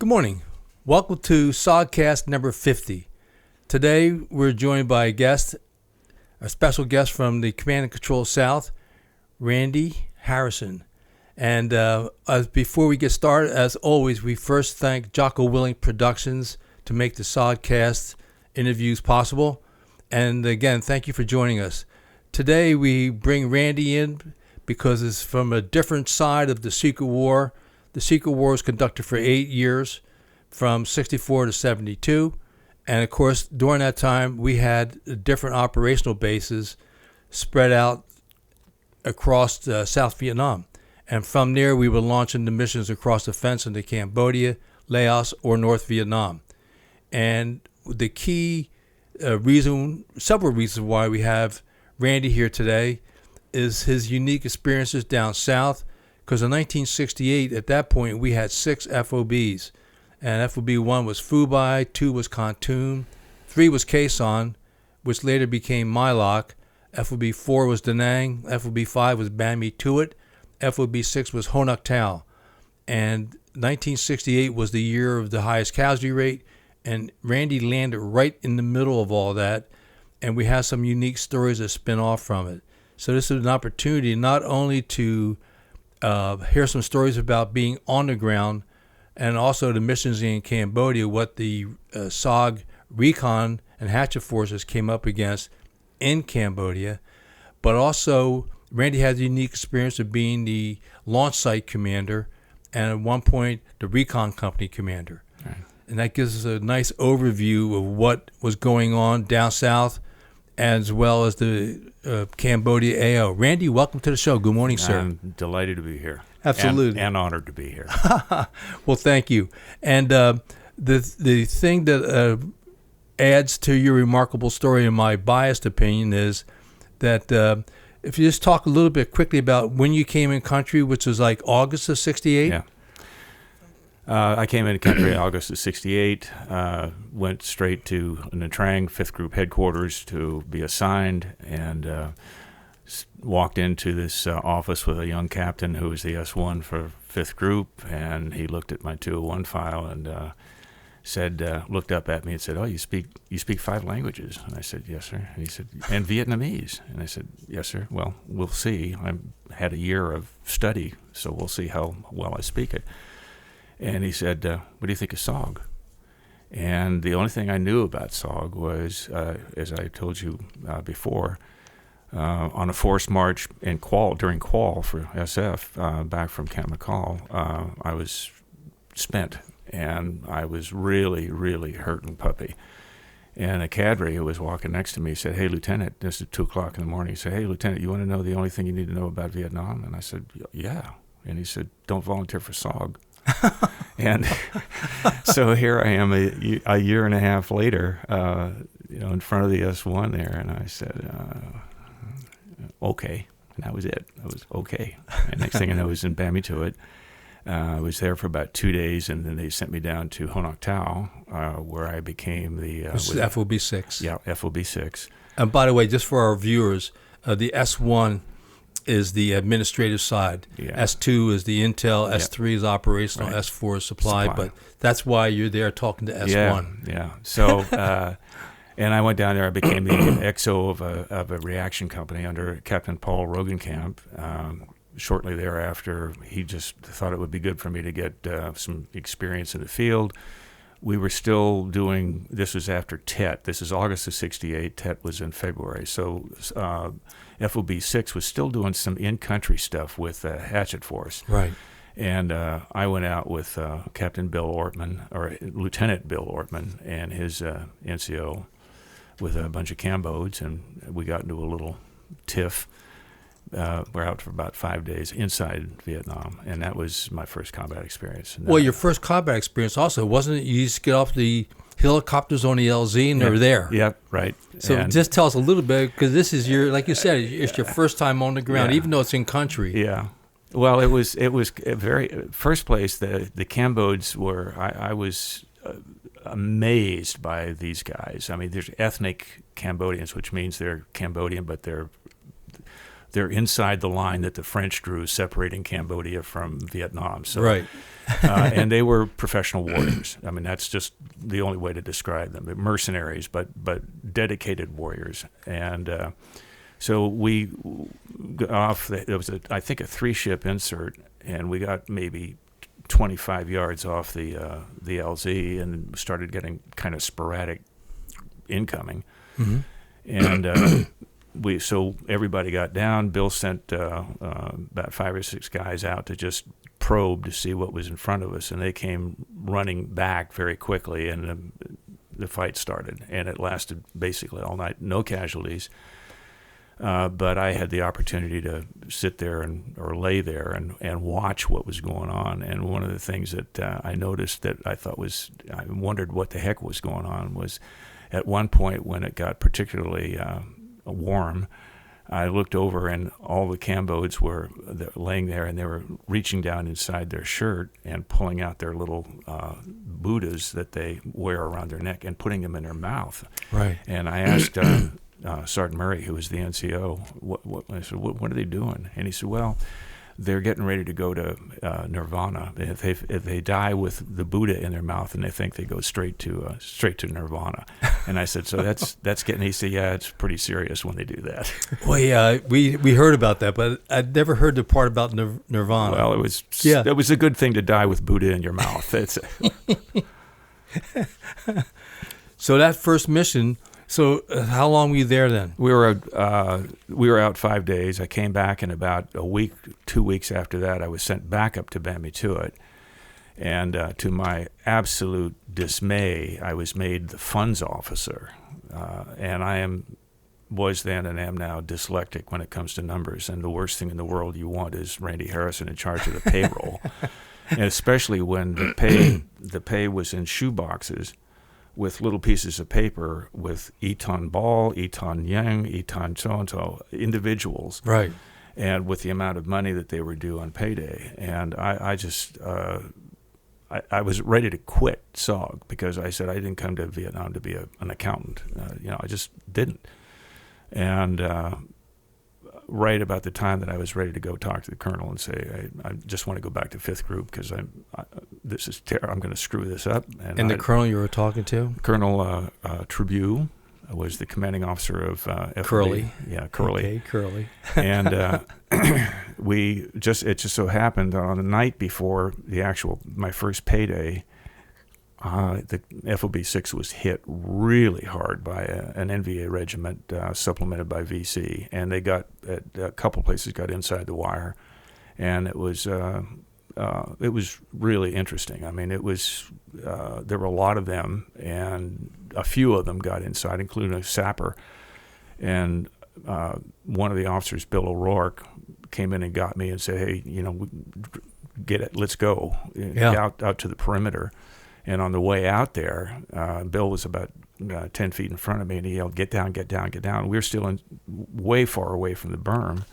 Good morning. Welcome to SOGCast number 50. Today we're joined by a special guest from the Command and Control South, Randy Harrison. And before we get started, as always, we first thank Jocko Willing Productions to make the SOGCast interviews possible. And again, thank you for joining us. Today we bring Randy in because it's from a different side of the Secret War. The Secret War was conducted for 8 years, from 64 to 72. And of course, during that time, we had different operational bases spread out across South Vietnam. And from there, we would launch into missions across the fence into Cambodia, Laos, or North Vietnam. And the key several reasons why we have Randy here today is his unique experiences down south. Because in 1968, at that point, we had 6 FOBs. And FOB 1 was Phu Bai, 2 was Kontum, 3 was Khe Sanh, which later became My Loc. FOB 4 was Da Nang, FOB 5 was Ban Me Tuot, FOB 6 was Ho Nuc Tao. And 1968 was the year of the highest casualty rate, and Randy landed right in the middle of all that, and we have some unique stories that spin off from it. So this is an opportunity not only to hear some stories about being on the ground and also the missions in Cambodia, what the SOG, Recon, and Hatchet forces came up against in Cambodia, but also Randy had the unique experience of being the launch site commander and at one point the Recon company commander. Right. And that gives us a nice overview of what was going on down south as well as the Cambodia AO. Randy, welcome to the show. Good morning, sir. I'm delighted to be here. Absolutely. And honored to be here. Well, thank you. And the thing that adds to your remarkable story, in my biased opinion, is that if you just talk a little bit quickly about when you came in country, which was like August of 68. Yeah. I came into country in August of 68, went straight to Nha Trang, 5th Group headquarters to be assigned, and walked into this office with a young captain who was the S1 for 5th Group, and he looked at my 201 file and looked up at me and said, "Oh, you speak 5 languages?" And I said, "Yes, sir." And he said, "And Vietnamese?" And I said, "Yes, sir." "Well, we'll see. I had a year of study, so we'll see how well I speak it." And he said, "What do you think of SOG?" And the only thing I knew about SOG was, as I told you before, on a forced march in during qual for SF back from Camp McCall, I was spent, and I was really, really hurt and puppy. And a cadre who was walking next to me said, "Hey, Lieutenant," this is 2 o'clock in the morning, he said, "Hey, Lieutenant, you want to know the only thing you need to know about Vietnam?" And I said, "Yeah." And he said, "Don't volunteer for SOG." And so here I am a year and a half later, in front of the S1 there, and I said, "Okay." And that was it. I was okay. And next thing I know, I was in Ban Me Tuot. I was there for about 2 days, and then they sent me down to Ho Nuc Tao, where I became the... This is FOB 6. Yeah, FOB 6. And by the way, just for our viewers, the S1 is the administrative side. Yeah. S2 is the intel, S3 is operational, right. S4 is supply, but that's why you're there talking to S1. Yeah. So, and I went down there, I became the XO of a reaction company under Captain Paul Rogenkamp. Shortly thereafter, he just thought it would be good for me to get some experience in the field. We were still doing, this was after TET. This is August of 68. TET was in February. So FOB 6 was still doing some in-country stuff with Hatchet Force. Right. And I went out with Captain Bill Ortman, or Lieutenant Bill Ortman, and his NCO with a bunch of Cambodians, and we got into a little tiff. We're out for about 5 days inside Vietnam, and that was my first combat experience. Well, your first combat experience also, wasn't it? You used to get off the helicopters on the LZ, and they're there. Yep, right. So just tell us a little bit, because this is your, like you said, it's your first time on the ground, even though it's in country. Yeah. Well, it was a very, first place, the Cambodians were, I was amazed by these guys. I mean, there's ethnic Cambodians, which means they're Cambodian, but they're they're inside the line that the French drew separating Cambodia from Vietnam. So, right. And they were professional warriors. I mean, that's just the only way to describe them. Mercenaries, but dedicated warriors. And so we got off. There was, I think, a 3-ship insert, and we got maybe 25 yards off the LZ and started getting kind of sporadic incoming. Mm-hmm. And so everybody got down. Bill sent about 5 or 6 guys out to just probe to see what was in front of us, and they came running back very quickly, and the fight started, and it lasted basically all night. No casualties. But I had the opportunity to sit there or lay there and watch what was going on. And one of the things that I noticed that I wondered what the heck was going on was at one point when it got particularly warm, I looked over and all the Cambodians were laying there, and they were reaching down inside their shirt and pulling out their little Buddhas that they wear around their neck and putting them in their mouth. Right. And I asked Sergeant Murray, who was the NCO, I said, what are they doing? And he said, well, they're getting ready to go to nirvana. If they die with the Buddha in their mouth, and they think they go straight to nirvana. And I said, so that's getting. He said, yeah, it's pretty serious when they do that. Well, yeah, we heard about that, but I'd never heard the part about nirvana. Well, it was a good thing to die with Buddha in your mouth. So that first mission. So how long were you there then? We were out 5 days. I came back, and about a week, 2 weeks after that, I was sent back up to Bamituit. And to my absolute dismay, I was made the funds officer. And I was then and am now dyslexic when it comes to numbers. And the worst thing in the world you want is Randy Harrison in charge of the payroll. And especially when the pay was in shoe boxes with little pieces of paper with Eton Ball, Eton Yang, Eton so-and-so, individuals. Right. And with the amount of money that they were due on payday. And I just, I was ready to quit SOG because I said I didn't come to Vietnam to be an accountant. I just didn't. And right about the time that I was ready to go talk to the colonel and say, I just want to go back to 5th Group because I'm going to screw this up. And the colonel you were talking to? Colonel Tribune was the commanding officer of FOB. Curly. Yeah, Curly. Okay, Curly. And it just so happened that on the night before my first payday, the FOB 6 was hit really hard by an NVA regiment supplemented by VC, and they got at a couple places got inside the wire, and it was really interesting. I mean, it was there were a lot of them, and a few of them got inside, including a sapper, and one of the officers, Bill O'Rourke, came in and got me and said, "Hey, get it, let's go out to the perimeter." And on the way out there, Bill was about 10 feet in front of me, and he yelled, "Get down, get down, get down." We were still way far away from the berm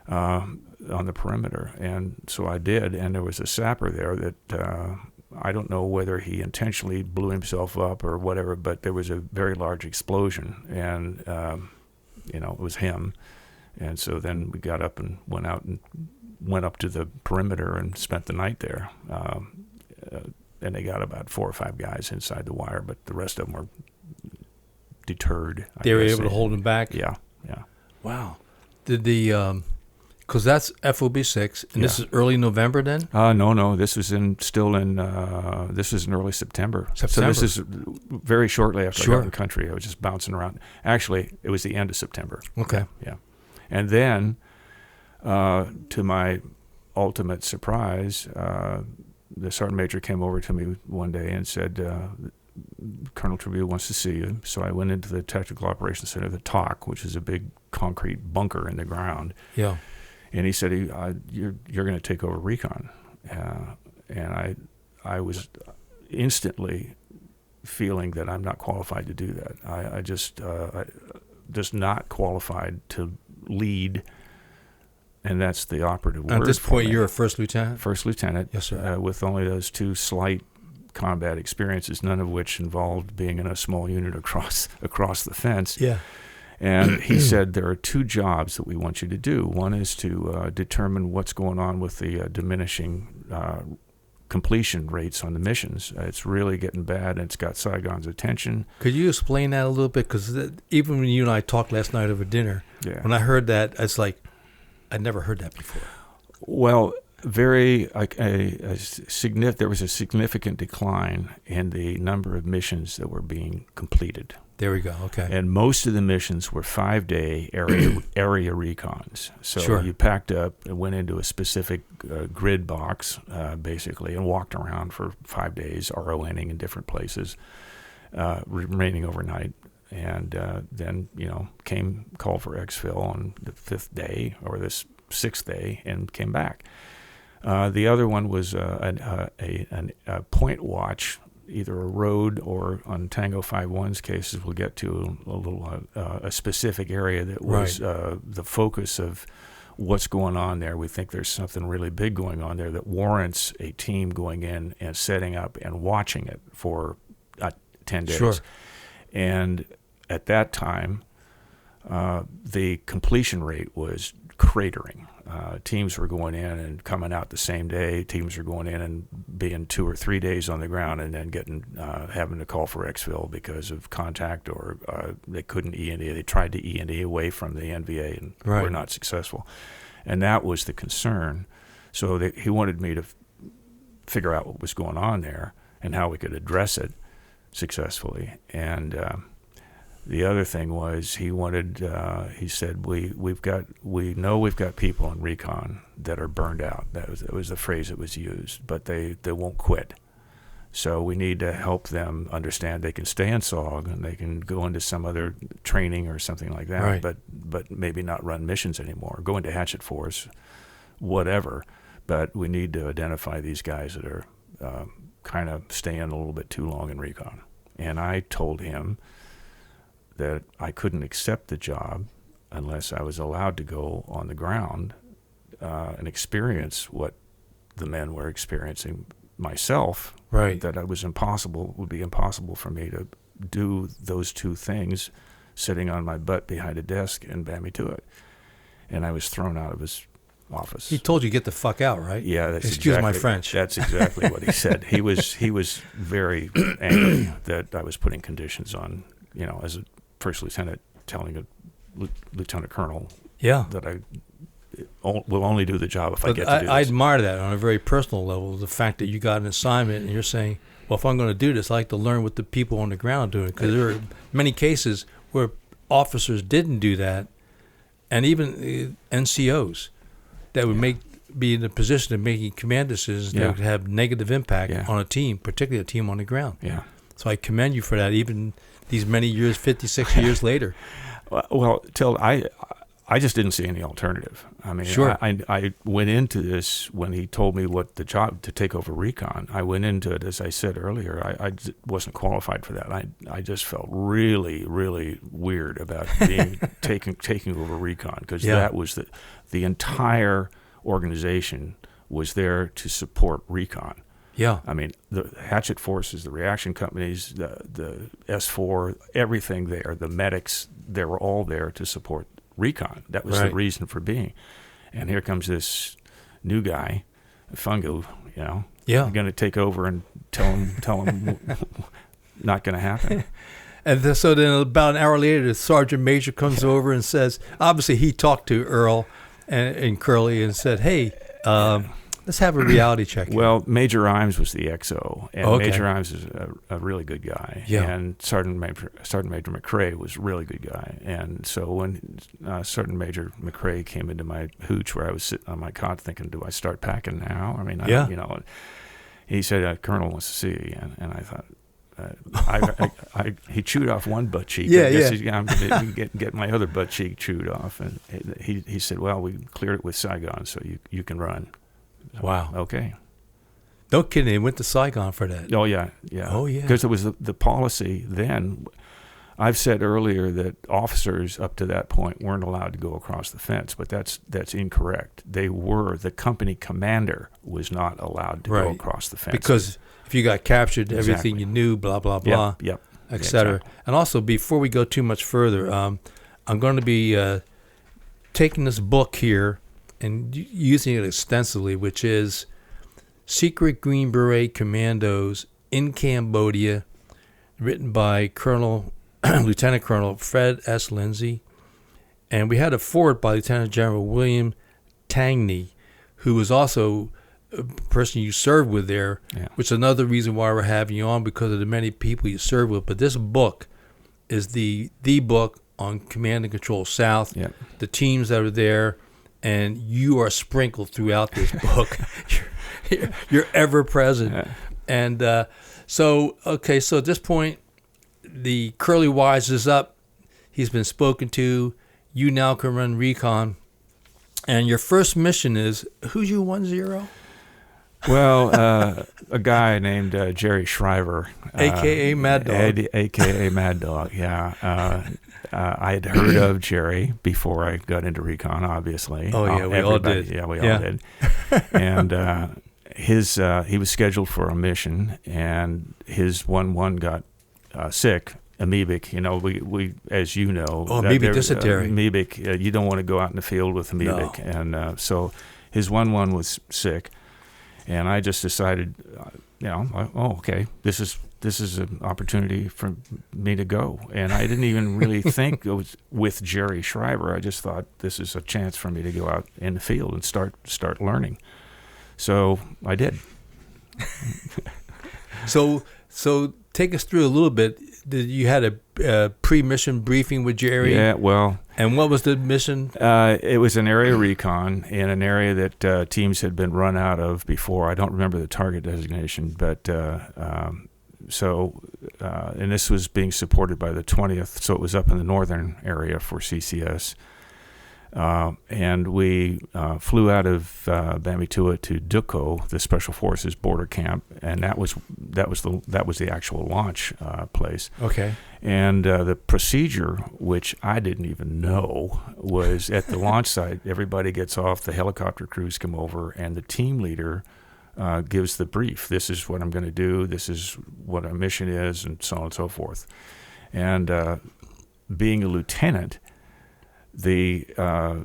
on the perimeter. And so I did, and there was a sapper there that I don't know whether he intentionally blew himself up or whatever, but there was a very large explosion, and it was him. And so then we got up and went up to the perimeter and spent the night there. And they got about 4 or 5 guys inside the wire, but the rest of them were deterred. They were able to hold them back? Yeah. Wow. Did because that's FOB 6, and this is early November then? No. This was in early September. So this is very shortly after I got in the country. I was just bouncing around. Actually, it was the end of September. Okay. Yeah. And then, to my ultimate surprise, the sergeant major came over to me one day and said, Colonel Tribune wants to see you. So I went into the Tactical Operations Center, the TOC, which is a big concrete bunker in the ground. Yeah. And he said, you're going to take over Recon. And I was instantly feeling that I'm not qualified to do that. I just not qualified to lead. And that's the operative word. At this point, you're a first lieutenant? First lieutenant. Yes, sir. With only those 2 slight combat experiences, none of which involved being in a small unit across the fence. Yeah. And he said, there are two jobs that we want you to do. One is to determine what's going on with the diminishing completion rates on the missions. It's really getting bad, and it's got Saigon's attention. Could you explain that a little bit? Because even when you and I talked last night over dinner, when I heard that, it's like, I'd never heard that before. Well, there was a significant decline in the number of missions that were being completed. There we go. Okay. And most of the missions were 5-day area recons. So you packed up and went into a specific grid box, basically, and walked around for 5 days, RONing in different places, remaining overnight. And then, came call for exfil on the 5th day or the 6th day and came back. The other one was a point watch, either a road or on Tango 5-1's cases, we'll get to a little a specific area that was the focus of what's going on there. We think there's something really big going on there that warrants a team going in and setting up and watching it for 10 days. Sure. And at that time, the completion rate was cratering. Teams were going in and coming out the same day. Teams were going in and being 2 or 3 days on the ground and then having to call for exfil because of contact, or they couldn't E&E. They tried to E&E away from the NVA and were not successful. And that was the concern. So he wanted me to figure out what was going on there and how we could address it successfully. And the other thing was he said, we know we've got people in Recon that are burned out. That was the phrase that was used, but they won't quit. So we need to help them understand they can stay in SOG and they can go into some other training or something like that, but maybe not run missions anymore, go into Hatchet Force, whatever. But we need to identify these guys that are kind of staying a little bit too long in Recon. And I told him that I couldn't accept the job unless I was allowed to go on the ground and experience what the men were experiencing myself. Right. That it would be impossible for me to do those two things sitting on my butt behind a desk and bam me to it. And I was thrown out of his office. He told you get the fuck out, right? Yeah, Excuse my French. That's exactly what he said. He was very angry that I was putting conditions on, as a first lieutenant telling a lieutenant colonel that I will only do the job if I get to do this. I admire that on a very personal level, the fact that you got an assignment and you're saying, well, if I'm going to do this, I like to learn what the people on the ground are doing, because there are many cases where officers didn't do that, and even NCOs that would be in a position of making command decisions that would have negative impact on a team, particularly a team on the ground. Yeah. So I commend you for that, even these many years, 56 years later. Well, I just didn't see any alternative. I mean, I went into this when he told me what the job to take over Recon. I went into it, as I said earlier, I wasn't qualified for that. I just felt really, really weird about being taking over Recon, because that was the entire organization was there to support Recon. Yeah. I mean, the Hatchet Forces, the reaction companies, the S4, everything there, the medics, they were all there to support Recon. That was the reason for being. And here comes this new guy, Fungo, you're going to take over and tell him not going to happen. And so then about an hour later, the sergeant major comes over and says, obviously he talked to Earl and Curly and said, hey, let's have a reality check. Well, Major Imes was the XO, and Major Imes is a really good guy. Yeah. And Sergeant Major McCrae was a really good guy. And so when Sergeant Major McCrae came into my hooch where I was sitting on my cot thinking, do I start packing now? I mean, he said, Colonel wants to see you again. And I thought, he chewed off one butt cheek. I'm going to get my other butt cheek chewed off. And he said, well, we cleared it with Saigon, so you can run. Wow. Okay. No kidding. They went to Saigon for that. Oh, yeah. Oh, yeah. Because it was the policy then. I've said earlier that officers up to that point weren't allowed to go across the fence, but that's incorrect. The company commander was not allowed to go across the fence. Because if you got captured, everything you knew, blah, blah, blah, yep, et cetera. Exactly. And also, before we go too much further, I'm going to be taking this book here and using it extensively, which is Secret Green Beret Commandos in Cambodia, written by Lieutenant Colonel Fred S. Lindsay. And we had a foreword by Lieutenant General William Tangney, who was also a person you served with there, which is another reason why we're having you on, because of the many people you served with. But this book is the book on Command and Control South, the teams that are there, and you are sprinkled throughout this book. You're ever present. And so at this point, the Curly Wise is up. He's been spoken to. You now can run Recon. And your first mission is, who's you 10? Well, a guy named Jerry Shriver. A.K.A. Mad Dog. A.K.A. Mad Dog, yeah. I had heard of Jerry before I got into Recon, obviously. Oh, yeah, we all did. Yeah, we all did. And he was scheduled for a mission, and his 1-1 got sick. Amoebic, we as you know. Oh, amoebic dysentery. Amoebic, you don't want to go out in the field with amoebic. No. And so his 1-1 was sick, and I just decided, okay, this is an opportunity for me to go. And I didn't even really think it was with Jerry Shriver. I just thought this is a chance for me to go out in the field and start learning. So I did. So take us through a little bit. You had a pre-mission briefing with Jerry? Yeah, well. And what was the mission? It was an area recon in an area that teams had been run out of before. I don't remember the target designation, but and this was being supported by the 20th, so it was up in the northern area for CCS. And we flew out of Bamitua to Jocko, the Special Forces border camp, and that was the actual launch place. Okay. And the procedure, which I didn't even know, was at the launch site. Everybody gets off, the helicopter crews come over, and the team leader gives the brief. This is what I'm going to do. This is what our mission is, and so on and so forth. And being a lieutenant, the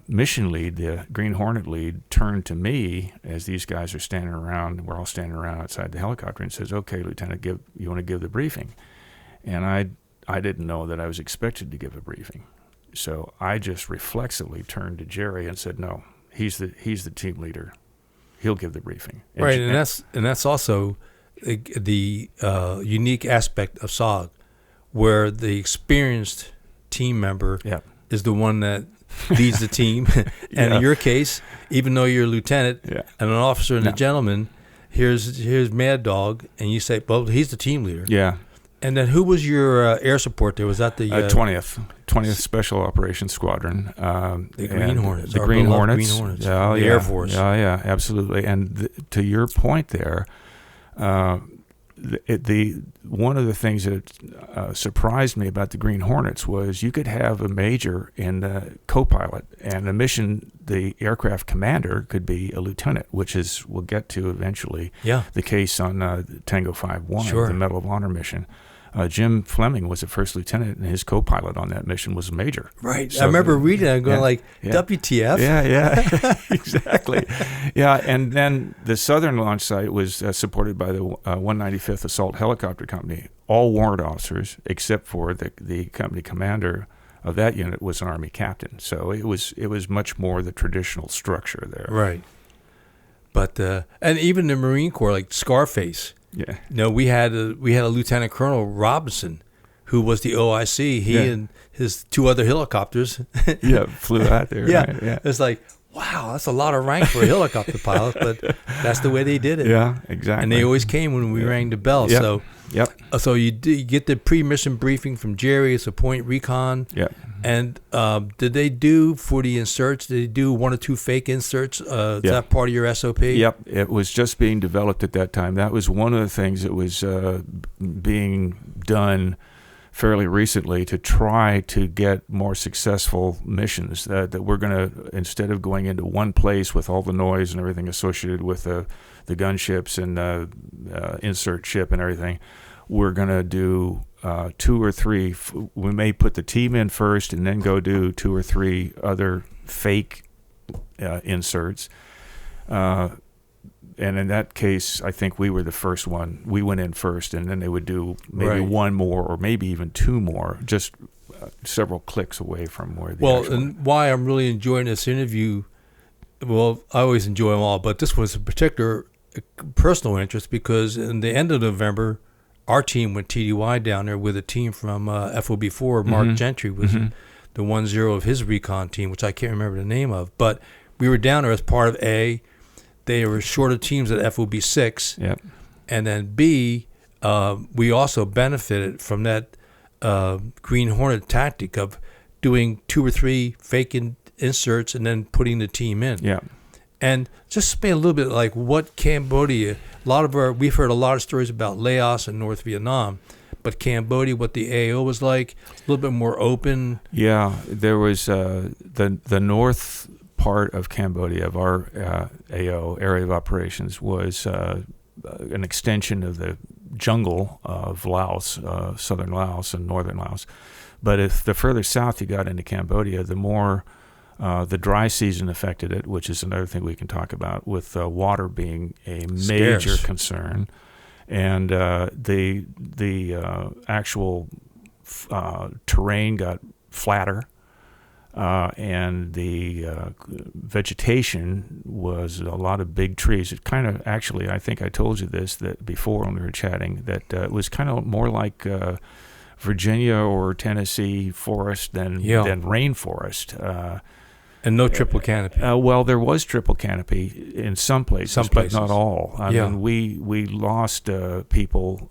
mission lead, the Green Hornet lead, turned to me as these guys are standing around. We're all standing around outside the helicopter, and says, "Okay, Lieutenant, you want to give the briefing?" And I didn't know that I was expected to give a briefing, so I just reflexively turned to Jerry and said, "No, he's the team leader. He'll give the briefing." Right, and that's also the unique aspect of SOG, where the experienced team member is the one that leads the team. And in your case, even though you're a lieutenant and an officer and a gentleman, here's Mad Dog, and you say, well, he's the team leader. Yeah. And then who was your air support there? Was that the 20th Special Operations Squadron? The Green Hornets. The Green Hornets. Green Hornets. The Air Force. Yeah, absolutely. And to your point there, one of the things that surprised me about the Green Hornets was you could have a major and a co-pilot, and the aircraft commander could be a lieutenant, which is, we'll get to eventually, the case on Tango 5-1, the Medal of Honor mission. Jim Fleming was the first lieutenant, and his co-pilot on that mission was a major. Right. So I remember reading it and going WTF? Yeah, exactly. Yeah, and then the southern launch site was supported by the 195th Assault Helicopter Company, all warrant officers, except for the company commander of that unit was an Army captain. So it was much more the traditional structure there. Right. But and even the Marine Corps, like Scarface. Yeah. No, we had a Lieutenant Colonel Robinson, who was the OIC. He and his two other helicopters. Flew out there. Yeah. Right? Yeah. It's like, wow, that's a lot of rank for a helicopter pilot, but that's the way they did it. Yeah, exactly. And they always came when we rang the bell. Yep. So you get the pre-mission briefing from Jerry. It's a point recon. Yep. And did they do for the inserts? Did they do 1 or 2 fake inserts? Is that part of your SOP? Yep. It was just being developed at that time. That was one of the things that was being done fairly recently to try to get more successful missions. That we're going to, instead of going into one place with all the noise and everything associated with the gunships and insert ship and everything, we're going to do 2 or 3. We may put the team in first and then go do 2 or 3 other fake inserts. And in that case, I think we were the first one. We went in first, and then they would do maybe one more or maybe even 2 more, just several clicks away from where the Well, and why I'm really enjoying this interview, well, I always enjoy them all, but this was a particular personal interest because in the end of November, our team went TDY down there with a team from FOB4. Mark Gentry was the 1-0 of his Recon team, which I can't remember the name of. But we were down there as part of A. They were short of teams at FOB6. Yep. And then B, we also benefited from that Green Hornet tactic of doing 2 or 3 fake inserts and then putting the team in. Yeah. And just explain a little bit like what Cambodia, we've heard a lot of stories about Laos and North Vietnam, but Cambodia, what the AO was like, a little bit more open. Yeah, there was the north part of Cambodia, of our AO, Area of Operations, was an extension of the jungle of Laos, southern Laos and northern Laos. But if the further south you got into Cambodia, the more the dry season affected it, which is another thing we can talk about, with water being a major concern. And the actual terrain got flatter. And the vegetation was a lot of big trees. It kind of, actually, I think I told you this that before when we were chatting, that it was kind of more like Virginia or Tennessee forest than rainforest. And no triple canopy. Well, there was triple canopy in some places, but not all. I mean, we lost people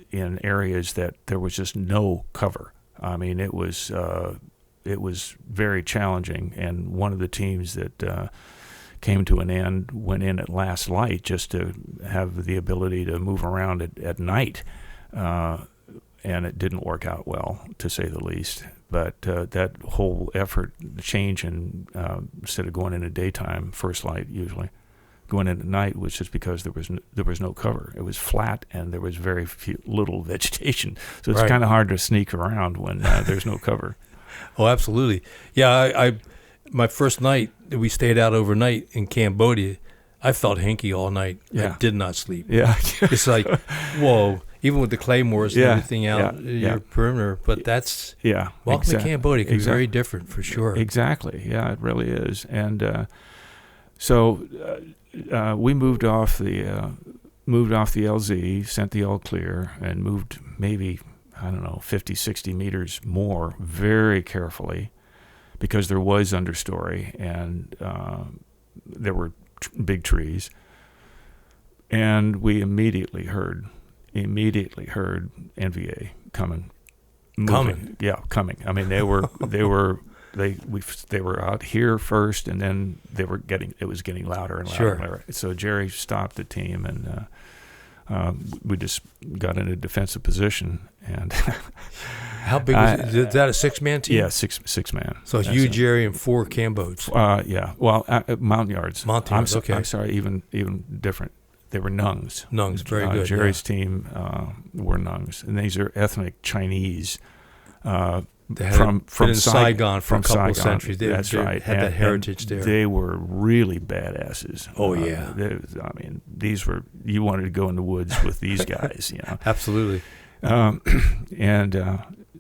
in areas that there was just no cover. I mean, it was very challenging, and one of the teams that came to an end went in at last light just to have the ability to move around at night, and it didn't work out well, to say the least. But that whole effort, the change in instead of going in at daytime, first light usually, going in at night was just because there was no cover. It was flat and there was very little vegetation, so it's kind of hard to sneak around when there's no cover. Oh, absolutely. Yeah, I my first night, we stayed out overnight in Cambodia. I felt hinky all night. Yeah. I did not sleep. Yeah. It's like, whoa, even with the claymores and everything out your perimeter. But that's, welcome to Cambodia. It can be very different for sure. Exactly. Yeah, it really is. And so we moved off the LZ, sent the all clear, and moved maybe, 50, 60 meters more very carefully, because there was understory and there were big trees. And we immediately heard NVA coming. Yeah, coming. I mean, they were out here first, and then it was getting louder and louder. And louder. So Jerry stopped the team, and we just got in a defensive position. And how big was it? Is that a 6-man team? Yeah, six man. So it's you, Jerry, and 4 Cambos. Yeah. Well, Mountain Yards. Okay. I'm sorry, even different. They were Nungs. Nungs, very good. Jerry's team were Nungs, and these are ethnic Chinese. From Saigon for a couple of centuries. That's right. Had that heritage there. They were really badasses. Oh yeah. These were, you wanted to go in the woods with these guys. Absolutely.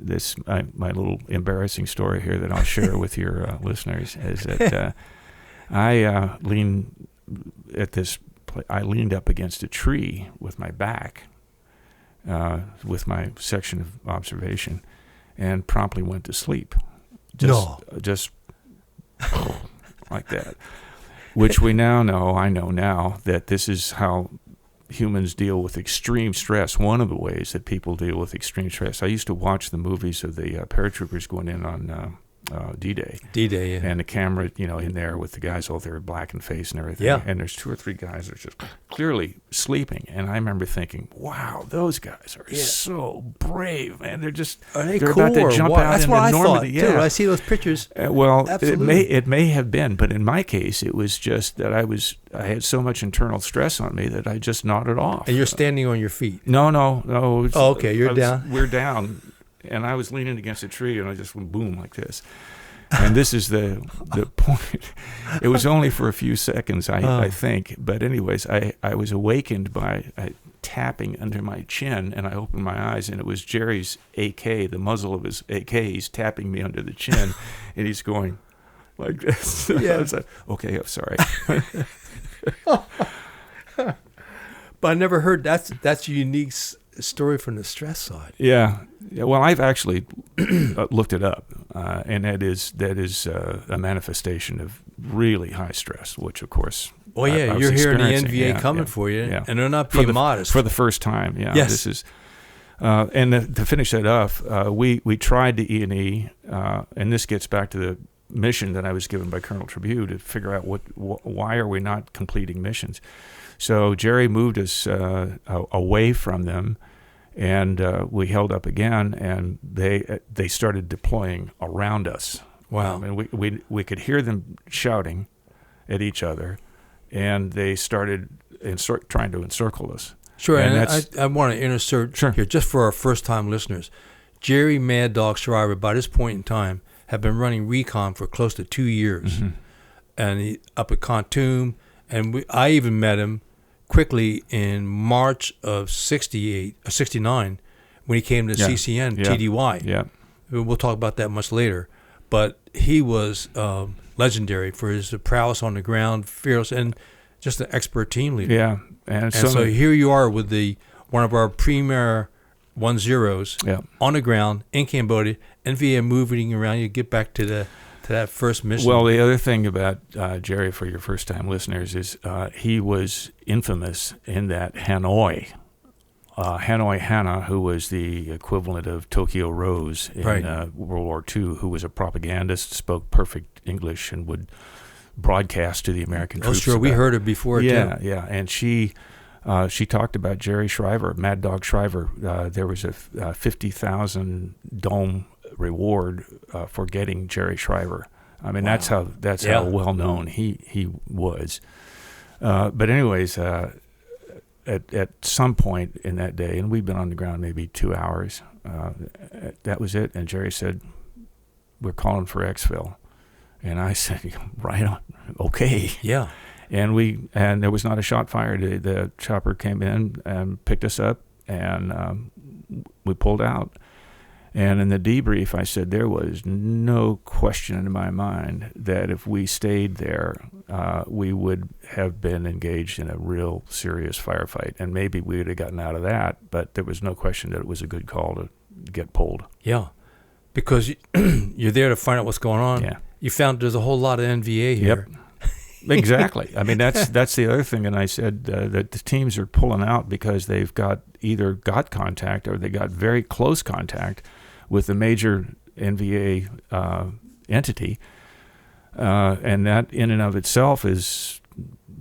This my little embarrassing story here that I'll share with your listeners is that I leaned up against a tree with my back, with my section of observation, and promptly went to sleep. Just like that. Which I know now that this is how humans deal with extreme stress. One of the ways that people deal with extreme stress. I used to watch the movies of the paratroopers going in on D-Day. D-Day, yeah. And the camera, in there with the guys all there, black in face and everything. Yeah. And there's 2 or 3 guys that are just clearly sleeping. And I remember thinking, wow, those guys are so brave, man. They're cool about to jump out That's into what I Normandy. thought, too. I see those pictures. Well, Absolutely. it may have been, but in my case, it was just that I had so much internal stress on me that I just nodded off. And you're standing on your feet. No. Oh, okay, you're down. We're down. And I was leaning against a tree, and I just went boom like this. And this is the point. It was only for a few seconds, I think. But anyways, I was awakened by a tapping under my chin, and I opened my eyes, and it was Jerry's AK, the muzzle of his AK. He's tapping me under the chin, and he's going like this. Yeah. I was like, okay, I'm sorry. But I never heard that's a unique story from the stress side. Yeah. Well, I've actually looked it up, and that is a manifestation of really high stress, which of course. Oh yeah, I was you're hearing the experiencing. NVA coming for you, and they're not For being the, modest for the first time. Yeah. Yes. This is, and to finish that off, we tried the E&E, and this gets back to the mission that I was given by Colonel Tribune to figure out why are we not completing missions. So Jerry moved us away from them, and we held up again, and they started deploying around us. Wow. And we could hear them shouting at each other, and they started trying to encircle us. Sure, and that's, I want to insert here, just for our first-time listeners. Jerry Mad Dog Shriver, by this point in time, had been running Recon for close to 2 years, and up at Khartoum, and I even met him quickly in March of 69 when he came to CCN, TDY. Yeah. We'll talk about that much later. But he was legendary for his prowess on the ground, fearless, and just an expert team leader. Yeah. And so here you are with one of our premier 1-0s on the ground in Cambodia, NVA moving around. You get back to that first mission. Well, the other thing about Jerry, for your first-time listeners, is he was infamous in that Hanoi Hannah, who was the equivalent of Tokyo Rose in World War II, who was a propagandist, spoke perfect English, and would broadcast to the American troops. Oh, sure. We heard it before, too. Yeah. And she talked about Jerry Shriver, Mad Dog Shriver. There was a 50,000 dome reward for getting Jerry Shriver. I mean, that's how well known he was. But anyways, at some point in that day, and we'd been on the ground maybe 2 hours, that was it. And Jerry said, "We're calling for exfil," and I said, "Right on, okay." Yeah. And there was not a shot fired. The chopper came in and picked us up, and we pulled out. And in the debrief, I said there was no question in my mind that if we stayed there, we would have been engaged in a real serious firefight. And maybe we would have gotten out of that, but there was no question that it was a good call to get pulled. Yeah, because you're there to find out what's going on. Yeah. You found there's a whole lot of NVA here. Yep. Exactly. I mean, that's the other thing. And I said that the teams are pulling out because they've either got contact or they got very close contact with a major NVA entity, and that in and of itself is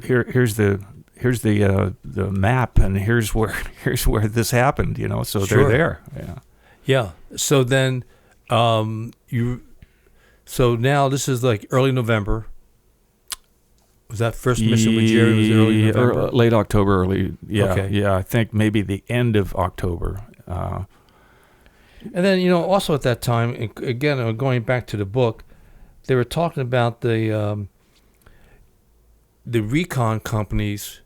here's the map, and here's where this happened. So Sure. they're there. Yeah. Yeah. So then, so now this is like early November. Was that first mission with Jerry? Was early November? Late October, early. Yeah. Okay. Yeah. I think maybe the end of October. And then, also at that time, again, going back to the book, they were talking about the Recon companies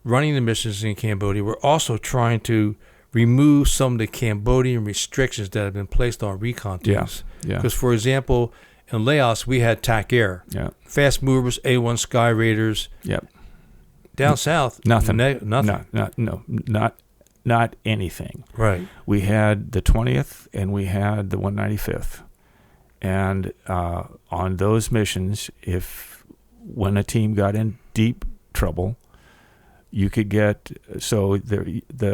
running the missions in Cambodia were also trying to remove some of the Cambodian restrictions that have been placed on Recon teams. Yeah. Because, for example, in Laos, we had TAC Air, fast movers, A1 Sky Raiders. Yep. Down south, nothing. Nothing. Not anything. Right. We had the 20th and we had the 195th. And on those missions, when a team got in deep trouble, You could get, so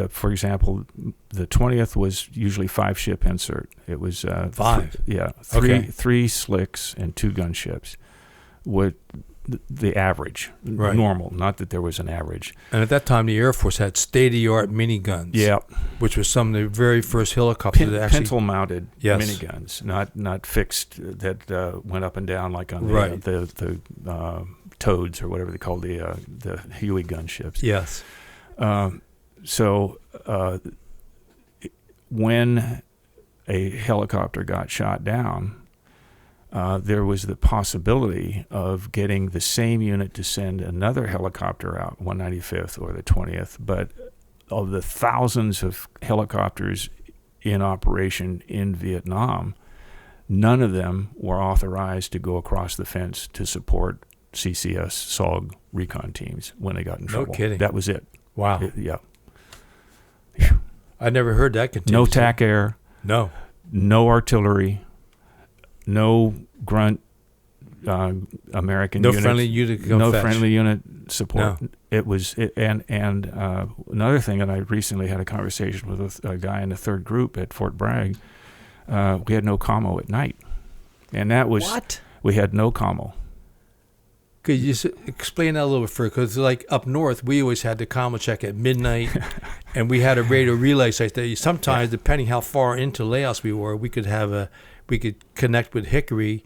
for example, the 20th was usually 5-ship insert. It was 5. Three slicks and 2 gunships. What the average, normal, not that there was an average. And at that time, the Air Force had state-of-the-art miniguns. Yeah, which was some of the very first helicopters that actually pencil-mounted miniguns, not fixed that went up and down like on the Toads or whatever they call the Huey gunships. Yes. So when a helicopter got shot down, there was the possibility of getting the same unit to send another helicopter out, 195th or the 20th. But of the thousands of helicopters in operation in Vietnam, none of them were authorized to go across the fence to support CCS SOG recon teams when they got in trouble. No kidding. That was it. Wow. Yeah. I never heard that continue. No TAC air. No artillery. No grunt American no units. Friendly unit. No friendly unit support. No. It was and another thing, and I recently had a conversation with a guy in the 3rd Group at Fort Bragg. We had no commo at night, and that was what we had no commo. Could you explain that a little bit further? Because like up north, we always had the commo check at midnight, and we had a radio relay site that sometimes, depending how far into layouts we were, we could connect with Hickory.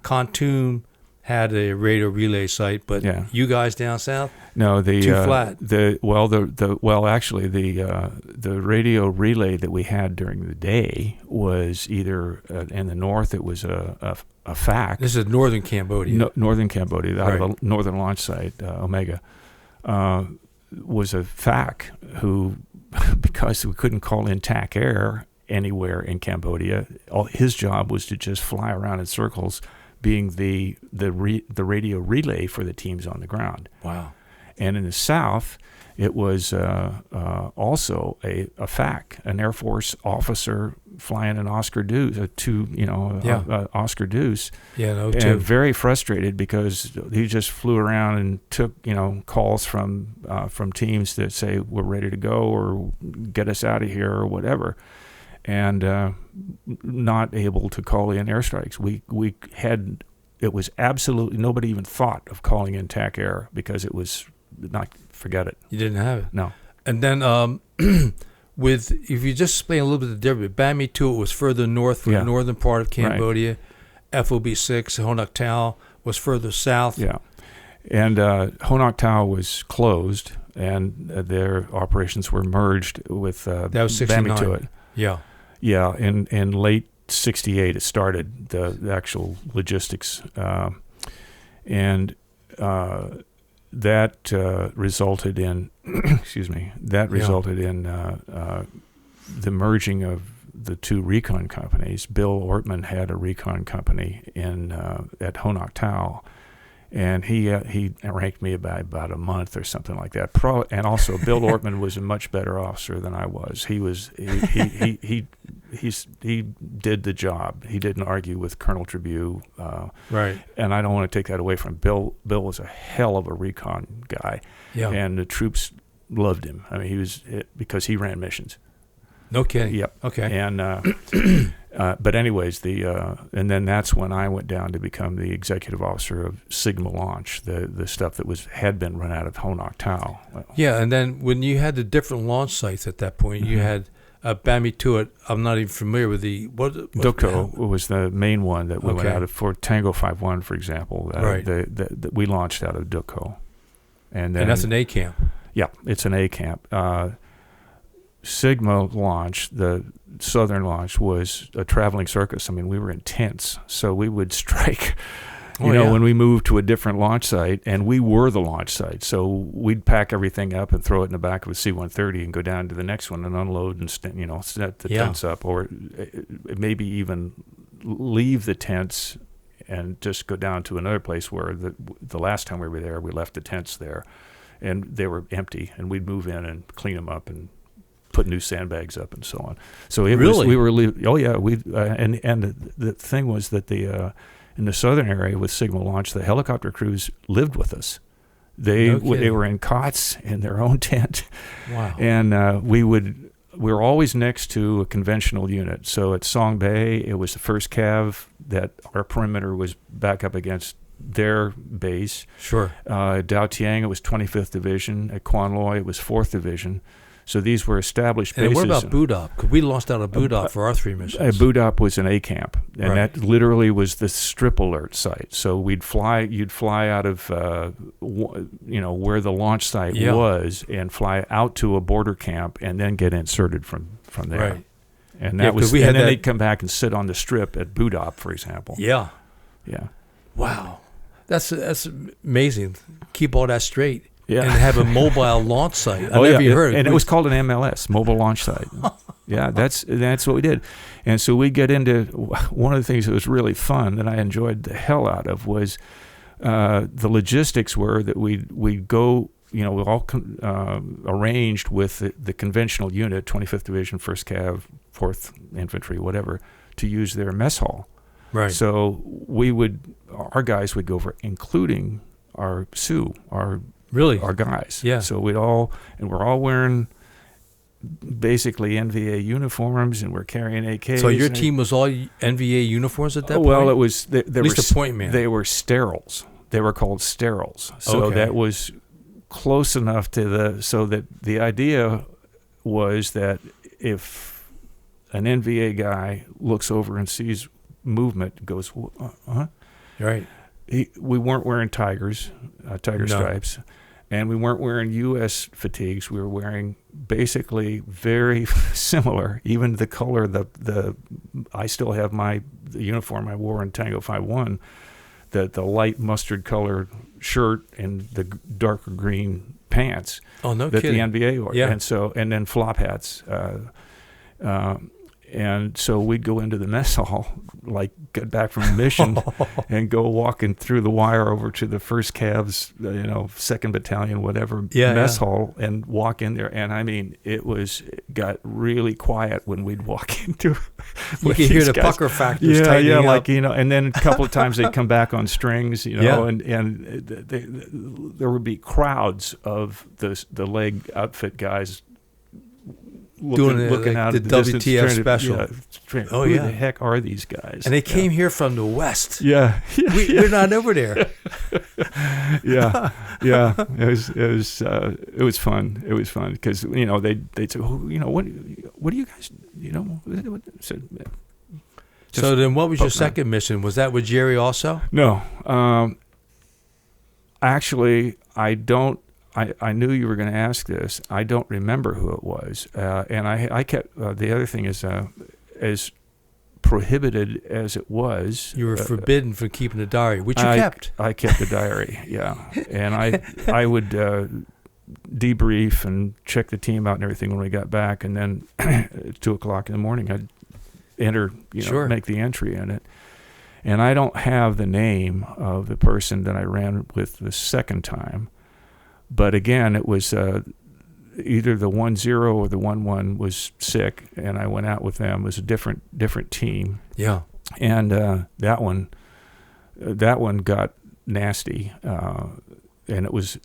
Khartoum had a radio relay site, but you guys down south, no, too flat. The radio relay that we had during the day was either in the north. It was a FAC. This is northern Cambodia. Northern Cambodia, out of a northern launch site, Omega, was a FAC who, because we couldn't call in TAC air anywhere in Cambodia, his job was to just fly around in circles, being the radio relay for the teams on the ground. Wow. And in the south, it was also a FAC, an Air Force officer flying an Oscar Deuce, Oscar Deuce. Yeah, no, and very frustrated because he just flew around and took calls from teams that say we're ready to go or get us out of here or whatever, and not able to call in airstrikes. It was absolutely, nobody even thought of calling in TAC air because it was not, forget it. You didn't have it. No. And then if you just explain a little bit of the difference, Bami Tuot was further north from the northern part of Cambodia. Right. FOB 6, Honak Tau was further south. Yeah. And Honak Tau was closed, and their operations were merged with that was 69. Bami Tuot. Yeah. Yeah, in late 68 it started, the actual logistics. And that resulted in, the merging of the 2 recon companies. Bill Ortman had a recon company at Honak Tau, and he ranked me by about a month or something like that. And also Bill Ortman was a much better officer than I was. He did the job. He didn't argue with Colonel Tribune. Right. And I don't want to take that away from him. Bill was a hell of a recon guy. Yeah. And the troops loved him. I mean, because he ran missions. No kidding. Yep. Okay. And but anyways, and then that's when I went down to become the executive officer of Sigma Launch, the stuff that had been run out of Honak Tau. Yeah, and then when you had the different launch sites at that point, you had Bami Tuot. I'm not even familiar with Jocko was the main one that we went out of for Tango 5-1, for example. Right. We launched out of Jocko, and that's an A camp. Yeah, it's an A camp. Sigma launch, the southern launch, was a traveling circus. I mean, we were in tents, so we would strike, when we moved to a different launch site, and we were the launch site. So we'd pack everything up and throw it in the back of a C-130 and go down to the next one and unload and set the tents up, or maybe even leave the tents and just go down to another place where the last time we were there, we left the tents there, and they were empty, and we'd move in and clean them up and put new sandbags up and so on. So and the thing was that in the southern area with Sigma Launch, the helicopter crews lived with us. They No kidding. they were in cots in their own tent. Wow. And we were always next to a conventional unit. So at Song Bay, it was the 1st Cav that our perimeter was back up against their base. Sure. At Dao Tiang, it was 25th Division. At Quan Loy, it was 4th Division. So these were established bases. And what about Budop? Because we lost out of Budop for our 3 missions. Budop was an A camp, and Right. that literally was the strip alert site. So you'd fly out of where the launch site Yeah. was, and fly out to a border camp, and then get inserted from there. Right. And Yeah, that 'cause was, we and had then that- they'd come back and sit on the strip at Budop, for example. Yeah. Yeah. Wow. That's amazing. Keep all that straight. Yeah. And have a mobile launch site. I Oh, never yeah. heard. And it was called an MLS, mobile launch site. Yeah, that's what we did. And so we get into one of the things that was really fun that I enjoyed the hell out of was the logistics were that we'd go, we all arranged with the conventional unit, 25th Division, 1st Cav, 4th Infantry, whatever, to use their mess hall. Right. So our guys would go over, including our Sioux, our guys. Yeah. So we're all wearing basically NVA uniforms, and we're carrying AKs. So your team was all NVA uniforms at that point? Well, it was at least a point man. They were sterols. They were called sterols. So that was close enough to so that the idea was that if an NVA guy looks over and sees movement, goes, right. We weren't wearing tiger stripes, and we weren't wearing U.S. fatigues. We were wearing basically very similar, even the color. I still have the uniform I wore in Tango 5-1, the light mustard colored shirt and the darker green pants. Oh, no that kidding. the NBA wore. Yeah. And then flop hats. And so we'd go into the mess hall, like get back from a mission, and go walking through the wire over to the 1st Cav's, 2nd Battalion, whatever, mess hall, and walk in there. And I mean, it got really quiet when we'd walk into. You could hear the pucker factors. Yeah, up. and then a couple of times they'd come back on strings, and there would be crowds of the leg outfit guys. Looking out the at the distance, WTF trying special. Who the heck are these guys? And they came here from the West. Yeah. We're not over there. Yeah. It was fun. It was fun because they'd say, what do you guys So then, what was your second mission? Was that with Jerry also? No. Actually, I don't. I knew you were going to ask this. I don't remember who it was. And I kept, the other thing is, as prohibited as it was. You were forbidden from keeping a diary, which you kept. I kept a diary, yeah. And I would debrief and check the team out and everything when we got back. And then at 2 o'clock in the morning, I'd enter, make the entry in it. And I don't have the name of the person that I ran with the second time. But again, it was either the 1-0 or the 1-1 was sick, and I went out with them. It was a different team. Yeah. And that one got nasty. And it was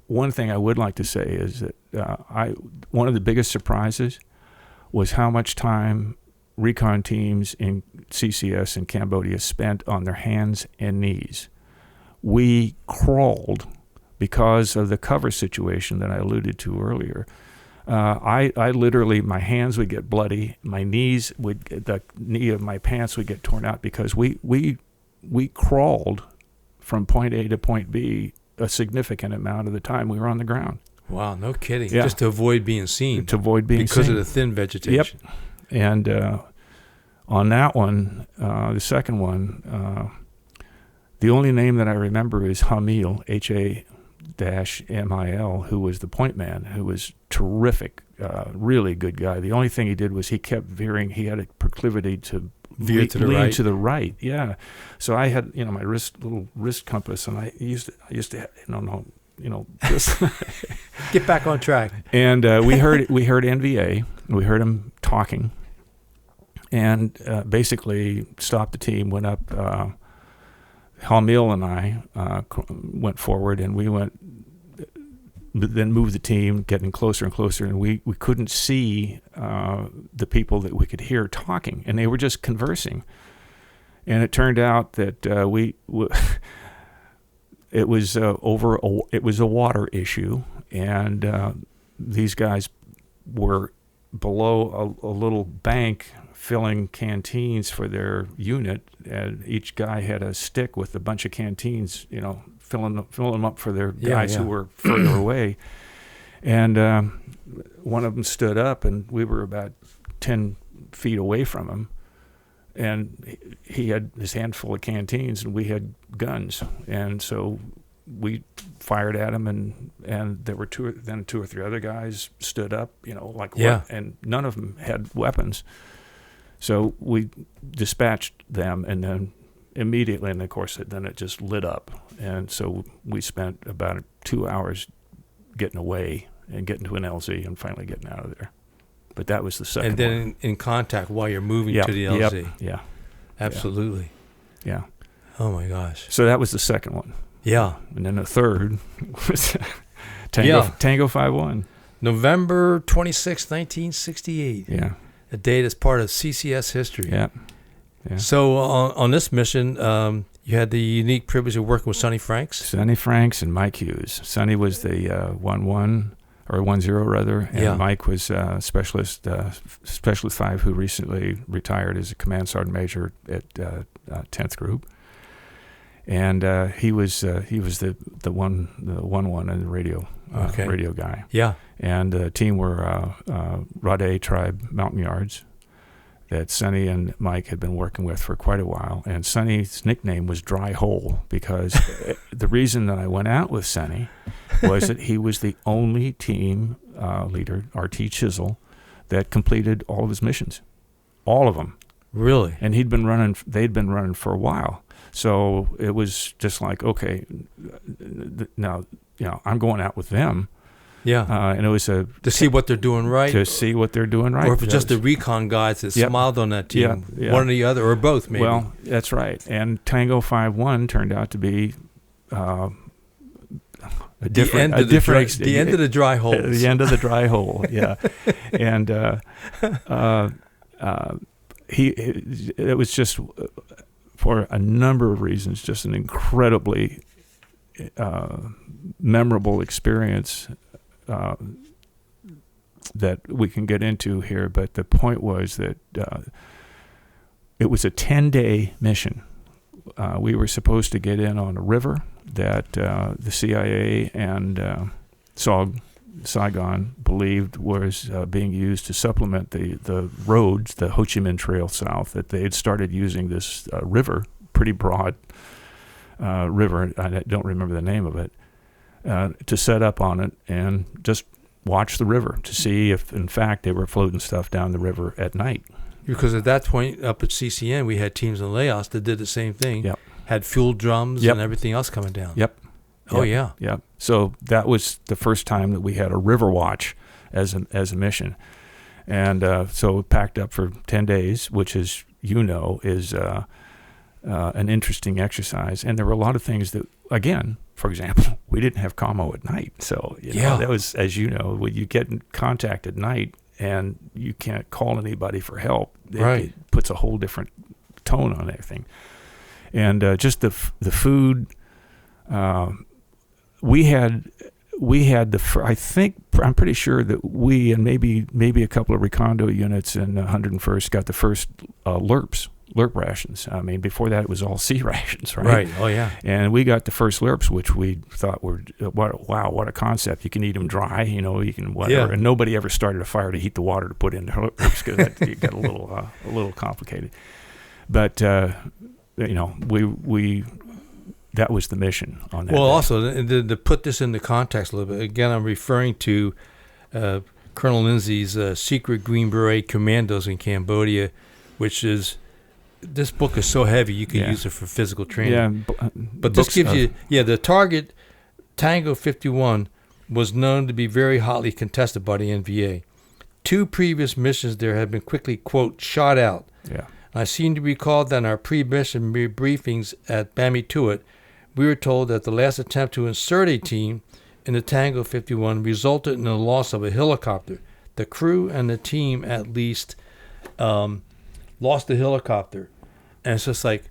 one thing I would like to say is that one of the biggest surprises was how much time recon teams in CCS in Cambodia spent on their hands and knees. We crawled because of the cover situation that I alluded to earlier. I literally, my hands would get bloody, the knee of my pants would get torn out because we crawled from point A to point B a significant amount of the time we were on the ground. Wow, no kidding. Yeah. Just to avoid being seen. To avoid being because seen. of the thin vegetation. Yep. And on that one, the second one, the only name that I remember is Hamil, H-A-M-I-L, who was the point man, who was terrific, really good guy. The only thing he did was he kept veering. He had a proclivity to veer to the lean right. to the right. Yeah. So I had, my little wrist compass, and I used to, just get back on track. And we heard NVA. We heard him talking, and basically stopped the team. Went up Hamil and I went forward, and we then moved the team, getting closer and closer, and we couldn't see the people that we could hear talking, and they were just conversing. And it turned out that it was a water issue, and these guys were below a little bank filling canteens for their unit, and each guy had a stick with a bunch of canteens, filling them up for their guys who were further away. And one of them stood up, and we were about 10 feet away from him, and he had his hand full of canteens, and we had guns, and so we fired at him, and there were two or three other guys stood up, what? And none of them had weapons. So we dispatched them, and then immediately, and of course, then it just lit up. And so we spent about 2 hours getting away and getting to an LZ and finally getting out of there. But that was the second one. And then one. in contact while you're moving to the LZ. Yeah. Absolutely. Yeah. Oh, my gosh. So that was the second one. Yeah. And then the third was Tango 5-1. November 26, 1968. Yeah. A date that's part of CCS history. Yeah. So on this mission, you had the unique privilege of working with Sonny Franks. Sonny Franks and Mike Hughes. Sonny was the 1-1 or 1-0 rather, and Mike was Specialist 5, who recently retired as a Command Sergeant Major at 10th Group. And he was the 1-1 and the radio guy. Yeah. And the team were Rade Tribe Mountain Yards that Sonny and Mike had been working with for quite a while. And Sonny's nickname was Dry Hole, because the reason that I went out with Sonny was that he was the only team leader, RT Chisel, that completed all of his missions. All of them. Really? And they'd been running for a while. So it was just like, okay, now, I'm going out with them. Yeah. And it was to see what they're doing right. To see what they're doing right. Or if it's just the Recon guys that smiled on that team. Yeah. One or the other, or both, maybe. Well, that's right. And Tango 5-1 turned out to be the end of the dry hole. The end of the dry hole, yeah. And it was just, for a number of reasons, just an incredibly memorable experience that we can get into here. But the point was that it was a 10-day mission. We were supposed to get in on a river that the CIA and SOG, Saigon, believed was being used to supplement the roads, the Ho Chi Minh Trail south, that they had started using this river, pretty broad river, I don't remember the name of it, to set up on it and just watch the river to see if, in fact, they were floating stuff down the river at night. Because at that point, up at CCN, we had teams in Laos that did the same thing. Yep. Had fuel drums and everything else coming down. Yep. Oh, yeah. Yeah. So that was the first time that we had a river watch as a mission. And so we packed up for 10 days, which is an interesting exercise. And there were a lot of things that, again, for example, we didn't have commo at night. So that was, as you know, when you get in contact at night and you can't call anybody for help, it puts a whole different tone on everything. And just the food, we had I'm pretty sure that we and maybe a couple of Recondo units in 101st got the first lerp rations. I mean, before that it was all C rations, right? Right. Oh yeah. And we got the first lerps, which we thought were what a concept. You can eat them dry, you can whatever. Yeah. And nobody ever started a fire to heat the water to put in the lerps because that got a little complicated. But we that was the mission on that. Well, day. Also to put this into context a little bit, again, I'm referring to Colonel Lindsay's Secret Green Beret Commandos in Cambodia, which is, this book is so heavy you can use it for physical training. Yeah, but this gives you the target. Tango 51 was known to be very hotly contested by the NVA. 2 previous missions there had been quickly, quote, shot out. Yeah. I seem to recall that in our pre-mission briefings at Bamituit, we were told that the last attempt to insert a team in the Tango 51 resulted in the loss of a helicopter. The crew and the team at least lost the helicopter. And it's just like,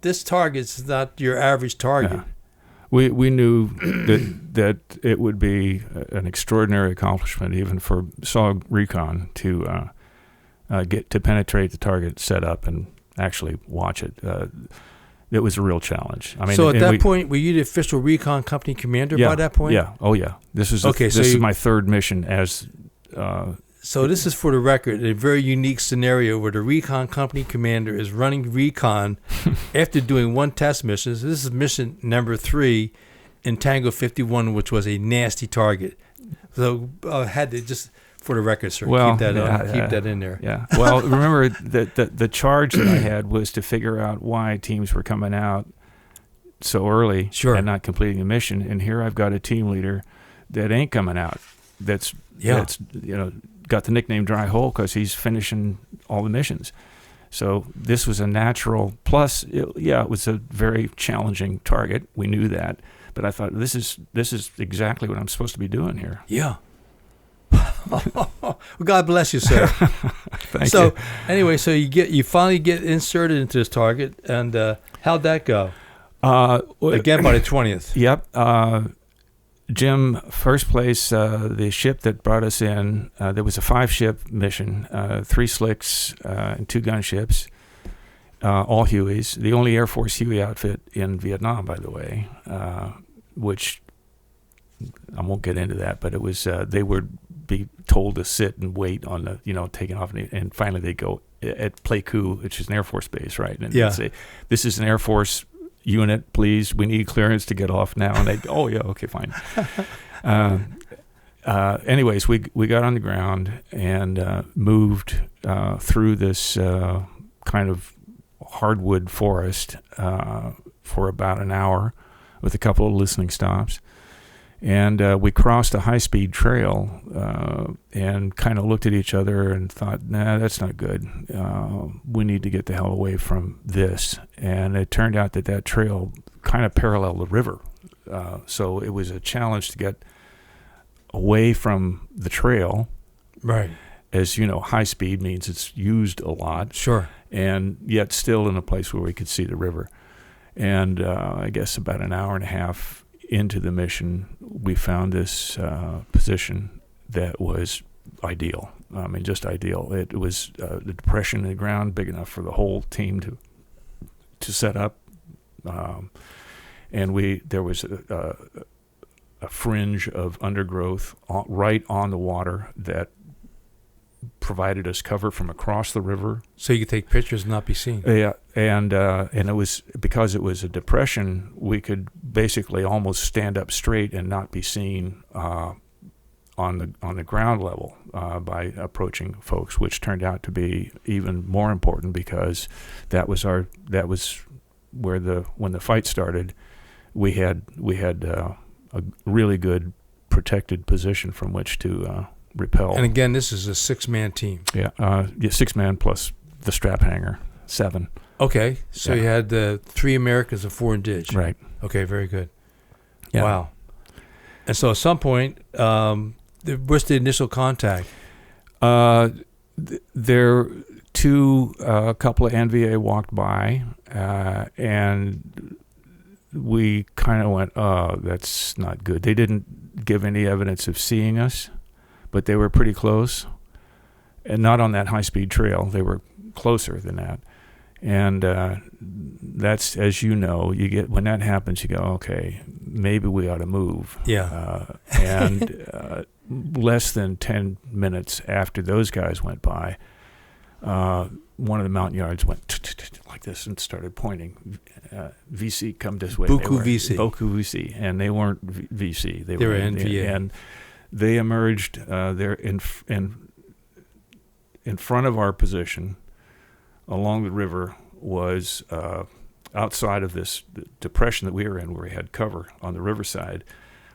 this target's not your average target. Yeah. We knew that it would be an extraordinary accomplishment, even for SOG Recon, to get to penetrate the target, set up, and actually watch it. It was a real challenge. I mean, so at that point, were you the official Recon company commander by that point? Yeah. Oh, yeah. This is my third mission as. So this is, for the record, a very unique scenario where the Recon company commander is running Recon after doing one test mission. So this is mission number 3 in Tango 51, which was a nasty target. So I had to just, for the record, sir, keep that in there. Yeah. Well, remember that the charge that I had was to figure out why teams were coming out so early and not completing the mission. And here I've got a team leader that ain't coming out. That's got the nickname Dry Hole because he's finishing all the missions. So this was a natural. Plus, it was a very challenging target. We knew that, but I thought this is exactly what I'm supposed to be doing here. Yeah. Well, God bless you, sir. Thank you. Anyway, so you finally get inserted into this target, and how'd that go? Again, by the 20th. Yep. Jim, first place, the ship that brought us in, there was a 5-ship mission, 3 slicks and 2 gunships, all Hueys. The only Air Force Huey outfit in Vietnam, by the way, which I won't get into that, but it was they would be told to sit and wait on the, taking off, and finally they go at Pleiku, which is an Air Force base, right? And they'd say, "This is an Air Force unit, please. We need clearance to get off now." And they'd, "Oh yeah, okay, fine." Anyways, we got on the ground and moved through this kind of hardwood forest for about an hour with a couple of listening stops. And we crossed a high-speed trail and kind of looked at each other and thought, nah, that's not good. We need to get the hell away from this. And it turned out that trail kind of paralleled the river. So it was a challenge to get away from the trail. Right. As you know, high speed means it's used a lot. Sure. And yet still in a place where we could see the river. And I guess about an hour and a half into the mission, we found this position that was ideal. I mean, just ideal. It was the depression in the ground big enough for the whole team to set up, and there was a fringe of undergrowth right on the water that provided us cover from across the river, so you could take pictures and not be seen. Yeah, and it was because it was a depression, we could basically almost stand up straight and not be seen on the ground level by approaching folks, which turned out to be even more important because that was where when the fight started. We had a really good protected position from which to repel. And again, this is a 6-man team. Yeah, 6-man plus the strap hanger, 7. Okay, so you had 3 Americans and 4 indigenous. Right. Okay, very good. Yeah. Wow. And so at some point, what's the initial contact? There, a couple of NVA walked by, and we kind of went, "Oh, that's not good." They didn't give any evidence of seeing us, but they were pretty close, and not on that high-speed trail. They were closer than that. And that's, as you know, when that happens, you go, okay, maybe we ought to move. Yeah. And less than 10 minutes after those guys went by, one of the mountain yards went like this and started pointing. VC, come this way. Boku VC. Boku VC. And they weren't VC. They were NVA. And they emerged there in front of our position along the river was outside of this depression that we were in, where we had cover on the riverside,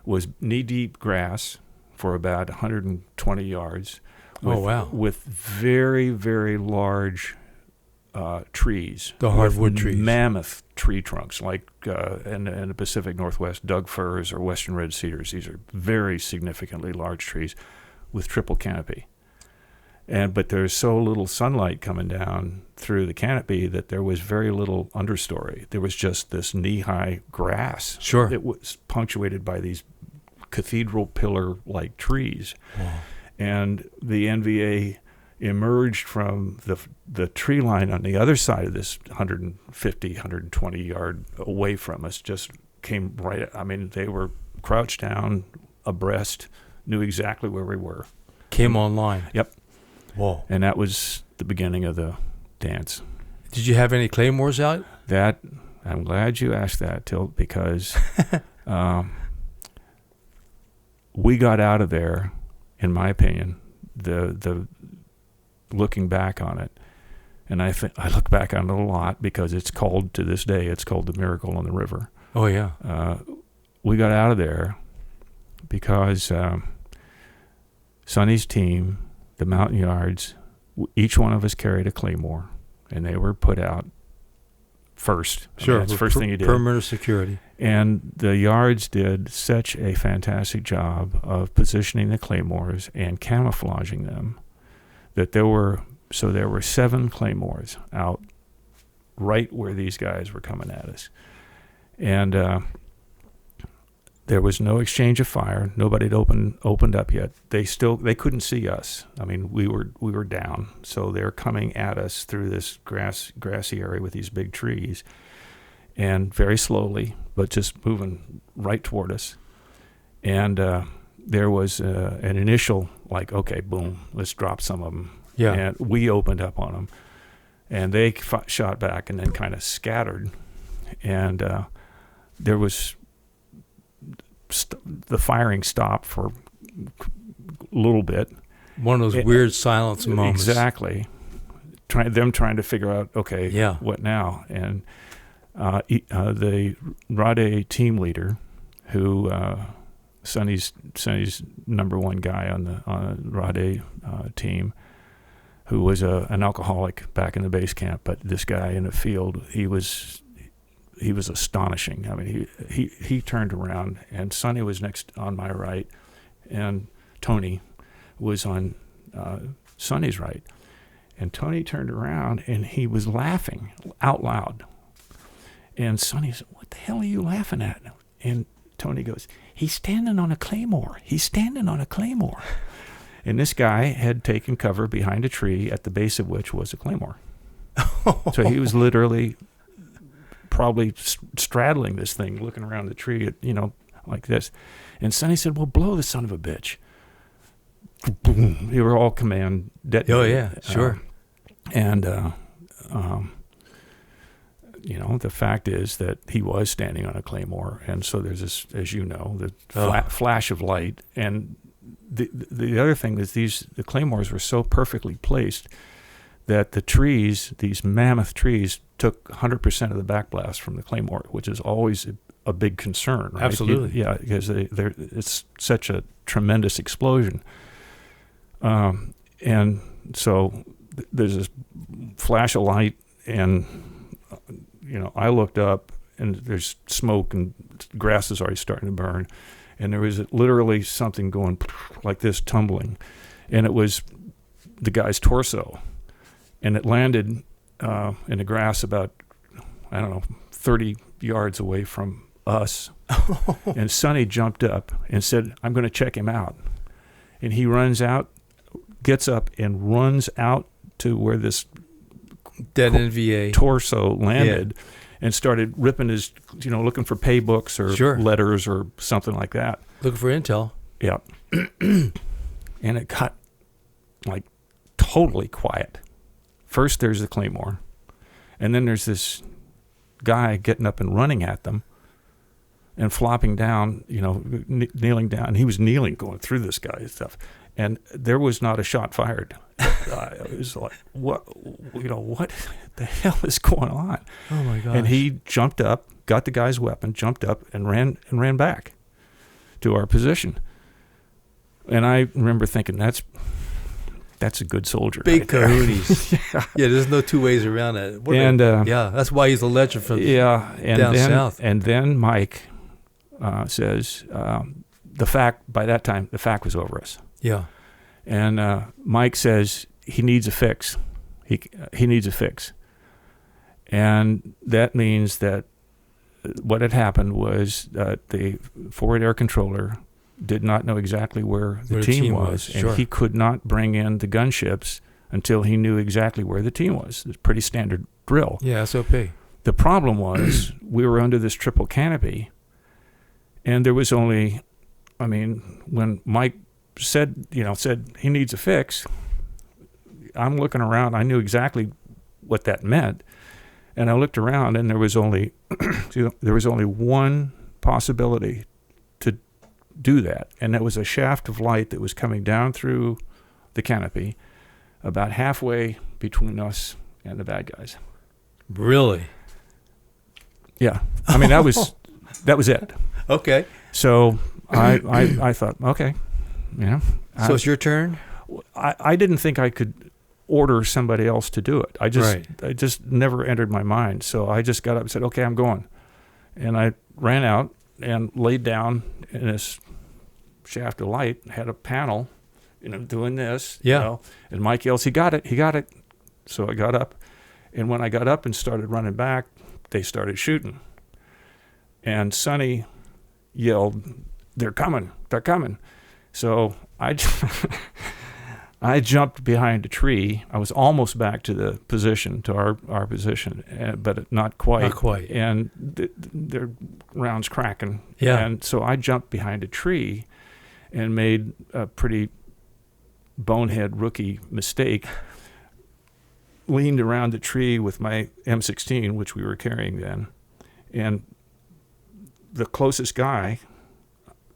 was knee-deep grass for about 120 yards. With very, very large trees. The hardwood trees. Mammoth tree trunks, like in the Pacific Northwest, Doug firs or western red cedars. These are very significantly large trees with triple canopy. But there's so little sunlight coming down through the canopy that there was very little understory. There was just this knee-high grass. Sure. It was punctuated by these cathedral pillar-like trees. Wow. And the NVA emerged from the tree line on the other side of this 150, 120 yard away from us, just came right. I mean, they were crouched down, abreast, knew exactly where we were. Came online. Yep. Whoa. And that was the beginning of the dance. Did you have any claymores out? That, I'm glad you asked that, Tilt, because we got out of there, in my opinion, the looking back on it, and I look back on it a lot because it's called, to this day, it's called the Miracle on the River. Oh, yeah. We got out of there because Sonny's team, the Mountain Yards, each one of us carried a claymore, and they were put out first. Sure. I mean, that's the first thing you did. Perimeter security. And the Yards did such a fantastic job of positioning the claymores and camouflaging them that there were 7 claymores out right where these guys were coming at us. And there was no exchange of fire. Nobody had opened up yet. They couldn't see us. I mean, we were down, so they're coming at us through this grassy area with these big trees, and very slowly, but just moving right toward us. And there was an initial, like, okay, boom, let's drop some of them. Yeah. And we opened up on them, and they shot back and then kind of scattered, and there was. The firing stopped for a little bit. One of those weird silence moments. Exactly. Trying to figure out, okay, what now? And the Rade team leader, who Sonny's number one guy on the Rade team, who was an alcoholic back in the base camp, but this guy in the field, he was astonishing. I mean, he turned around, and Sonny was next on my right, and Tony was on Sonny's right. And Tony turned around, and he was laughing out loud. And Sonny said, "What the hell are you laughing at?" And Tony goes, "He's standing on a claymore. He's standing on a claymore." And this guy had taken cover behind a tree at the base of which was a claymore. So he was literally probably straddling this thing, looking around the tree, like this. And Sonny said, "Well, blow the son of a bitch." Boom. They were all command detonated. Oh, yeah, sure. The fact is that he was standing on a claymore. And so there's this, as you know, the flash of light. And the other thing is the claymores were so perfectly placed that the trees, these mammoth trees, took 100% of the backblast from the claymore, which is always a big concern, right? Absolutely. Because it's such a tremendous explosion. And so there's this flash of light, and I looked up, and there's smoke, and grass is already starting to burn, and there was literally something going like this, tumbling, and it was the guy's torso. And it landed in the grass about, 30 yards away from us. And Sonny jumped up and said, "I'm going to check him out." And he runs out, gets up, and runs out to where this dead NVA torso landed, and started ripping his, looking for pay books or letters or something like that. Looking for intel. Yeah. And it got, totally quiet. First, there's the claymore, and then there's this guy getting up and running at them and flopping down, kneeling down. And he was kneeling, going through this guy and stuff. And there was not a shot fired. It was like, what the hell is going on? Oh, my gosh. And he jumped up, got the guy's weapon, jumped up, and ran back to our position. And I remember thinking, that's a good soldier. Big right there. coyotes. Yeah, there's no two ways around that. Yeah, that's why he's a legend from down south. And then Mike says, by that time, the FAC was over us. Yeah. And Mike says he needs a fix. He needs a fix. And that means that what had happened was that the forward air controller did not know exactly where the team was. And he could not bring in the gunships until he knew exactly where the team was. It's a pretty standard drill. Yeah, SOP. The problem was we were under this triple canopy, and there was only, when Mike said he needs a fix, I'm looking around. I knew exactly what that meant. And I looked around, and there was only one possibility to do that, and that was a shaft of light that was coming down through the canopy about halfway between us and the bad guys. Really? Yeah. That was it. Okay. So I thought, okay, So it's your turn? I didn't think I could order somebody else to do it. I just never entered my mind. So I just got up and said, okay, I'm going. And I ran out and laid down in this shaft of light, had a panel, doing this. Yeah. And Mike yells, he got it. So I got up. And when I got up and started running back, they started shooting. And Sonny yelled, they're coming. So I jumped behind a tree. I was almost back to the position, to our position, but not quite. Not quite. And the rounds cracking. Yeah. And so I jumped behind a tree and made a pretty bonehead rookie mistake. Leaned around the tree with my M16, which we were carrying then, and the closest guy,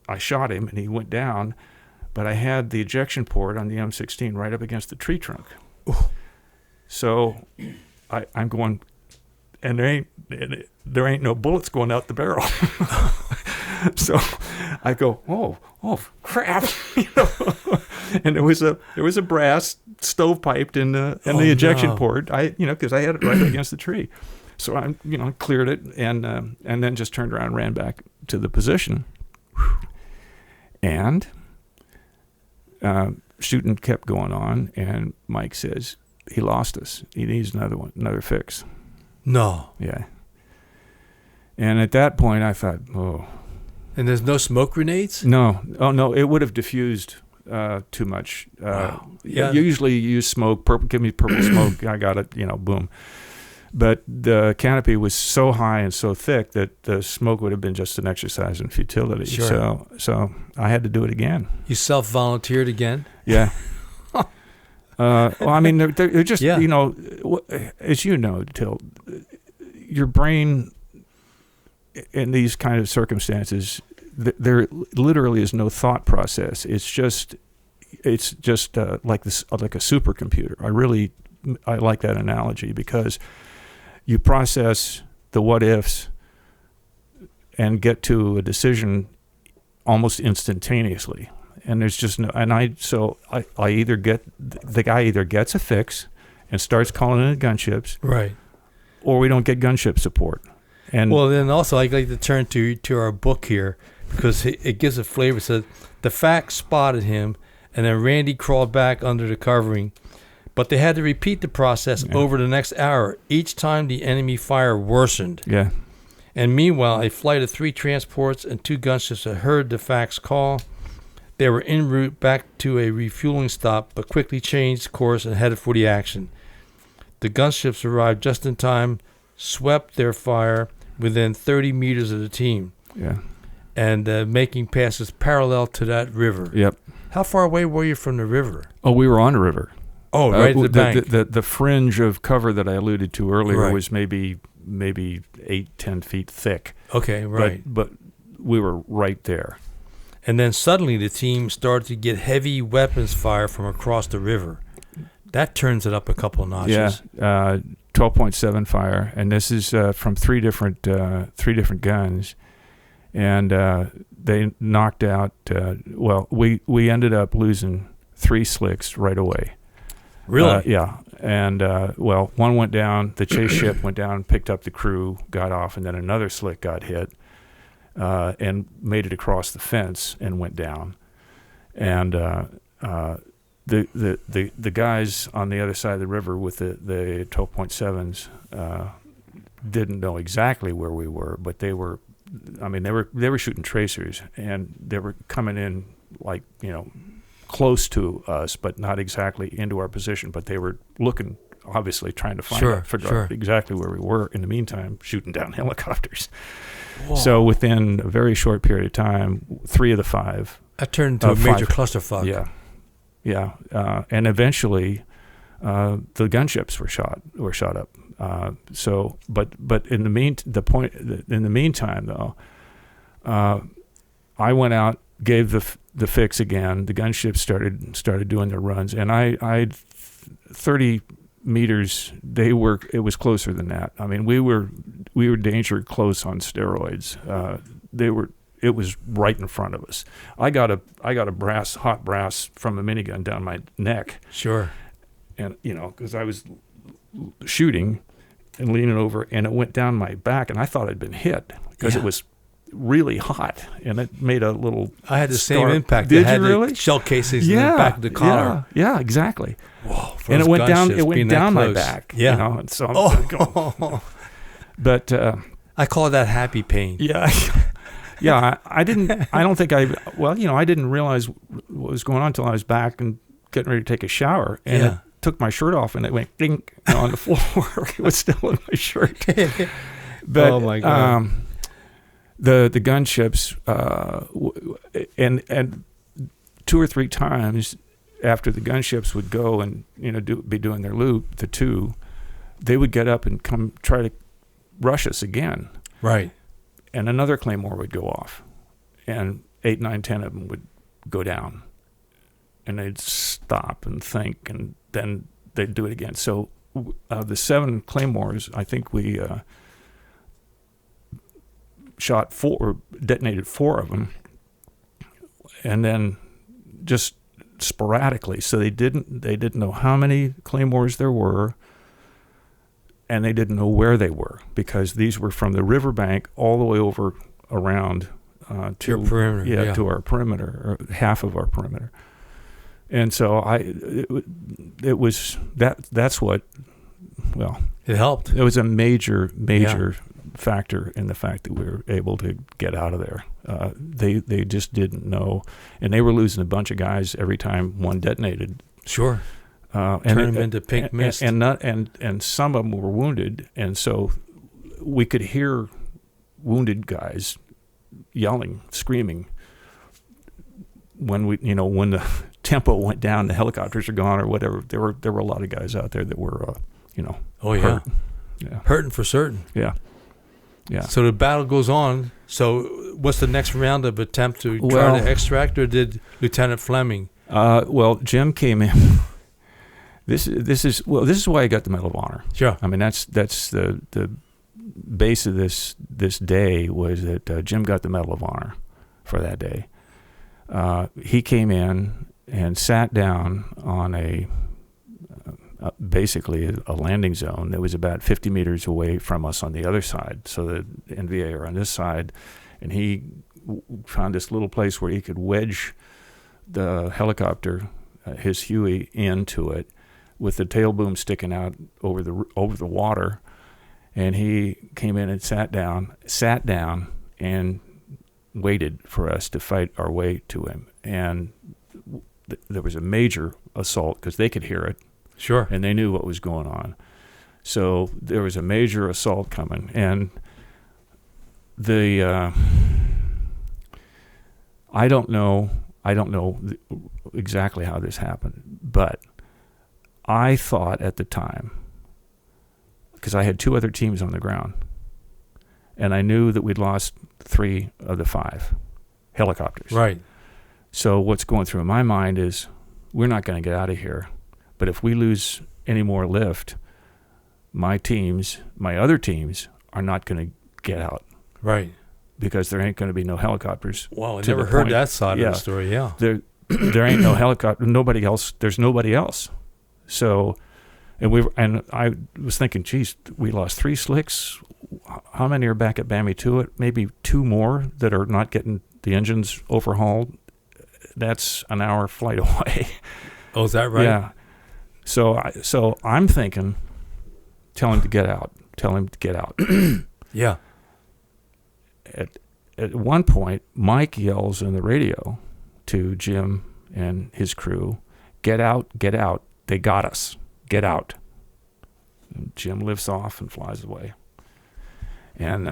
I shot him and he went down, but I had the ejection port on the M16 right up against the tree trunk. Ooh. So I'm going, and there ain't no bullets going out the barrel. So I go, oh crap, and there was a brass stovepiped in the ejection port. Because I had it right against the tree. So I cleared it and then just turned around and ran back to the position. And shooting kept going on, and Mike says he lost us. He needs another fix. No. Yeah. And at that point, I thought, oh. And there's no smoke grenades? No. Oh, no. It would have diffused too much. Wow. Yeah. Usually you use smoke. Give me purple smoke. I got it. Boom. But the canopy was so high and so thick that the smoke would have been just an exercise in futility. Sure. So I had to do it again. You self-volunteered again? Yeah. They're just, as you know, Till, your brain in these kind of circumstances, there literally is no thought process. It's just like a supercomputer. I like that analogy because you process the what ifs and get to a decision almost instantaneously. And there's just no, and I either get, the guy either gets a fix and starts calling in gunships, right, or we don't get gunship support. And well, then also I'd like to turn to our book here because it gives a flavor. It says the FAC spotted him, and then Randy crawled back under the covering, but they had to repeat the process over the next hour. Each time the enemy fire worsened. Yeah. And meanwhile, a flight of 3 transports and 2 gunships had heard the FAC's call. They were en route back to a refueling stop, but quickly changed course and headed for the action. The gunships arrived just in time, swept their fire within 30 meters of the team. Yeah. And making passes parallel to that river. Yep. How far away were you from the river? Oh, we were on the river. Oh, right at the bank. The fringe of cover that I alluded to earlier Right. was maybe 8-10 feet thick. Okay, right. But we were right there. And then suddenly the team started to get heavy weapons fire from across the river. That turns it up a couple of notches. Yeah, 12.7 fire, and this is from three different guns, and they knocked out. We ended up losing 3 slicks right away. Really? Yeah. And, well, one went down. The chase ship went down, picked up the crew, got off, and then another slick got hit and made it across the fence and went down. And the guys on the other side of the river with the 12.7s didn't know exactly where we were, but they were shooting tracers, and they were coming in like, close to us, but not exactly into our position. But they were looking, obviously, trying to figure out exactly where we were. In the meantime, shooting down helicopters. Whoa. So within a very short period of time, 3 of the 5. That turned into a major clusterfuck. Yeah. And eventually, the gunships were shot up. But in the meantime, though, I went out, gave the fix again. The gunships started doing their runs, and I 30 meters. It was closer than that. I mean, we were danger close on steroids. It was right in front of us. I got a hot brass from a minigun down my neck. Sure. And because I was shooting and leaning over, and it went down my back, and I thought I'd been hit because it was really hot, and it made a little. I had the same impact. Did you really? Shell casings in the back of the collar. Yeah, exactly. Whoa! And it went down. It went down my back. Yeah. And so I'm going. But I call that happy pain. Yeah. Yeah, I didn't realize what was going on until I was back and getting ready to take a shower, and it took my shirt off, and it went dink on the floor. It was still in my shirt. But, oh my God! The gunships, and 2 or 3 times after the gunships would go and be doing their loop, the 2, they would get up and come try to rush us again. Right. And another Claymore would go off, and 8, 9, 10 of them would go down, and they'd stop and think, and then they'd do it again. So the 7 Claymores, I think we shot 4, or detonated 4 of them, and then just sporadically. So they didn't know how many Claymores there were, and they didn't know where they were, because these were from the riverbank all the way over around to your perimeter, to our perimeter, or half of our perimeter. And so it was that's what, well, it helped. It was a major factor in the fact that we were able to get out of there. They just didn't know, and they were losing a bunch of guys every time one detonated. Sure. Turn them into pink mist, and some of them were wounded, and so we could hear wounded guys yelling, screaming. When the tempo went down, the helicopters are gone or whatever. There were a lot of guys out there that were, hurt. Yeah, hurting for certain. Yeah. So the battle goes on. So what's the next round of attempt to try to extract, or did Lieutenant Fleming? Well, Jim came in. This is why I got the Medal of Honor. Sure. I mean, that's the base of this day was that Jim got the Medal of Honor for that day. He came in and sat down on basically a landing zone that was about 50 meters away from us on the other side. So the NVA are on this side, and he found this little place where he could wedge the helicopter, his Huey, into it, with the tail boom sticking out over the water. And he came in and sat down and waited for us to fight our way to him. And there was a major assault because they could hear it. Sure. And they knew what was going on. So there was a major assault coming. And I don't know exactly how this happened, but I thought at the time, because I had 2 other teams on the ground, and I knew that we'd lost 3 of the 5 helicopters. Right. So what's going through my mind is, we're not going to get out of here, but if we lose any more lift, my other teams are not going to get out. Right. Because there ain't going to be no helicopters. Wow, I never heard that side of the story, yeah. There ain't no helicopter, nobody else, there's nobody else. So, and I was thinking, geez, we lost 3 slicks. How many are back at Bammy Tuit? Maybe 2 more that are not getting the engines overhauled. That's an hour flight away. Oh, is that right? Yeah. So I'm thinking, tell him to get out. Tell him to get out. Yeah. At one point, Mike yells in the radio to Jim and his crew, get out, get out. They got us. Get out. And Jim lifts off and flies away. And,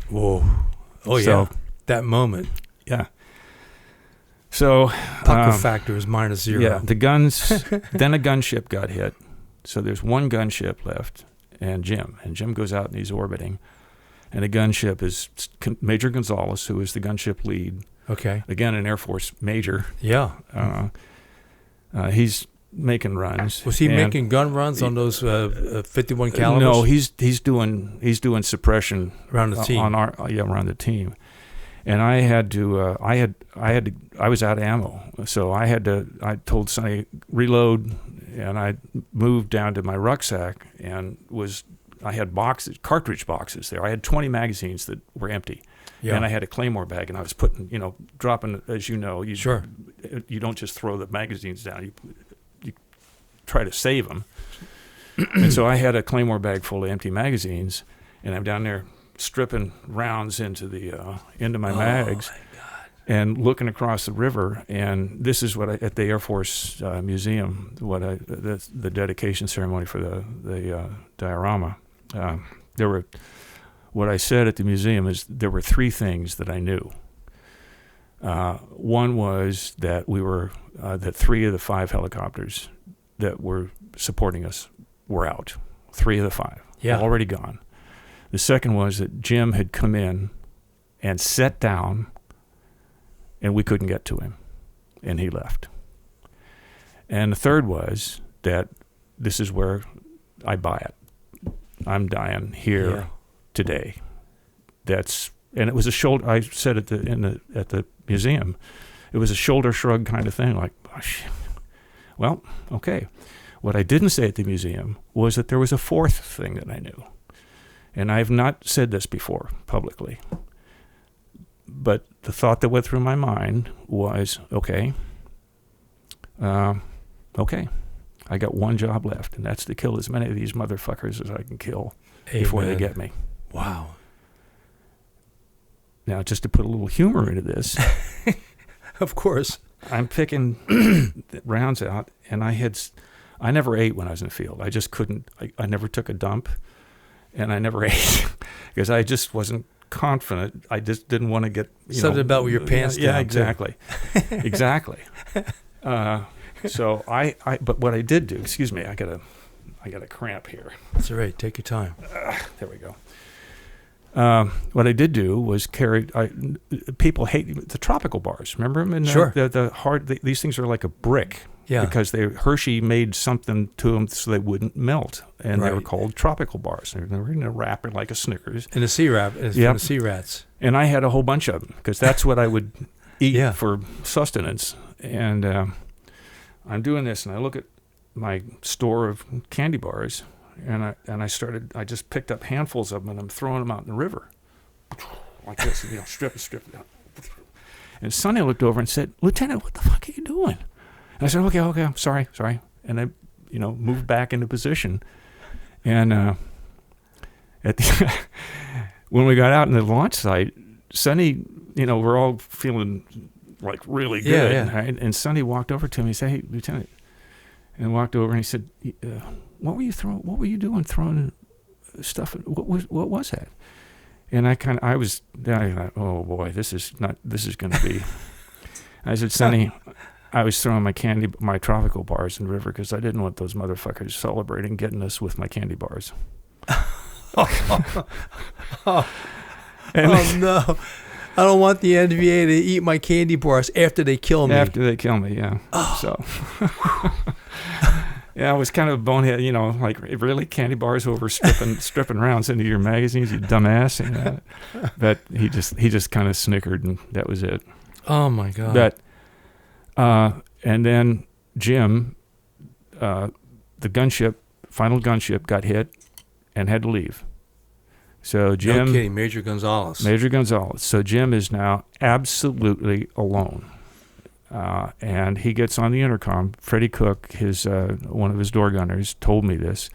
Whoa. Oh, So- yeah. That moment. yeah. So Pucker factor is -0. yeah, the guns. Then a gunship got hit. So there's one gunship left, and Jim goes out and he's orbiting, and the gunship is Major Gonzalez, who is the gunship lead. Okay. Again, an Air Force major. Yeah. He's making runs. Was he and- making gun runs on those 51 calibers? No, he's doing suppression Around the team. around the team. And I had to I was out of ammo, so I told Sonny reload, and I moved down to my rucksack and I had cartridge boxes there. I had 20 magazines that were empty. Yeah. And I had a Claymore bag, and I was dropping, as you know, Sure. You don't just throw the magazines down. You try to save them. And so I had a Claymore bag full of empty magazines, and I'm down there stripping rounds into my mags, My God. and looking across the river. And this is what at the Air Force Museum, the dedication ceremony for the diorama. What I said at the museum is there were 3 things that I knew. One was that that 3 of the 5 helicopters that were supporting us were out. 3 of the 5, Yeah. already gone. The second was that Jim had come in and sat down, and we couldn't get to him, and he left. And the third was that this is where I buy it. I'm dying here today. And it was a shoulder. I said at the museum, it was a shoulder shrug kind of thing, like, oh, shit. Well, okay. What I didn't say at the museum was that there was a 4th thing that I knew. And I have not said this before publicly, but the thought that went through my mind was, okay, I got one job left, and that's to kill as many of these motherfuckers as I can kill before they Amen. get me. Wow. Now, just to put a little humor into this, Of course. I'm picking rounds out, and I never ate when I was in the field. I just couldn't. I never took a dump. And I never ate because I just wasn't confident. I just didn't want to get Something about with your pants down. Yeah, exactly, exactly. So but what I did do. Excuse me, I got a cramp here. That's all right. Take your time. There we go. What I did do was carry. People hate the tropical bars. Remember them? Sure. The hard. These things are like a brick. Yeah. Because Hershey made something to them so they wouldn't melt, and they were Right. called tropical bars. They were in a wrapper like a Snickers. And the sea rat, from the sea rats. And I had a whole bunch of them because that's what I would eat Yeah. for sustenance. And I'm doing this, and I look at my store of candy bars, and I just picked up handfuls of them, and I'm throwing them out in the river like this, strip. And Sonny looked over and said, "Lieutenant, what the fuck are you doing?" And I said, okay, I'm sorry. And I, moved back into position. And when we got out in the launch site, Sonny, we're all feeling like really good. Yeah. Right? And Sonny walked over to me and said, "Hey, Lieutenant," and walked over and he said, "What were you throwing? What were you doing throwing stuff? What was that?" And I was like, oh boy, this is going to be. I said, "Sonny." I was throwing my tropical bars in the river because I didn't want those motherfuckers celebrating getting us with my candy bars. Oh, no. I don't want the NVA to eat my candy bars after they kill me. After they kill me, yeah. Oh. So, yeah, I was kind of bonehead, like, really? Candy bars over stripping rounds into your magazines, you dumbass? But he just kind of snickered, and that was it. Oh, my God. But, and then Jim, the final gunship got hit and had to leave. So Jim... No kidding, Major Gonzalez. So Jim is now absolutely alone. And he gets on the intercom. Freddie Cook, one of his door gunners, told me this.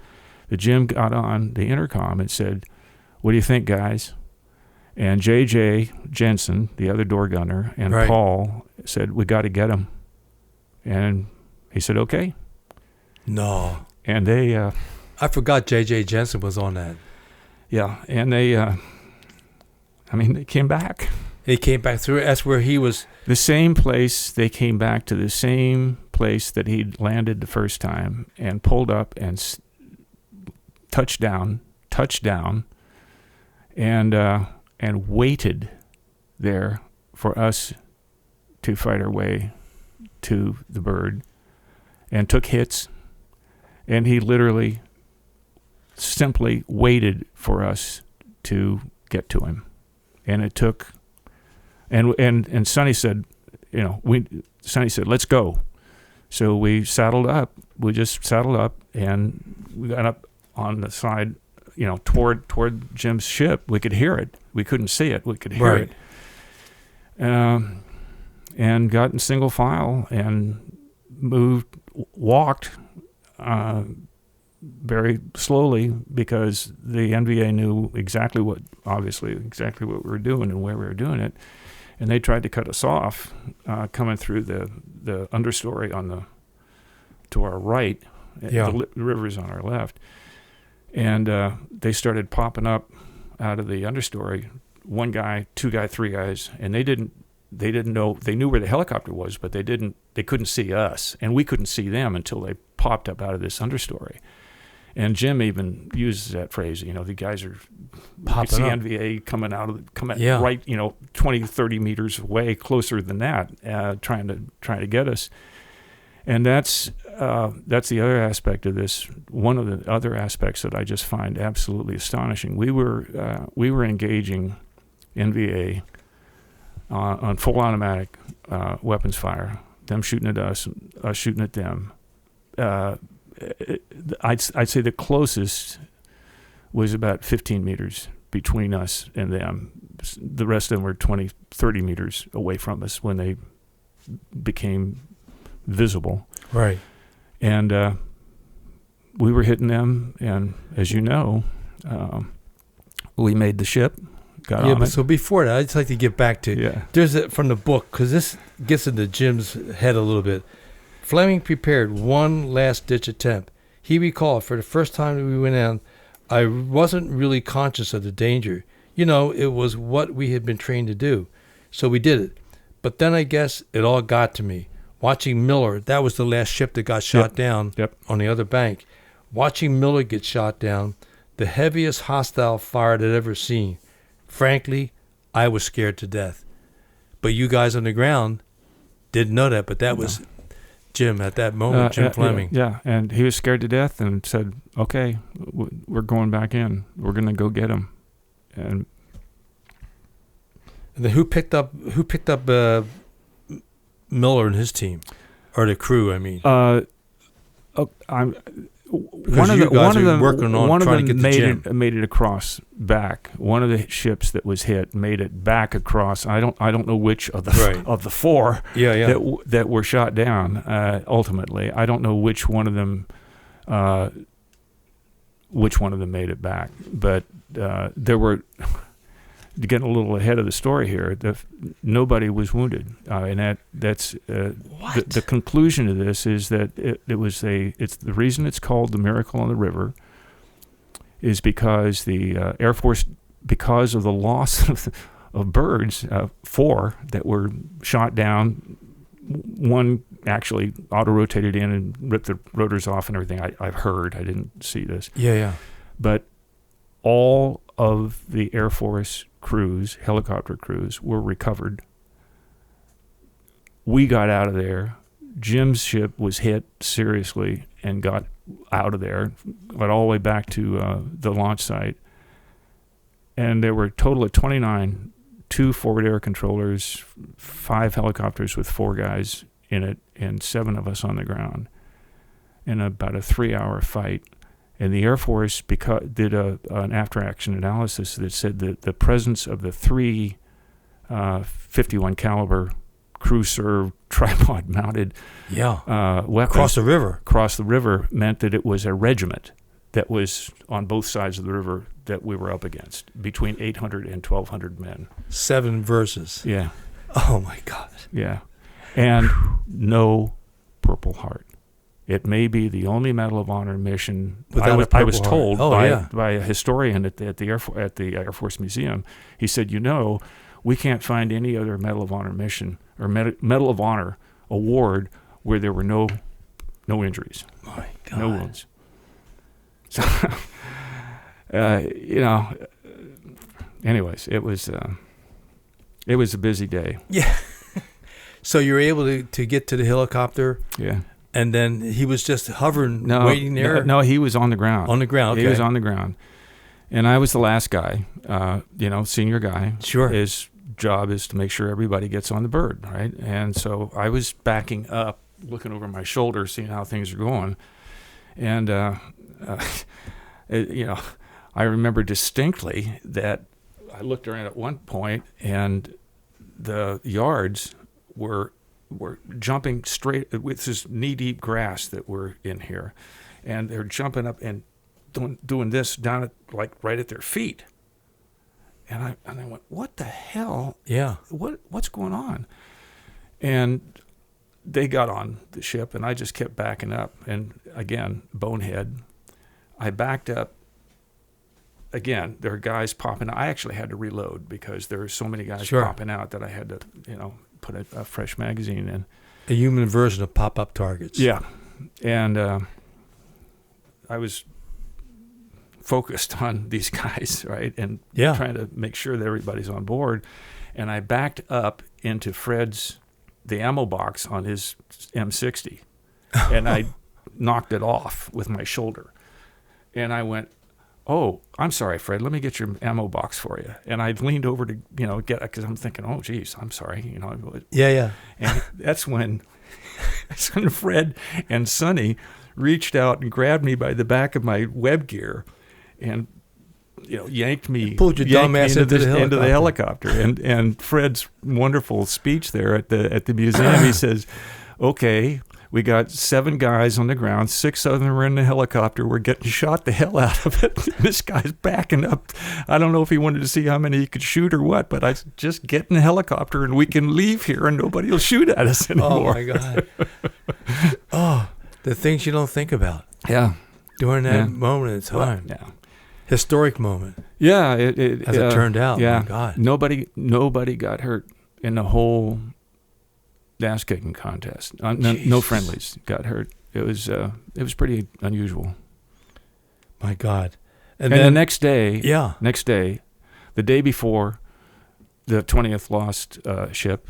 That Jim got on the intercom and said, "What do you think, guys?" And J.J. Jensen, the other door gunner, and Right. Paul said, "We got to get him." And he said, "Okay." No. And they... I forgot J.J. Jensen was on that. Yeah, and they... they came back. He came back through. That's where he was. The same place. They came back to the same place that he'd landed the first time and pulled up and touchdown, and waited there for us to fight our way to the bird, and took hits, and he literally simply waited for us to get to him, and it took, and Sonny said, Sonny said, "Let's go." So we just saddled up, and we got up on the side, toward Jim's ship. We could hear it. We couldn't see it. We could hear Right. it. And got in single file and walked very slowly, because the NVA knew exactly what we were doing and where we were doing it. And they tried to cut us off coming through the understory to our right. Yeah. The river's on our left. And they started popping up out of the understory, one guy, two guy, three guys, and they didn't know. They knew where the helicopter was, but they couldn't see us, and we couldn't see them until they popped up out of this understory. And Jim even uses that phrase, the guys are Popping see up. NVA coming Yeah. right, 20, 30 meters away, closer than that, trying to get us. And that's the other aspect of this. One of the other aspects that I just find absolutely astonishing. We were engaging NVA on full automatic weapons fire. Them shooting at us shooting at them. I'd say the closest was about 15 meters between us and them. The rest of them were 20, 30 meters away from us when they became visible. Right. And we were hitting them, and as you know, we made the ship, got on But it. so before that, I'd just like to get back to there's from the book, because this gets into Jim's head a little bit. Fleming prepared one last-ditch attempt. He recalled, for the first time that we went out, I wasn't really conscious of the danger. It was what we had been trained to do. So we did it. But then I guess it all got to me. Watching Miller, that was the last ship that got shot down on the other bank. Watching Miller get shot down, the heaviest hostile fire I'd ever seen. Frankly, I was scared to death. But you guys on the ground didn't know that, but that was Jim at that moment, Jim Fleming. Yeah, and he was scared to death and said, "Okay, we're going back in. We're going to go get him." And then who picked up Miller and his team, or the crew? I mean, one of them working on trying to get the Jim. Made it across back. One of the ships that was hit made it back across. I don't know which of the four that were shot down. Ultimately, I don't know which one of them made it back. But there were. Getting a little ahead of the story here, nobody was wounded, and that's the conclusion of this is that it's the reason it's called the Miracle on the River is because the Air Force, because of the loss of birds, 4 that were shot down, one actually auto-rotated in and ripped the rotors off and everything. I've heard, I didn't see this. Yeah. But all of the Air Force crews, helicopter crews, were recovered. We got out of there. Jim's ship was hit seriously and got out of there, got all the way back to the launch site. And there were a total of 29, 2 forward air controllers, 5 helicopters with 4 guys in it, and 7 of us on the ground. in about a 3-hour fight. And the Air Force did an after-action analysis that said that the presence of the 3 .51 caliber crew-served tripod-mounted weapons across the river meant that it was a regiment that was on both sides of the river that we were up against, between 800 and 1,200 men. 7 verses. Yeah. Oh, my God. Yeah. And no Purple Heart. It may be the only Medal of Honor mission. I was told by a historian at the Air Force Museum. He said, we can't find any other Medal of Honor mission or Medal of Honor award where there were no injuries, my God, no wounds. So, anyways, it was a busy day. Yeah. So you were able to get to the helicopter. Yeah. And then he was just hovering, waiting there? No, he was on the ground. On the ground, okay. He was on the ground. And I was the last guy, senior guy. Sure. His job is to make sure everybody gets on the bird, right? And so I was backing up, looking over my shoulder, seeing how things are going. And, I remember distinctly that I looked around at one point and the yards were jumping straight with this knee-deep grass that were in here, and they're jumping up and doing this down at right at their feet. And I went, what the hell? Yeah. What's going on? And they got on the ship, and I just kept backing up. And again, bonehead, I backed up. Again, there are guys popping out. I actually had to reload because there were so many guys popping out that I had to, put a fresh magazine in. A human version of pop-up targets. Yeah. And I was focused on these guys, right? And trying to make sure that everybody's on board. And I backed up into the ammo box on his M60. And I knocked it off with my shoulder. And I went, oh, I'm sorry, Fred, let me get your ammo box for you. And I leaned over to, get it, because I'm thinking, oh, geez, I'm sorry. Yeah. And that's when Fred and Sonny reached out and grabbed me by the back of my web gear and, yanked me pulled your dumb ass into the helicopter. And Fred's wonderful speech there at the museum, he says, okay, we got 7 guys on the ground. 6 of them were in the helicopter. We're getting shot the hell out of it. This guy's backing up. I don't know if he wanted to see how many he could shoot or what, but I just get in the helicopter and we can leave here and nobody will shoot at us anymore. Oh, my God. The things you don't think about. Yeah. During that moment in time. Yeah. Historic moment. Yeah. As it turned out. Yeah. My God. Nobody got hurt in the whole ass-kicking contest. No friendlies got hurt. It was pretty unusual. My God. And then the next day, the day before, the 20th lost ship,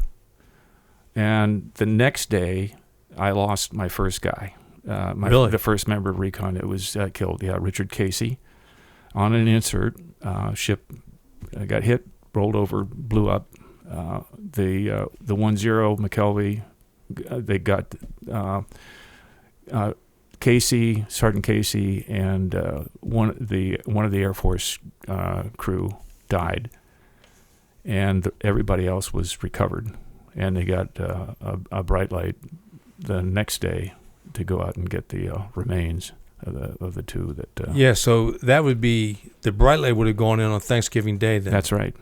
and the next day, I lost my first guy. Really? The first member of Recon that was killed. Yeah, Richard Casey, on an insert. Ship got hit, rolled over, blew up. The 10 McKelvey, they got Casey, Sergeant Casey, and one of the Air Force crew died, and everybody else was recovered, and they got a bright light the next day to go out and get the remains of the 2 that. So that would be the bright light would have gone in on Thanksgiving Day then. That's right.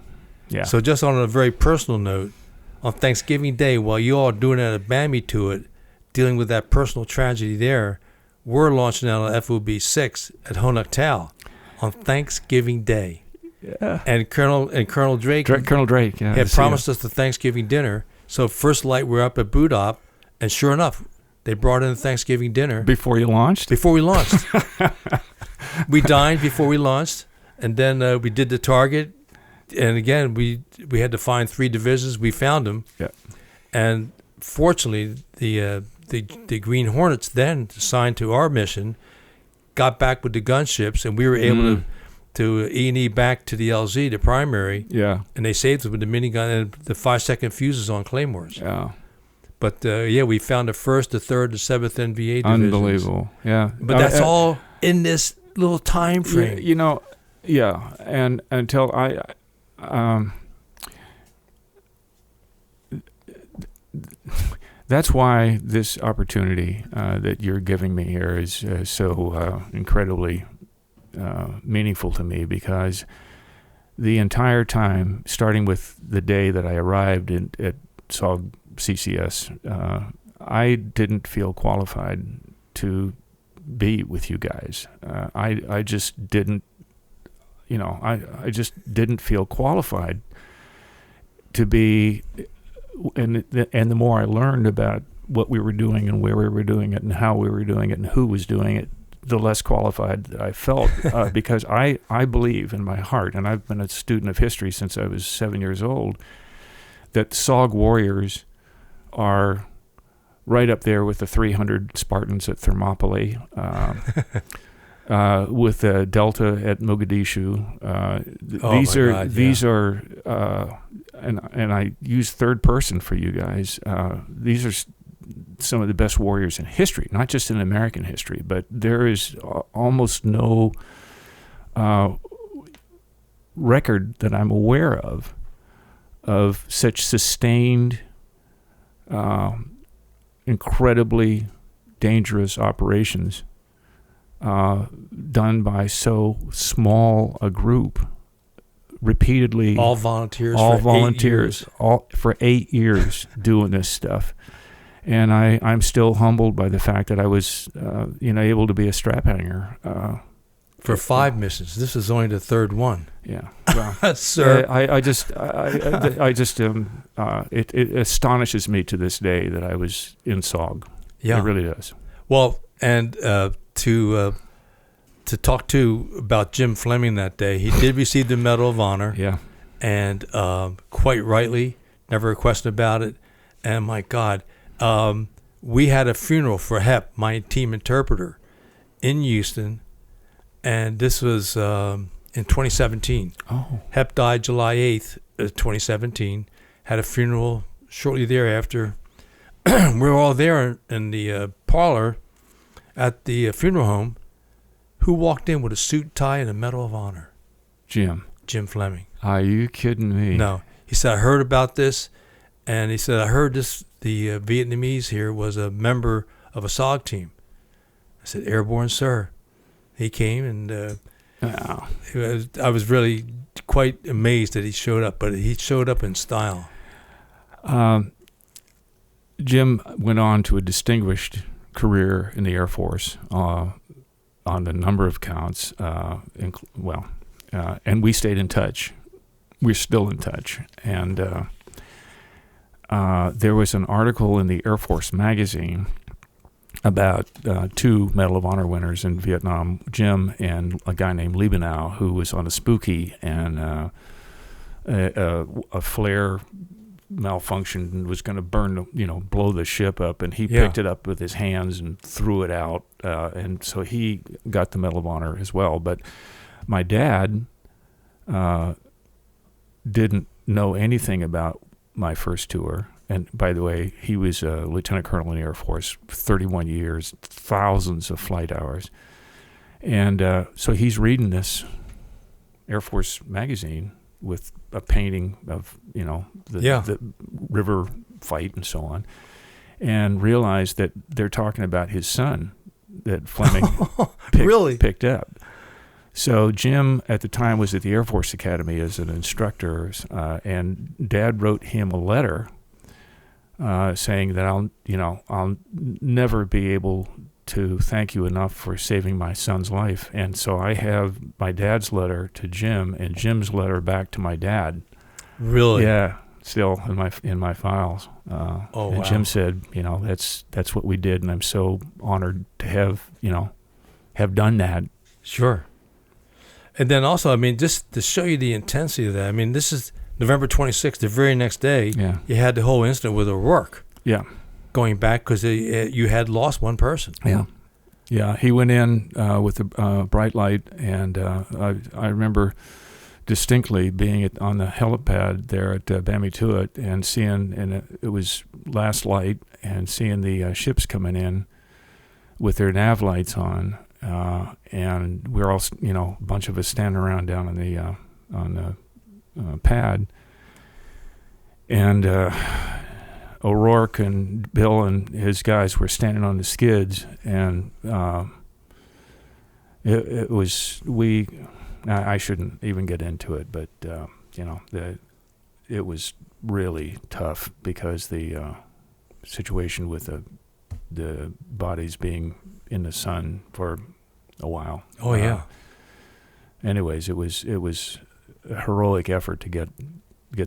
Yeah. So just on a very personal note, on Thanksgiving Day, while you all doing that at Bambi to it, dealing with that personal tragedy there, we're launching out on FOB 6 at Honak Tau on Thanksgiving Day. Yeah. And Colonel Drake had promised us the Thanksgiving dinner. So first light, we're up at Boot Op, and sure enough, they brought in the Thanksgiving dinner. Before you launched? Before we launched. We dined before we launched, and then we did the target. And again, we had to find 3 divisions. We found them. Yeah. And fortunately, the Green Hornets, then assigned to our mission, got back with the gunships, and we were able to E&E back to the LZ, the primary. Yeah. And they saved us with the minigun and the 5-second fuses on Claymores. Yeah. But we found the 1st, the 3rd, the 7th NVA divisions. Unbelievable. Yeah. But that's all in this little time frame. You know, yeah. And until that's why this opportunity that you're giving me here is so incredibly meaningful to me, because the entire time, starting with the day that I arrived at SOG CCS, I didn't feel qualified to be with you guys. I just didn't, I just didn't feel qualified to be. And the more I learned about what we were doing and where we were doing it and how we were doing it and who was doing it, the less qualified that I felt, because I believe in my heart, and I've been a student of history since I was 7 years old, that SOG warriors are right up there with the 300 Spartans at Thermopylae, with the Delta at Mogadishu. These are, and I use third person for you guys. These are some of the best warriors in history, not just in American history, but there is almost no record that I'm aware of such sustained, incredibly dangerous operations done by so small a group, repeatedly. All volunteers. For 8 years doing this stuff. And I'm still humbled by the fact that I was, able to be a strap hanger. For 5 missions. This is only the 3rd one. Yeah. Well, sir. It astonishes me to this day that I was in SOG. Yeah. It really does. Well, and to talk about Jim Fleming that day, he did receive the Medal of Honor. Yeah. And quite rightly, never a question about it. And my God, we had a funeral for Hep, my team interpreter, in Houston, and this was in 2017. Oh. Hep died July 8th, 2017. Had a funeral shortly thereafter. We were all there in the parlor at the funeral home. Who walked in with a suit, tie, and a Medal of Honor? Jim Fleming. Are you kidding me? No. He said, I heard about this, and he said, I heard the Vietnamese here was a member of a SOG team. I said, airborne, sir. He came, and I was really quite amazed that he showed up, but he showed up in style. Jim went on to a distinguished career in the Air Force on a number of counts, and we stayed in touch. We're still in touch. And there was an article in the Air Force magazine about 2 Medal of Honor winners in Vietnam, Jim and a guy named Liebenau, who was on a spooky, and a flare malfunctioned and was going to blow the ship up, and he picked it up with his hands and threw it out, and so he got the Medal of Honor as well. But my dad didn't know anything about my first tour. And by the way, he was a lieutenant colonel in the Air Force, 31 years, thousands of flight hours. And so he's reading this Air Force magazine with a painting of, the river fight and so on, and realized that they're talking about his son that Fleming picked up. So Jim at the time was at the Air Force Academy as an instructor, and Dad wrote him a letter saying that I'll never be able to thank you enough for saving my son's life. And so I have my dad's letter to Jim and Jim's letter back to my dad. Really? Yeah, still in my files. And wow. Jim said, that's what we did, and I'm so honored to have done that. Sure. And then also, just to show you the intensity of that, this is November 26th, the very next day. Yeah. You had the whole incident with O'Rourke. Yeah. Going back because you had lost one person. Yeah. Yeah, he went in with a bright light, and I remember distinctly being on the helipad there at Bamituit and seeing, and it was last light, and seeing the ships coming in with their nav lights on, and we're all, a bunch of us standing around down on the pad, and O'Rourke and Bill and his guys were standing on the skids, and it was I shouldn't even get into it, but it was really tough because the situation with the bodies being in the sun for a while. Oh yeah. Anyways, it was a heroic effort to get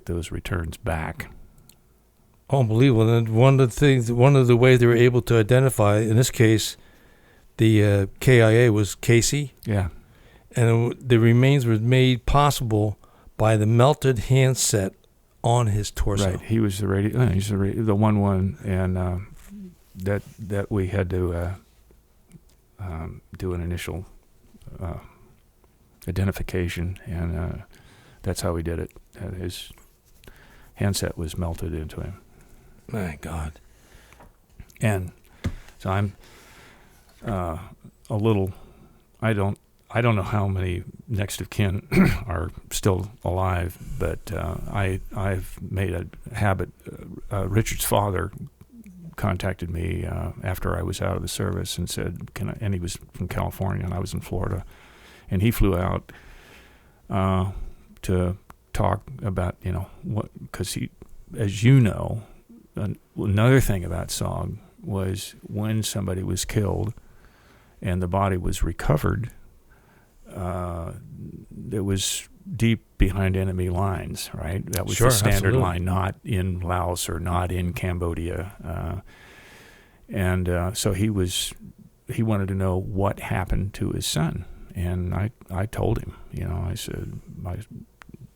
those returns back. Unbelievable. And one of the ways they were able to identify, in this case, the KIA was Casey. Yeah. And the remains were made possible by the melted handset on his torso. Right. He was the radio. He's the 1-1, and that we had to do an initial identification, and that's how we did it. His handset was melted into him. My God. And so I'm a little. I don't know how many next of kin are still alive, but I've made a habit. Richard's father contacted me after I was out of the service and said, "Can I?" And he was from California, and I was in Florida, and he flew out to talk about what, because he, as you know, another thing about SOG was when somebody was killed and the body was recovered. It was deep behind enemy lines, right? That was the standard absolutely. line, not in Laos or not in Cambodia. So he wanted to know what happened to his son. And I told him, I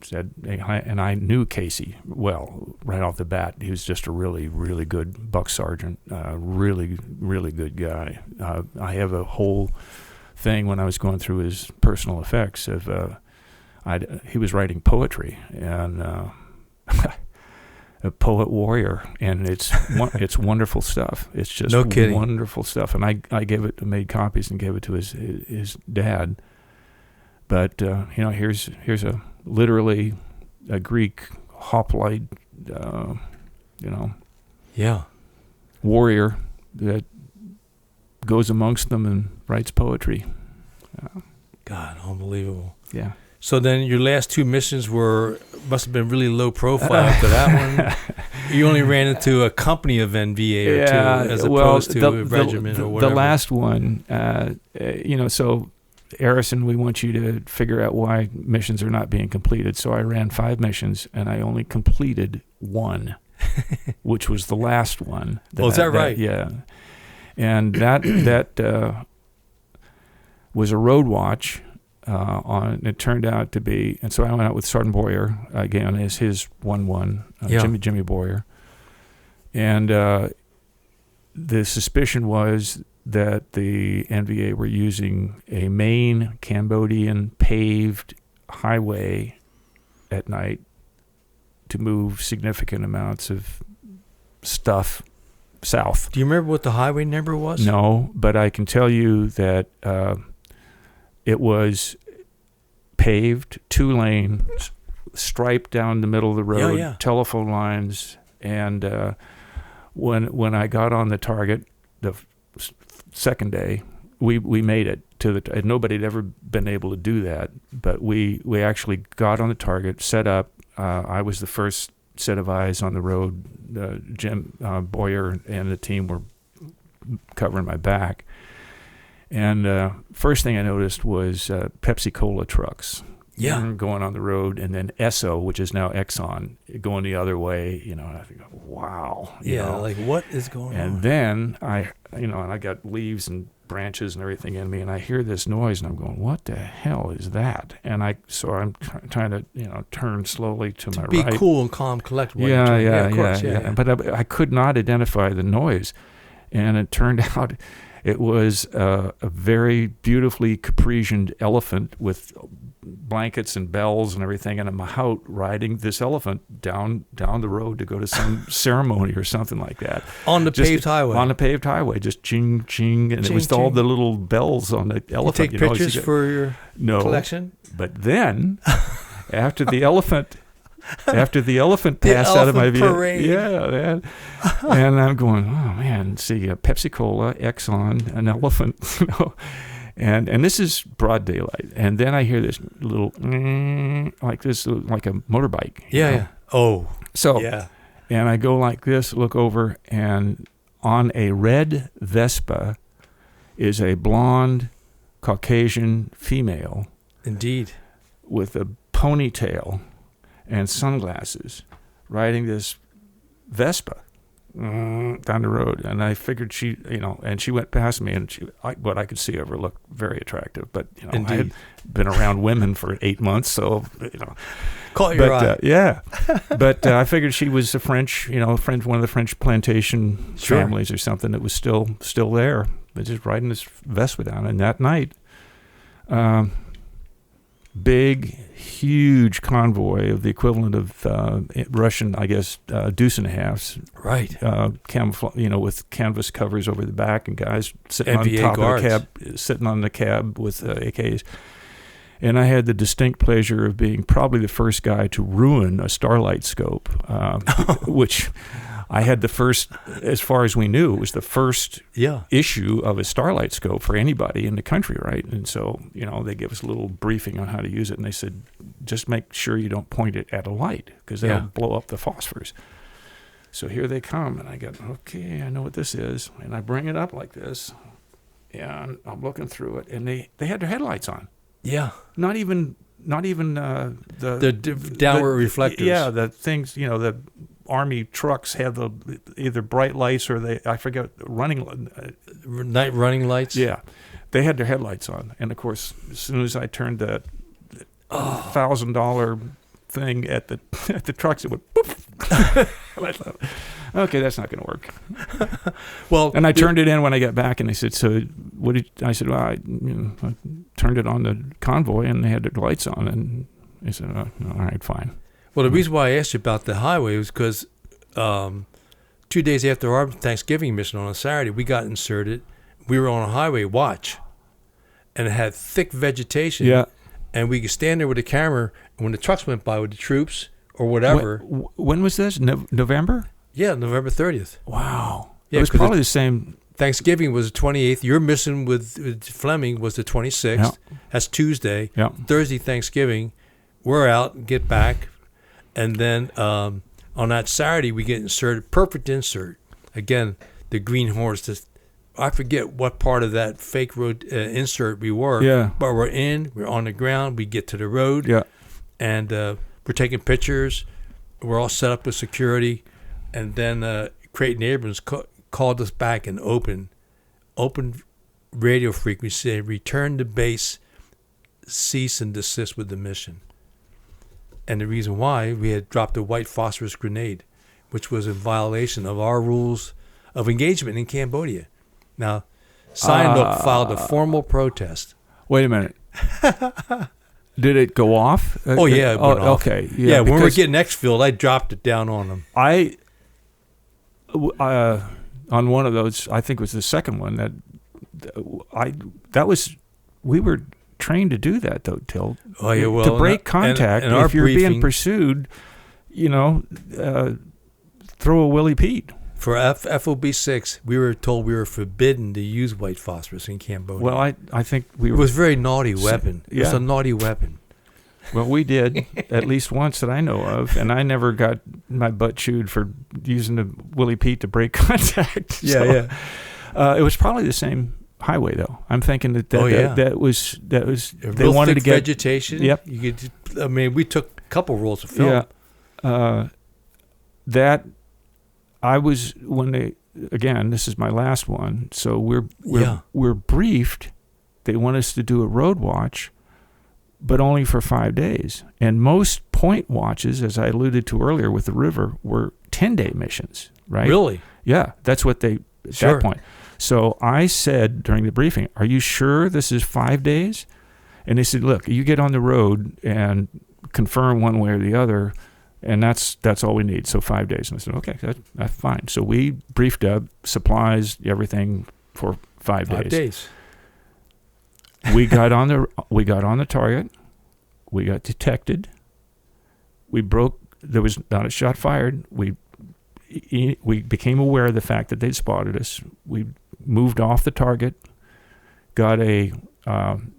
said, hey, and I knew Casey well right off the bat. He was just a really, really good buck sergeant, really, really good guy. I have a whole thing when I was going through his personal effects of he was writing poetry, and a poet warrior, and it's wonderful stuff. It's just no kidding. Wonderful stuff. And I made copies and gave it to his dad. But here's a literally a Greek hoplite, warrior that goes amongst them and writes poetry. God, unbelievable. Yeah. So then your last two missions must have been really low profile after that one. You only ran into a company of NVA or two as opposed to a regiment or whatever. The last one, so Harrison, we want you to figure out why missions are not being completed. So I ran 5 missions, and I only completed 1, which was the last one. Is that right? Yeah. And that was a road watch. It turned out to be, and so I went out with Sergeant Boyer again as his 1-1, Jimmy Boyer, and the suspicion was that the NVA were using a main Cambodian paved highway at night to move significant amounts of stuff south. Do you remember what the highway number was? No, but I can tell you that it was paved, 2-lane, striped down the middle of the road, telephone lines, and when I got on the target the second day, we made it to the. Nobody had ever been able to do that, but we actually got on the target, set up. I was the first set of eyes on the road. Jim Boyer and the team were covering my back. And first thing I noticed was Pepsi Cola trucks going on the road, and then Esso, which is now Exxon, going the other way. And I think, wow. Like what is going on? And then and I got leaves and branches and everything in me, and I hear this noise, and I'm going, what the hell is that? And I'm trying to turn slowly to my right. Be cool and calm, collected. Yeah. But I could not identify the noise, and it turned out it was a very beautifully capricianed elephant with blankets and bells and everything, and I'm out riding this elephant down the road to go to some ceremony or something like that. On the paved highway. On the paved highway, just ching, ching, and it was all the little bells on the elephant. You take pictures for your collection? But then, after the elephant passed out of my view, parade. Yeah, man. And I'm going, oh man, see, Pepsi Cola, Exxon, an elephant, And this is broad daylight, and then I hear this little like this, like a motorbike. Yeah. Oh. So. Yeah. And I go like this, look over, and on a red Vespa is a blonde Caucasian female. Indeed. With a ponytail and sunglasses, riding this Vespa down the road. And I figured she, and she went past me, and what I could see of her looked very attractive. But, Indeed. I had been around women for 8 months, so, Caught your eye. Yeah. But I figured she was a French, one of the French plantation families or something that was still there. But just riding this Vespa down. And that night, big, huge convoy of the equivalent of Russian, I guess, deuce and a halves. Right. With canvas covers over the back and guys sitting NBA on top guards. of the cab, sitting on the cab with AKs. And I had the distinct pleasure of being probably the first guy to ruin a Starlight scope, which I had the first, as far as we knew, it was the first issue of a Starlight scope for anybody in the country, right? And so, they gave us a little briefing on how to use it, and they said, just make sure you don't point it at a light, because that'll blow up the phosphors. So here they come, and I go, okay, I know what this is. And I bring it up like this, and I'm looking through it, and they had their headlights on. Yeah. Not even the downward reflectors. Yeah, the things, the Army trucks have the either bright lights or night running lights. Yeah, they had their headlights on, and of course, as soon as I turned that $1,000 thing at the trucks, it went poof. And I thought, okay, that's not going to work. Well, and I turned it in when I got back, and they said, "So what did?" I said, "Well, I turned it on the convoy, and they had their lights on." And they said, "Oh, all right, fine." Well, the reason why I asked you about the highway was because 2 days after our Thanksgiving mission on a Saturday, we got inserted. We were on a highway watch, and it had thick vegetation. Yeah. And we could stand there with a camera, and when the trucks went by with the troops or whatever. When was this? November? Yeah, November 30th. Wow. Yeah, it was probably the same. Thanksgiving was the 28th. Your mission with Fleming was the 26th. Yeah. That's Tuesday. Yeah. Thursday, Thanksgiving. We're out, get back. And then on that Saturday, we get inserted. Perfect insert. Again, the green horse. I forget what part of that fake road insert we were. Yeah. But we're on the ground. We get to the road. Yeah. And we're taking pictures. We're all set up with security. And then Creighton Abrams called us back and open radio frequency, said, return to base, cease and desist with the mission. And the reason why, we had dropped a white phosphorus grenade, which was a violation of our rules of engagement in Cambodia. Now, Sihanouk filed a formal protest. Wait a minute. Did it go off? Oh, yeah, it went off. Okay. Yeah, when we were getting exfilled, I dropped it down on them. On one of those, I think it was the second one, we were trained to do that, though, Till. Oh, yeah, well, to break contact, and if you're briefing, being pursued, throw a Willie Pete. For FOB 6, we were told we were forbidden to use white phosphorus in Cambodia. Well, I think we were. It was a very naughty weapon. Yeah. It was a naughty weapon. Well, we did at least once that I know of, and I never got my butt chewed for using the Willie Pete to break contact. Yeah. It was probably the same highway, though. I'm thinking that was they wanted to get vegetation. Yep. You could. I mean, we took a couple rolls of film. Yeah. That I was when they again. This is my last one. So we're briefed. They want us to do a road watch, but only for 5 days. And most point watches, as I alluded to earlier with the river, were 10-day missions, right? Really? Yeah, that's what they, at that point. So I said during the briefing, are you sure this is 5 days? And they said, look, you get on the road and confirm one way or the other, and that's all we need. So 5 days. And I said, okay, that's fine. So we briefed up supplies, everything for 5 days. 5 days. We got on the target. We got detected. There was not a shot fired. We became aware of the fact that they'd spotted us. We moved off the target.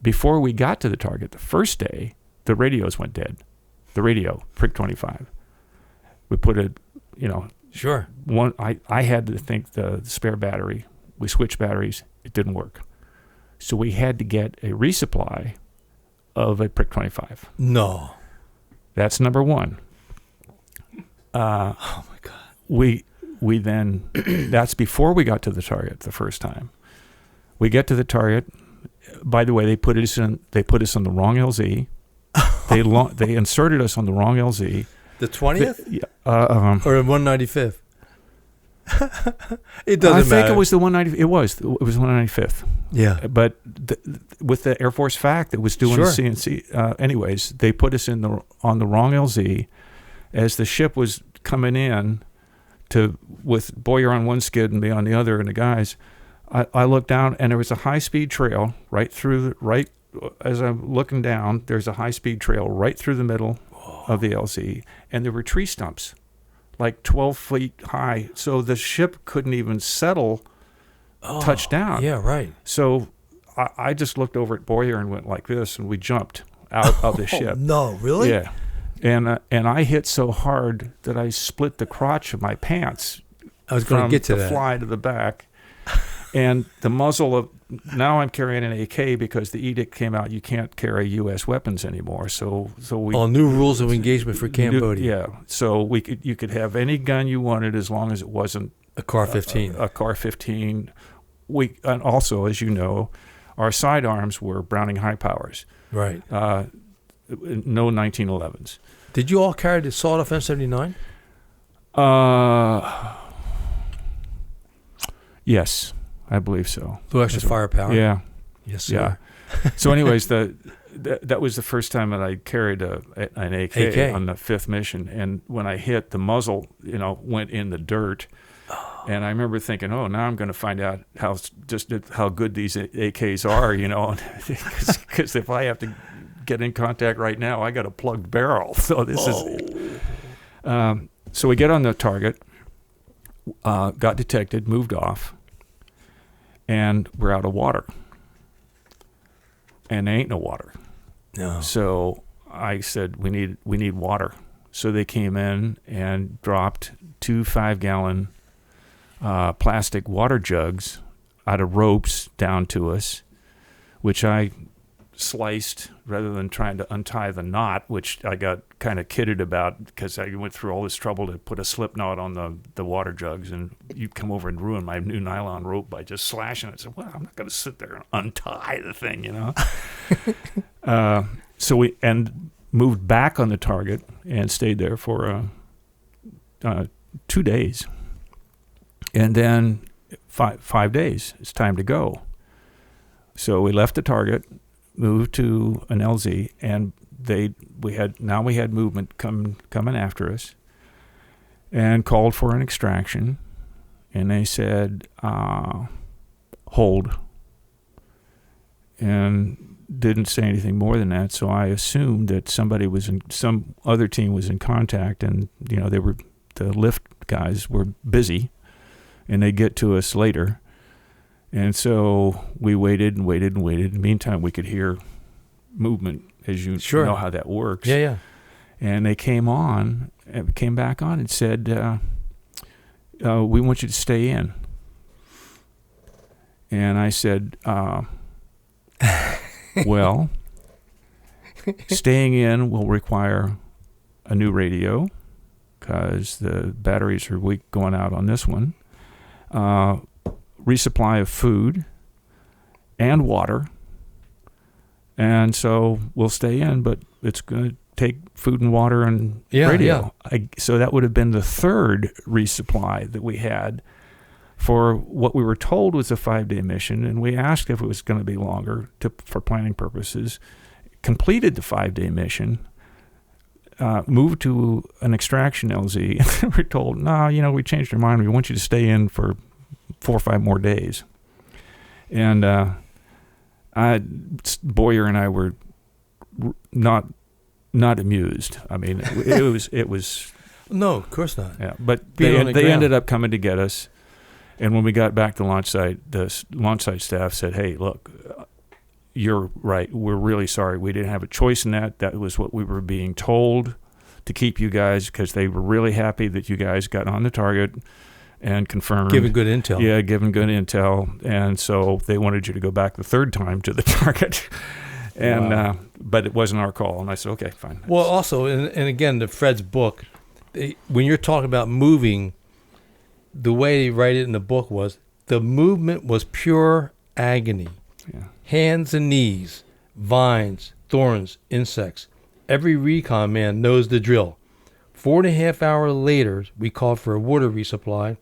Before we got to the target, the first day, the radios went dead. The radio, Prick 25. We put Sure. I had to think the spare battery. We switched batteries. It didn't work. So we had to get a resupply of a Prick 25. No. That's number one. Oh my God. We then that's before we got to the target the first time. We get to the target. By the way, they put us on the wrong LZ. They inserted us on the wrong LZ. The 20th? Or the 195th? It doesn't matter. I think it was the 190. It was 195th. Yeah. But with the Air Force FAC that was doing the CNC, anyways, they put us on the wrong LZ as the ship was coming in with Boyer on one skid and me on the other, and the guys. I looked down and there was a high-speed trail right as I'm looking down. There's a high-speed trail right through the middle of the LZ, and there were tree stumps, like 12 feet high. So the ship couldn't even settle, touch down. Yeah, right. So I just looked over at Boyer and went like this, and we jumped out of the ship. No, really? Yeah. And I hit so hard that I split the crotch of my pants. I was going to get to the that. fly to the back. And the muzzle of, now I'm carrying an AK because the edict came out, you can't carry U.S. weapons anymore. So we all new rules of engagement for Cambodia. Yeah. So you could have any gun you wanted as long as it wasn't a Car 15. A Car 15. And also, as you know, our sidearms were Browning high powers. Right. No 1911s. Did you all carry the sawed-off M79? Yes, I believe so. A little extra firepower. Yeah. Yes, sir. Yeah. So, anyways, that was the first time that I carried an AK on the 5th mission, and when I hit, the muzzle, went in the dirt. And I remember thinking, now I'm going to find out how good these AKs are, because if I have to get in contact right now, I got a plugged barrel. So this is. So we get on the target, got detected, moved off, and we're out of water. And there ain't no water. No. So I said, we need water. So they came in and dropped 2 5-gallon plastic water jugs out of ropes down to us, which I sliced rather than trying to untie the knot, which I got kind of kidded about because I went through all this trouble to put a slip knot on the water jugs, and you come over and ruin my new nylon rope by just slashing it. I said, well, I'm not going to sit there and untie the thing, So we moved back on the target and stayed there for 2 days. And then 5 days, it's time to go. So we left the target, moved to an LZ, and we had movement coming after us, and called for an extraction, and they said hold, and didn't say anything more than that. So I assumed that some other team was in contact, and the lift guys were busy, and they get to us later. And so we waited and waited and waited. In the meantime, we could hear movement, as you know how that works. Yeah, yeah. And they came back on and said, we want you to stay in. And I said, well, staying in will require a new radio because the batteries are weak going out on this one. Resupply of food and water, and so we'll stay in, but it's going to take food and water and radio. Yeah. So that would have been the 3rd resupply that we had for what we were told was a 5-day mission, and we asked if it was going to be longer for planning purposes, completed the 5-day mission, moved to an extraction LZ, and we were told, no, we changed our mind. We want you to stay in for 4 or 5 more days. And Boyer and I were not amused. I mean, it was. No, of course not. Yeah, but they ended up coming to get us. And when we got back to launch site, the launch site staff said, hey, look, you're right. We're really sorry. We didn't have a choice in that. That was what we were being told to keep you guys, because they were really happy that you guys got on the target and confirmed. Given good intel. Yeah, given good intel. And so they wanted you to go back the third time to the target. And wow. But it wasn't our call. And I said, okay, fine. Well, also, and again, the Fred's book, when you're talking about moving, the way they write it in the book was the movement was pure agony. Yeah. Hands and knees, vines, thorns, insects. Every recon man knows the drill. 4.5 hours later, we called for a water resupply,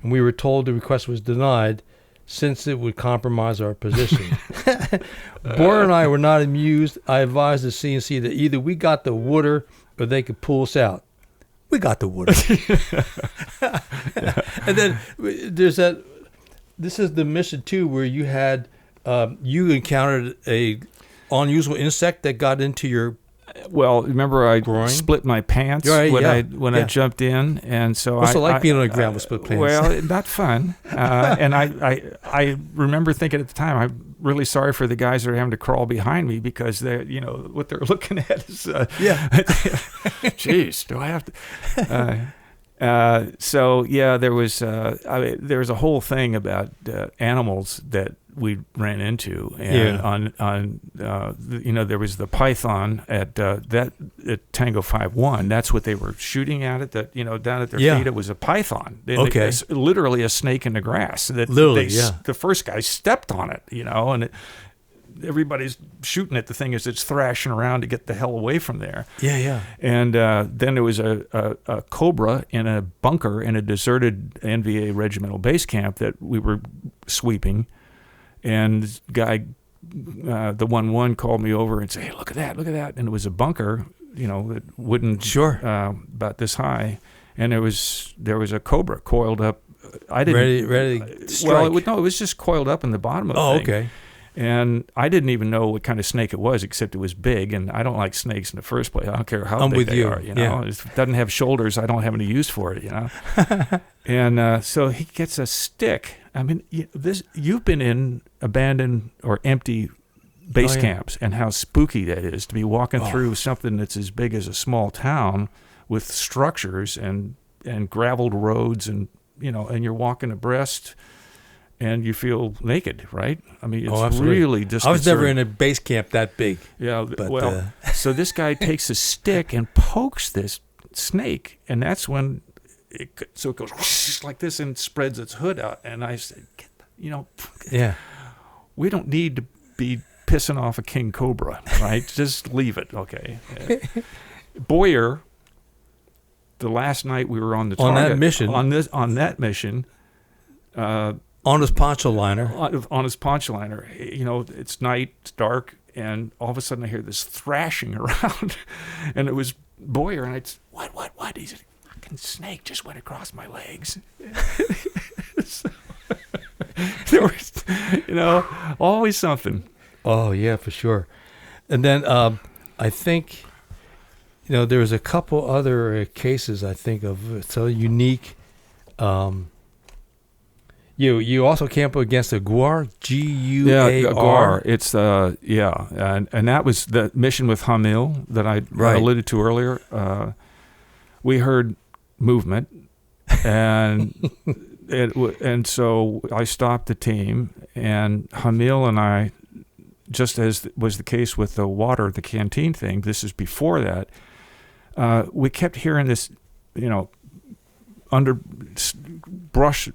and we were told the request was denied since it would compromise our position. Boyer and I were not amused. I advised the CNC that either we got the water or they could pull us out. We got the water. And then there's that. This is the mission 2 where you had you encountered a unusual insect that got into your. Well, remember I groin? Split my pants when I jumped in, and so what's it like being on the ground with split pants? Well, not fun. And I remember thinking at the time, I'm really sorry for the guys that are having to crawl behind me, because they, what they're looking at is geez, do I have to? So yeah, there was a whole thing about animals that we ran into, and there was the python at Tango 5-1. That's what they were shooting at it. That down at their feet, it was a python. It's literally a snake in the grass. The first guy stepped on it, and everybody's shooting at the thing as it's thrashing around to get the hell away from there. Yeah. And then there was a cobra in a bunker in a deserted NVA regimental base camp that we were sweeping. And this guy, the 1-1, called me over and said, hey, look at that. And it was a bunker, that wouldn't, about this high. And there was a cobra coiled up. I didn't ready to strike. Well, it was just coiled up in the bottom of the thing. Okay. And I didn't even know what kind of snake it was, except it was big. And I don't like snakes in the first place. I don't care how big they are. If it doesn't have shoulders, I don't have any use for it. And so he gets a stick. I mean, you've been in abandoned or empty base camps, and how spooky that is to be walking through something that's as big as a small town with structures and graveled roads, and you're walking abreast. And you feel naked, right? I mean, it's really disconcerting. I was never in a base camp that big. Yeah, but, so this guy takes a stick and pokes this snake, and that's when it goes whoosh, like this and spreads its hood out. And I said, we don't need to be pissing off a king cobra, right? Just leave it, okay? Boyer, the last night we were on the target, on that mission. On his poncho liner. On his poncho liner. It's night, it's dark, and all of a sudden I hear this thrashing around. And it was Boyer, and it's, what? He said, fucking snake just went across my legs. So, there was, always something. Oh, yeah, for sure. And then I think, there was a couple other cases, I think, of so unique. You also camp against a GUAR, Guar. Yeah, GUAR. It's and that was the mission with Hamil that I alluded to earlier. We heard movement, and and so I stopped the team, and Hamil and I, just as was the case with the the canteen thing. This is before that. We kept hearing this, underbrush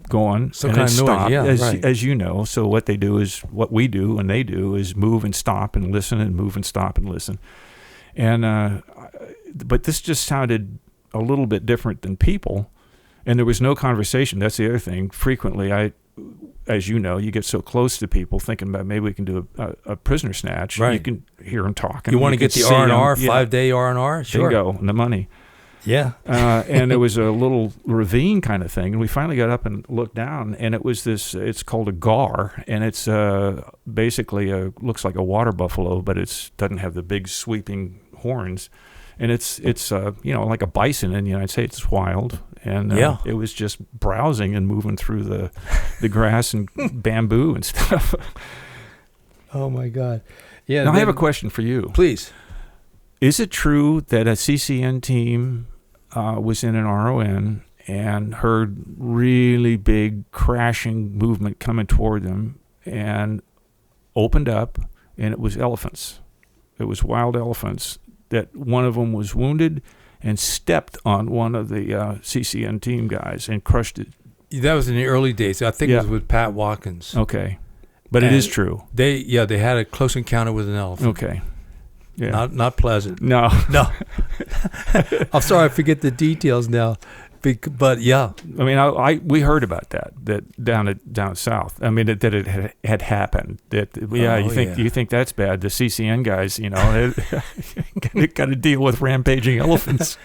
going, some and kind it of stopped, noise, as you know. So what they do is what we do, and they do is move and stop and listen, and move and stop and listen. And but this just sounded a little bit different than people, and there was no conversation. That's the other thing. Frequently, as you know, you get so close to people thinking about maybe we can do a prisoner snatch. Right. You can hear them talking. You want to get the R&R, 5-day R&R? Sure. Bingo, and the money. Yeah. And it was a little ravine kind of thing. And we finally got up and looked down, and it was this, it's called a gar, and it's basically looks like a water buffalo, but it doesn't have the big sweeping horns. And it's like a bison in the United States. It's wild. And it was just browsing and moving through the grass and bamboo and stuff. Oh, my God. Yeah. Now, I have a question for you. Please. Is it true that a CCN team was in an RON and heard really big crashing movement coming toward them and opened up, and it was elephants? It was wild elephants, that one of them was wounded and stepped on one of the CCN team guys and crushed it. That was in the early days. I think it was with Pat Watkins. Okay. But it is true. They had a close encounter with an elephant. Okay. Yeah. Not pleasant. No. I'm sorry, I forget the details now. But yeah. I mean, we heard about that down south. I mean, that it had happened. You think that's bad? The CCN guys, got to deal with rampaging elephants.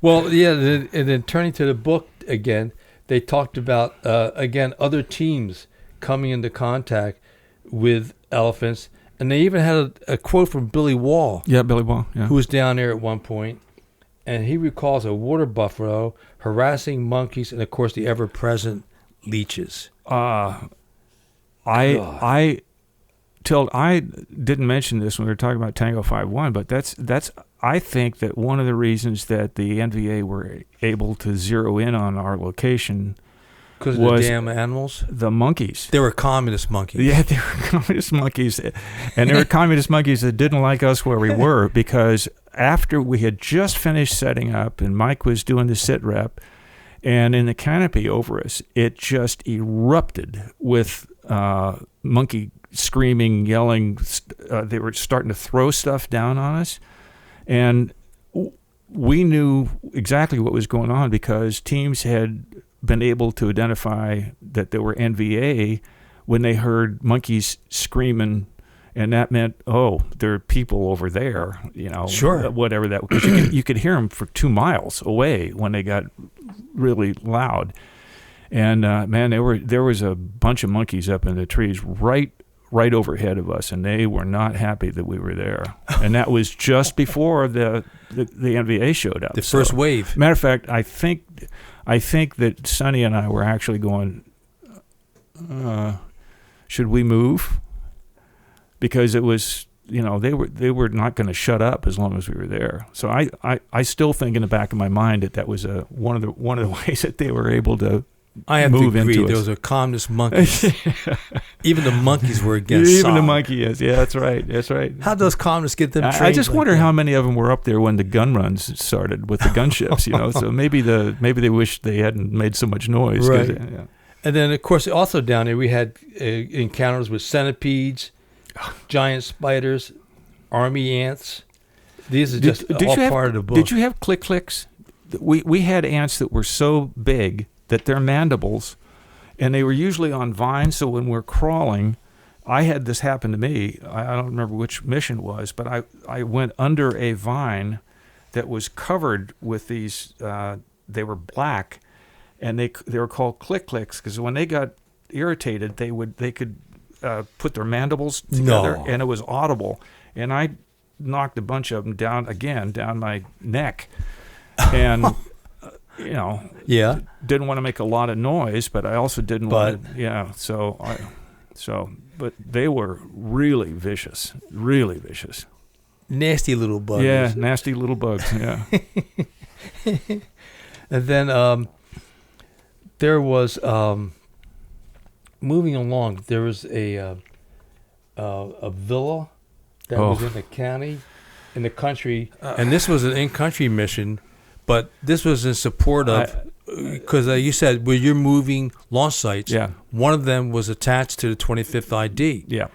Well, yeah, and then turning to the book again, they talked about other teams coming into contact with elephants, and they even had a quote from Billy Wall. Yeah, Billy Wall. Yeah. Who was down there at one point. And he recalls a water buffalo harassing monkeys and, of course, the ever-present leeches. I didn't mention this when we were talking about Tango 5-1, but that's I think that one of the reasons that the NVA were able to zero in on our location because of the damn animals? The monkeys. They were communist monkeys. Yeah, they were communist monkeys. And they were communist monkeys that didn't like us where we were, because after we had just finished setting up and Mike was doing the sit rep, and in the canopy over us, it just erupted with monkey screaming, yelling. They were starting to throw stuff down on us. And we knew exactly what was going on because teams had been able to identify that there were NVA when they heard monkeys screaming, and that meant, there are people over there, sure, whatever that, because you could hear them for 2 miles away when they got really loud. And man, there was a bunch of monkeys up in the trees right overhead of us, and they were not happy that we were there. And that was just before the NVA showed up. The first wave. Matter of fact, I think that Sonny and I were actually going, should we move? Because it was, they were not going to shut up as long as we were there. So I still think in the back of my mind that was one of the ways that they were able to I have move to agree. into There us. was a communist monkeys. Even the monkeys were against Even the SOG. monkey is. Yeah, that's right. That's right. How does communists get them trained? I just like wonder that? how many of them were up there when the gun runs started with the gunships. So maybe they wished they hadn't made so much noise. Right. Yeah. And then, of course, also down there we had encounters with centipedes, giant spiders, army ants. These are just part of the book. Did you have click-clicks? We had ants that were so big that their mandibles, and they were usually on vines, so when we're crawling, I had this happen to me. I don't remember which mission it was, but I went under a vine that was covered with these, they were black, and they were called click-clicks, because when they got irritated, they could put their mandibles together, and it was audible. And I knocked a bunch of them down my neck, and didn't want to make a lot of noise, but I also didn't want to, but they were really vicious. Nasty little bugs. Yeah, nasty little bugs, yeah. And then there was, moving along, there was a villa that was in the county, in the country, and this was an in-country mission, but this was in support of, because you said where you're moving launch sites, one of them was attached to the 25th ID. Yeah.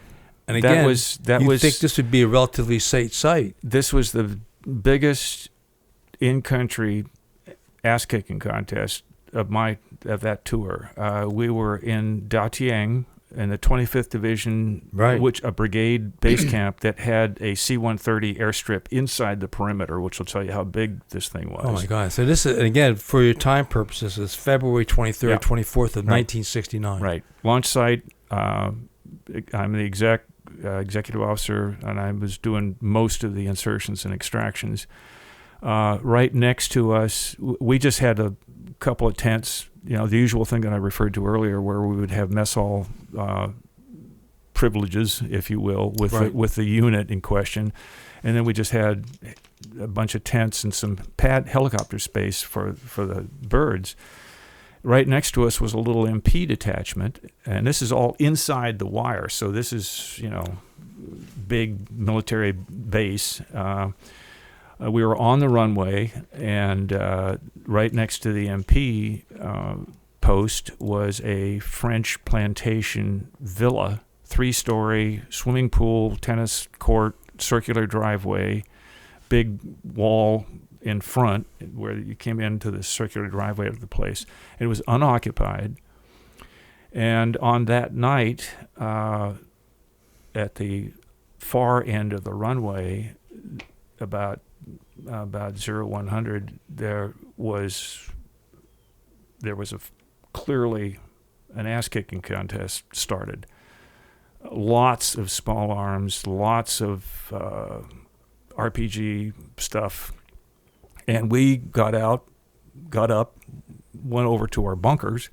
And again, you think this would be a relatively safe site. This was the biggest in-country ass-kicking contest of that tour. We were in Datieng in the 25th Division, Right. which a brigade base camp that had a C-130 airstrip inside the perimeter, which will tell you how big this thing was. Oh my God! So this is, again, for your time purposes, it's February 23rd, Yeah. 24th of Right. 1969. Right. Launch site. I'm the executive officer, and I was doing most of the insertions and extractions. Right next to us, we just had a couple of tents, the usual thing that I referred to earlier, where we would have mess hall privileges, if you will, with Right. with the unit in question. And then we just had a bunch of tents and some helicopter space for the birds. Right next to us was a little MP detachment, and this is all inside the wire. So this is, big military base. We were on the runway, and right next to the MP post was a French plantation villa, 3-story, swimming pool, tennis court, circular driveway, big wall in front where you came into the circular driveway of the place. It was unoccupied. And on that night, at the far end of the runway, about 0100, there was clearly an ass-kicking contest started. Lots of small arms, lots of RPG stuff. And we got up, went over to our bunkers,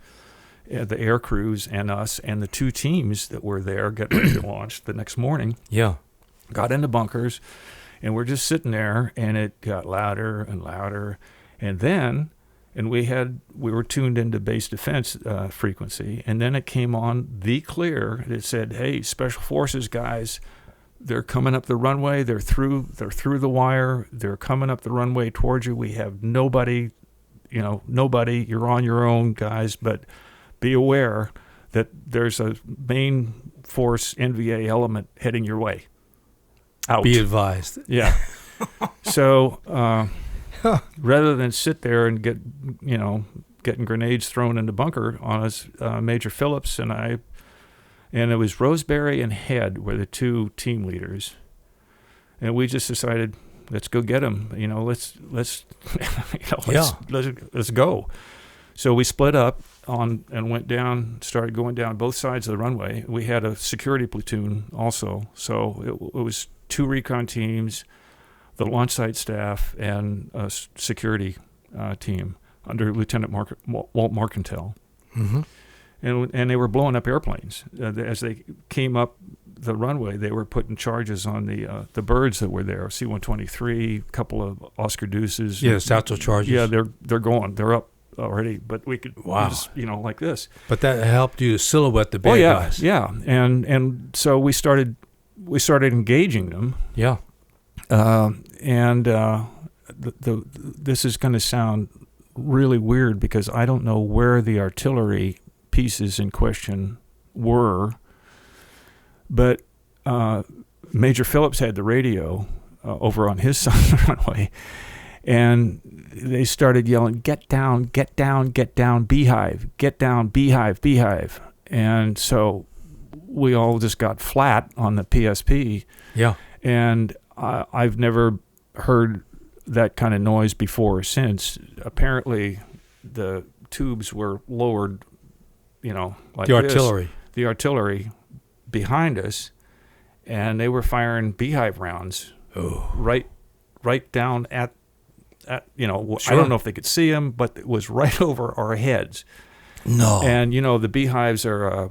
the air crews and us, and the two teams that were there getting ready to launch the next morning. Yeah. Got into bunkers, and we're just sitting there, and it got louder and louder. And then, we were tuned into base defense frequency, and then it came on the clear. It said, "Hey, Special Forces guys, they're coming up the runway. They're through the wire. They're coming up the runway towards you. We have nobody. Nobody. You're on your own, guys. But be aware that there's a main force NVA element heading your way. Out. Be advised." Yeah. So rather than sit there and getting grenades thrown in the bunker on us, Major Phillips and I. And it was Roseberry and Head were the two team leaders, and we just decided, let's go get them. Let's go. So we split up and went down, started going down both sides of the runway. We had a security platoon also, so it was 2 recon teams, the launch site staff, and a security team under Lieutenant Walt Marcantel. Mm-hmm. And they were blowing up airplanes. As they came up the runway, they were putting charges on the birds that were there. C-123, a couple of Oscar Deuces. Yeah, Satchel charges. Yeah, they're going. They're up already. But we could, wow, just, like this. But that helped you to silhouette the bad guys. Yeah. And so we started engaging them. Yeah. This is going to sound really weird because I don't know where the artillery pieces in question were, but Major Phillips had the radio over on his side of the runway, and they started yelling, "Get down, get down, get down, beehive, get down, beehive, beehive." And so we all just got flat on the PSP. Yeah. And I've never heard that kind of noise before or since. Apparently the tubes were lowered, like the artillery. The artillery behind us, and they were firing beehive rounds right down at sure. I don't know if they could see them, but it was right over our heads. No. And the beehives are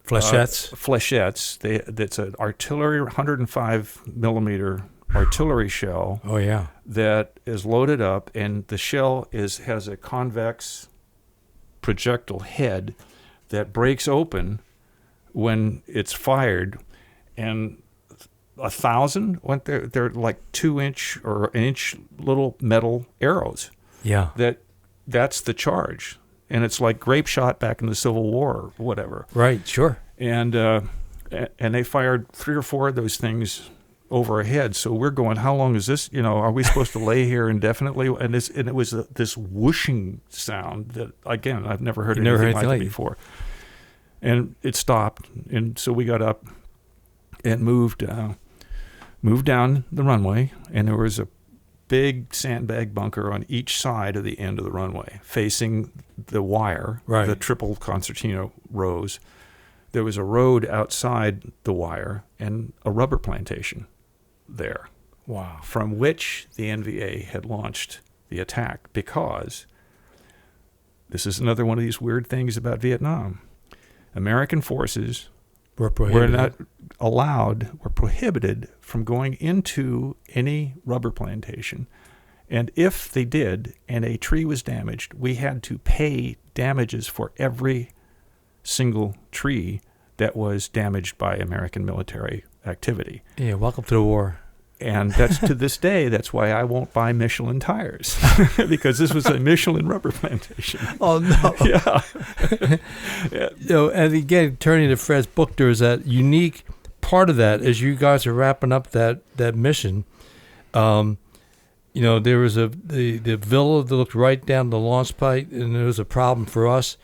flechettes. Flechettes. That's an artillery 105 millimeter artillery shell. Oh yeah. That is loaded up, and the shell has a convex projectile head that breaks open when it's fired, and 1,000 went there. They're like 2-inch or an inch little metal arrows. Yeah. That's the charge, and it's like grape shot back in the Civil War or whatever. Right. Sure. And they fired 3 or 4 of those things over our heads. So we're going, how long is this? Are we supposed to lay here indefinitely? And it was this whooshing sound that, again, I've never heard anything like it before. And it stopped, and so we got up and moved down the runway, and there was a big sandbag bunker on each side of the end of the runway, facing the wire, right. The triple concertina rows. There was a road outside the wire and a rubber plantation there. Wow. From which the NVA had launched the attack, because this is another one of these weird things about Vietnam. American forces were prohibited from going into any rubber plantation. And if they did, and a tree was damaged, we had to pay damages for every single tree that was damaged by American military activity. Yeah, welcome to the war. And that's to this day, that's why I won't buy Michelin tires, because this was a Michelin rubber plantation. Oh, no. Yeah. Yeah. And again, turning to Fred's book, there's that unique part of that as you guys are wrapping up that mission. There was the villa that looked right down the launch site, and there was a problem for us.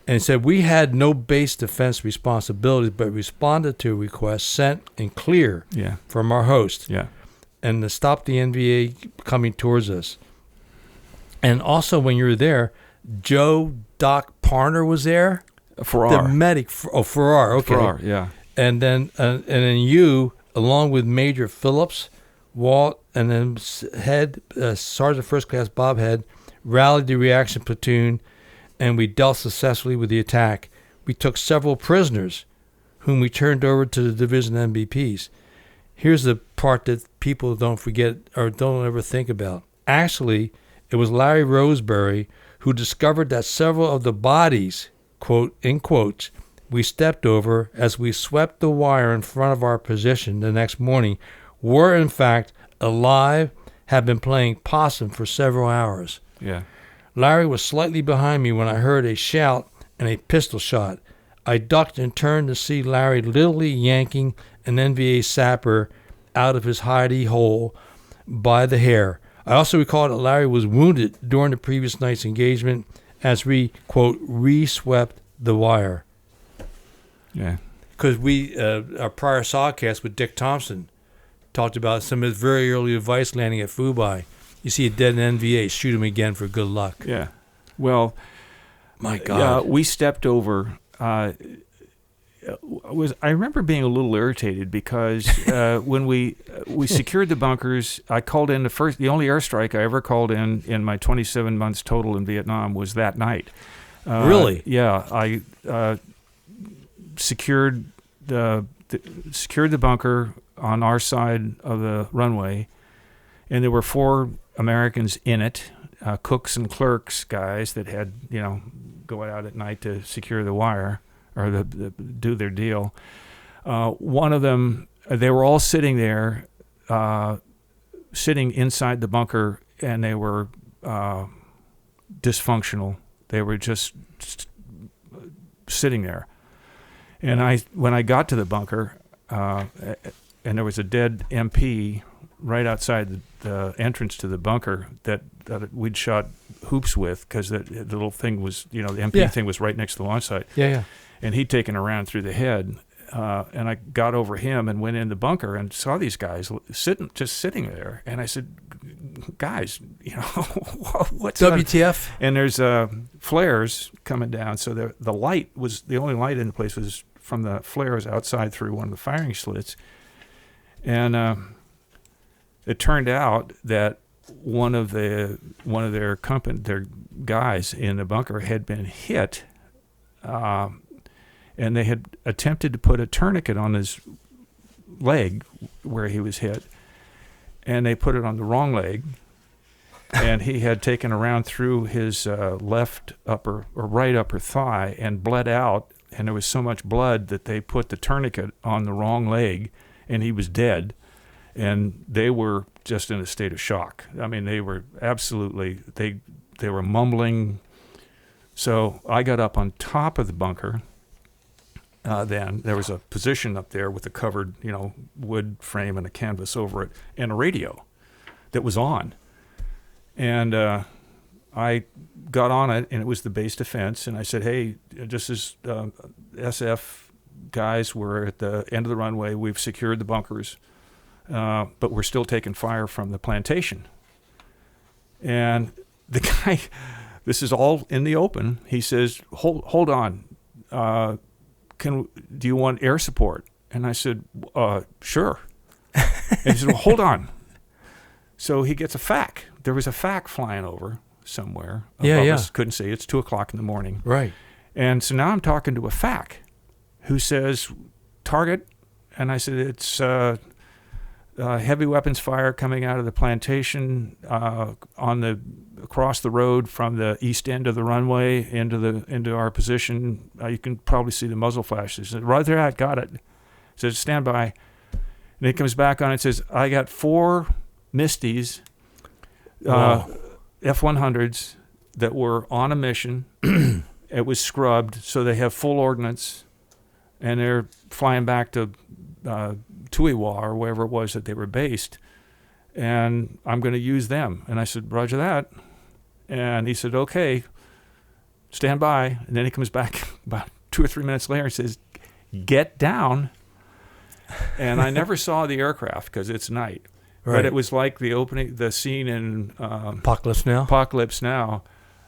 And it said we had no base defense responsibilities, but responded to requests sent and clear from our host. Yeah. And to stop the NVA coming towards us. And also when you were there, Joe Doc Parner was there. Farrar. The medic. Farrar. Okay. Farrar, yeah. And then you, along with Major Phillips, Walt, and then Sergeant First Class Bob Head, rallied the reaction platoon, and we dealt successfully with the attack. We took several prisoners, whom we turned over to the division MVPs. Here's the part that people don't forget or don't ever think about. Actually, it was Larry Roseberry who discovered that several of the bodies, quote, in quotes, we stepped over as we swept the wire in front of our position the next morning were, in fact, alive, had been playing possum for several hours. Yeah. Larry was slightly behind me when I heard a shout and a pistol shot. I ducked and turned to see Larry literally yanking an NVA sapper out of his hidey hole by the hair. I also recall that Larry was wounded during the previous night's engagement as we, quote, re-swept the wire. Yeah. Because our prior SOGcast with Dick Thompson talked about some of his very early advice landing at Fubai. You see a dead NVA, shoot him again for good luck. Yeah. Well, my God. We stepped over. I remember being a little irritated because when we secured the bunkers, I called in the only airstrike I ever called in my 27 months total in Vietnam was that night. Really? Yeah. I secured the bunker on our side of the runway, and there were 4 Americans in it, cooks and clerks guys that had, go out at night to secure the wire or do their deal. One of them, they were all sitting there, sitting inside the bunker, and they were dysfunctional. They were just sitting there. And when I got to the bunker, and there was a dead MP right outside the entrance to the bunker that we'd shot hoops with, because the little thing was, the MP thing was right next to the launch site. Yeah. And he'd taken a round through the head. And I got over him and went in the bunker and saw these guys just sitting there. And I said, guys, what's WTF? And there's flares coming down. So the light was, the only light in the place was from the flares outside through one of the firing slits. And it turned out that one of their guys in the bunker had been hit, and they had attempted to put a tourniquet on his leg where he was hit, and they put it on the wrong leg, and he had taken a round through his right upper thigh and bled out, and there was so much blood that they put the tourniquet on the wrong leg, and he was dead. And they were just in a state of shock. I mean, they were absolutely, they were mumbling. So I got up on top of the bunker, then. There was a position up there with a covered, wood frame and a canvas over it, and a radio that was on. And I got on it, and it was the base defense. And I said, "Hey, this is SF guys. We're at the end of the runway. We've secured the bunkers, but we're still taking fire from the plantation." And the guy, this is all in the open. He says, "Hold on. Do you want air support?" And I said, "Sure." And he said, "Well, hold on." So he gets a FAC. There was a FAC flying over somewhere. Yeah. Us. Couldn't see. It's 2:00 in the morning. Right. And so now I'm talking to a FAC who says, "Target." And I said, "It's heavy weapons fire coming out of the plantation across the road from the east end of the runway into our position. You can probably see the muzzle flashes." He said, "Right there, I got it." He said, "Stand by." And he comes back on and says, "I got 4 Misties, Wow. F-100s that were on a mission." It was scrubbed, so they have full ordnance, and they're flying back to Tuiwa or wherever it was that they were based, and I'm going to use them." And I said, "Roger that." And he said, "Okay, stand by." And then he comes back about 2 or 3 minutes later and says, "Get down." And I never saw the aircraft because it's night. Right. But it was like the scene in Apocalypse Now. Apocalypse Now.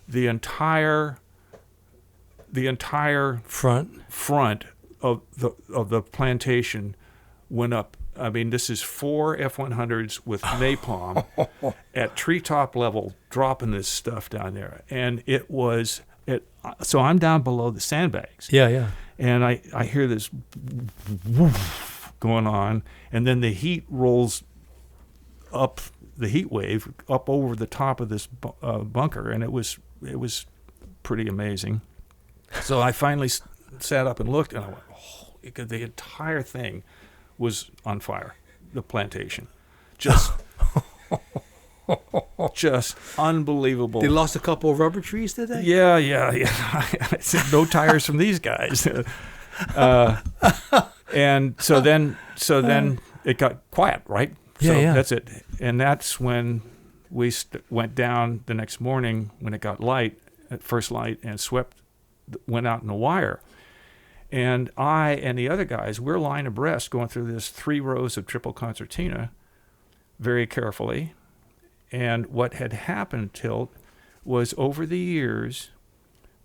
The entire front of the plantation went up. I mean, this is 4 F-100s with napalm at treetop level, dropping this stuff down there, and it was it. So I'm down below the sandbags. Yeah. And I hear this woof going on, and then the heat rolls up, the heat wave up over the top of this bunker, and it was pretty amazing. So I finally sat up and looked, and I went, "Oh," the entire thing was on fire. The plantation, just unbelievable. They lost a couple of rubber trees, did they? Yeah. I said, "No tires from these guys." And so then it got quiet, right? Yeah. That's it. And that's when we went down the next morning when it got light, at first light, and went out in the wire. And I and the other guys, we're lying abreast going through this 3 rows of triple concertina very carefully. And what had happened, Tilt, was over the years,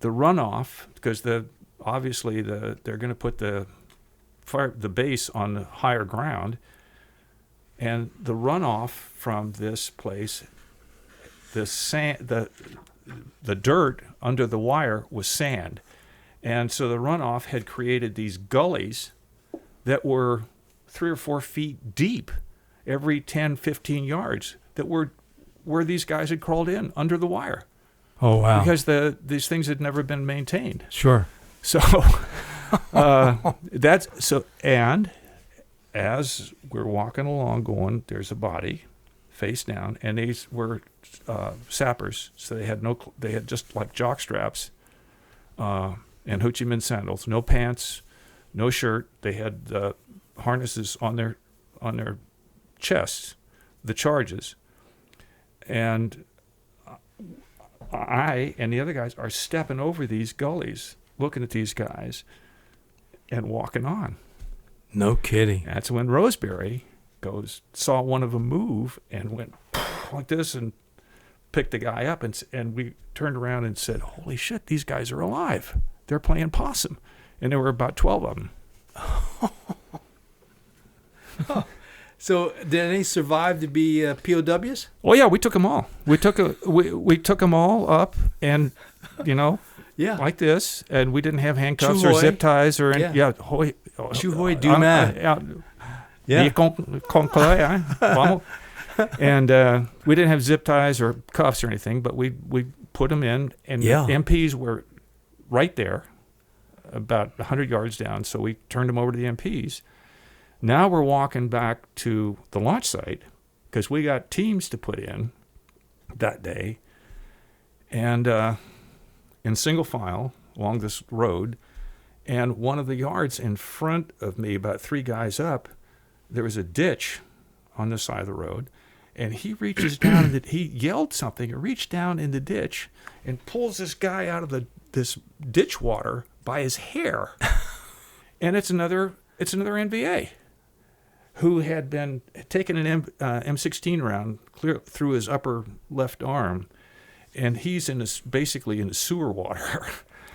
the runoff, because obviously they're going to put the base on the higher ground, and the runoff from this place, the sand, the dirt under the wire was sand. And so the runoff had created these gullies that were 3 or 4 feet deep every 10, 15 yards that were where these guys had crawled in under the wire. Oh, wow. Because these things had never been maintained. Sure. So and as we're walking along there's a body face down, and these were sappers, so they had just like jock straps and Ho Chi Minh sandals, no pants, no shirt. They had harnesses on their chests, the charges, and I and the other guys are stepping over these gullies, looking at these guys, and walking on. No kidding. That's when Roseberry saw one of them move and went like this and picked the guy up, and we turned around and said, "Holy shit, these guys are alive. They're playing possum." And there were about 12 of them. So did any survive to be POWs? Oh yeah, we took them all. We took them all up, and Yeah. like this, and we didn't have handcuffs Chuhoy. or zip ties or Yeah. yeah. Chuhoy du man. Yeah. And we didn't have zip ties or cuffs or anything, but we put them in, and Yeah. MPs were right there, about 100 yards down, so we turned them over to the MPs. Now we're walking back to the launch site because we got teams to put in that day, and in single file along this road, And one of the yards in front of me, about 3 guys up, there was a ditch on the side of the road. And he reaches down, and he yelled something, and reached down in the ditch and pulls this guy out of this ditch water by his hair. And it's another NVA who had been taking an M16 round clear through his upper left arm, and he's basically in the sewer water.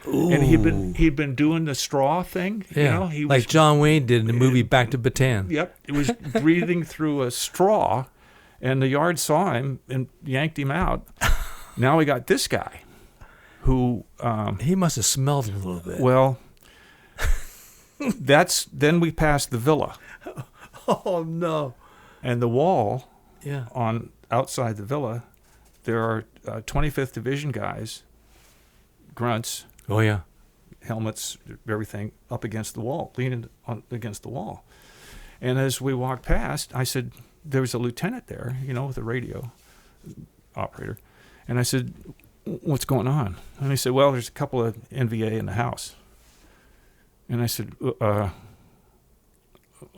Ooh. And he'd been doing the straw thing. Yeah, he like was, John Wayne did in the movie Back to Bataan. Yep, he was breathing through a straw, and the yard saw him and yanked him out. Now we got this guy, who he must have smelled it a little bit. Well, then we passed the villa. Oh no! And the wall, yeah, on outside the villa, there are 25th Division guys, grunts. Oh yeah, helmets, everything up against the wall, leaning against the wall. And as we walked past, I said, there was a lieutenant there, with a radio operator. And I said, what's going on? And he said, well, there's a couple of NVA in the house. And I said,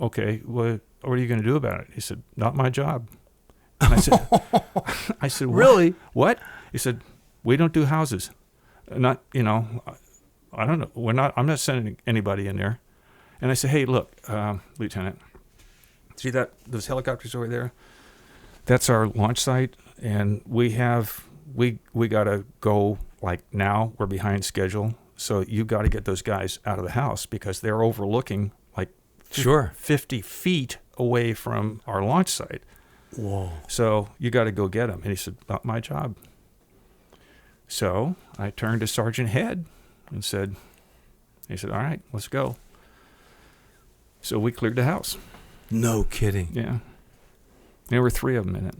okay, what are you going to do about it? He said, not my job. And I said, what? Really? What? He said, we don't do houses. Not, I don't know. I'm not sending anybody in there. And I said, hey, look, Lieutenant, see those helicopters over there? That's our launch site, and we got to go like now. We're behind schedule, so you got to get those guys out of the house because they're overlooking like 50 feet away from our launch site. Whoa! So you got to go get them. And he said, not my job. So I turned to Sergeant Head and said, all right, let's go. So we cleared the house. No kidding. Yeah. There were 3 of them in it.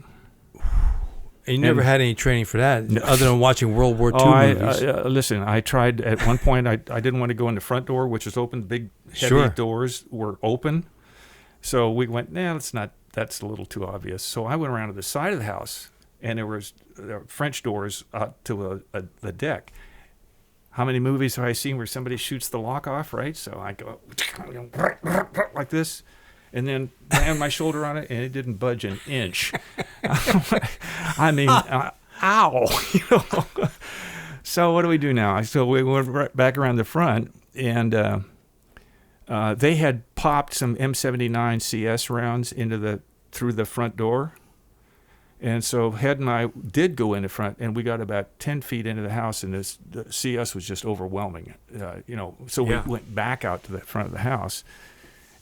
And you never had any training for that, other than watching World War II movies? Listen, I tried at one point. I didn't want to go in the front door, which was open. The big, heavy doors were open. So we went, let's not. That's a little too obvious. So I went around to the side of the house, and there were French doors out to the deck. How many movies have I seen where somebody shoots the lock off, right? So I go like this, and then bam my shoulder on it, and it didn't budge an inch. I mean, ow! So what do we do now? So we went right back around the front, and they had popped some M79 CS rounds through the front door. And so Head and I did go in the front, and we got about 10 feet into the house, and the CS was just overwhelming. So we went back out to the front of the house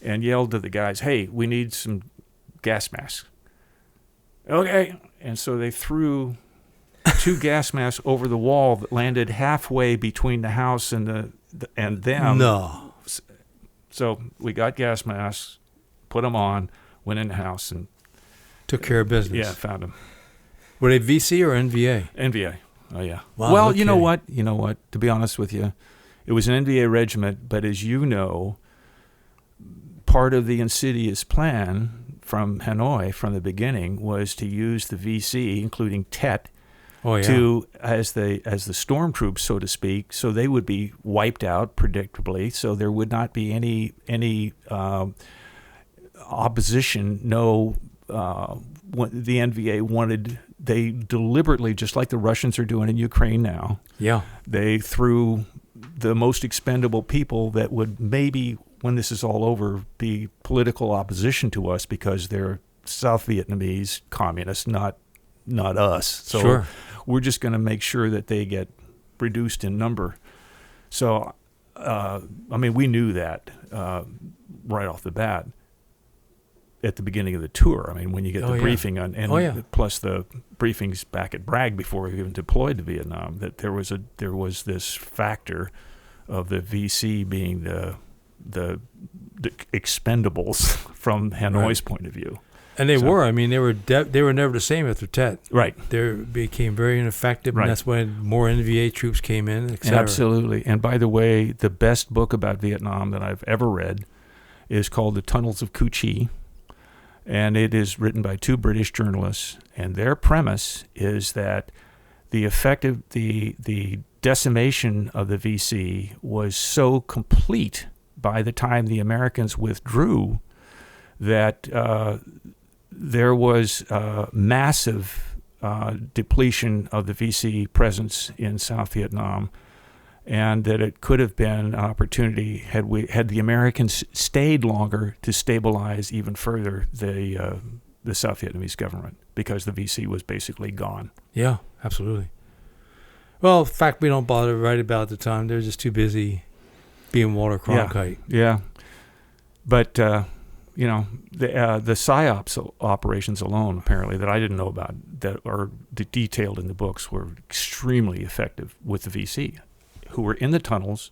and yelled to the guys, hey, we need some gas masks. Okay. And so they threw 2 gas masks over the wall that landed halfway between the house and them. No. So we got gas masks, put them on, went in the house, and took care of business. Yeah, found them. Were they VC or NVA? NVA. Oh, yeah. Wow, well, okay. You know what? To be honest with you, it was an NVA regiment, but as you know, part of the insidious plan from Hanoi from the beginning was to use the VC, including Tet, as the storm troops, so to speak, so they would be wiped out predictably, so there would not be any opposition, what the NVA wanted. They deliberately, just like the Russians are doing in Ukraine now, they threw the most expendable people that would maybe, when this is all over, be political opposition to us because they're South Vietnamese communists, not us. So we're just going to make sure that they get reduced in number. So, we knew that right off the bat. At the beginning of the tour, when you get the briefing plus the briefings back at Bragg before we even deployed to Vietnam, that there was this factor of the VC being the expendables from Hanoi's point of view, and they were. They were never the same after Tet. Right, they became very ineffective, and that's when more NVA troops came in. Et cetera. Absolutely. And by the way, the best book about Vietnam that I've ever read is called The Tunnels of Cu Chi. And it is written by 2 British journalists, and their premise is that the decimation of the VC was so complete by the time the Americans withdrew that there was massive depletion of the VC presence in South Vietnam, and that it could have been an opportunity had the Americans stayed longer to stabilize even further the South Vietnamese government, because the VC was basically gone. Yeah, absolutely. Well, in fact, we don't bother to write about it at the time. They're just too busy being Walter Cronkite. Yeah. But, the PSYOPs operations alone, apparently, that I didn't know about, that are detailed in the books, were extremely effective with the VC, who were in the tunnels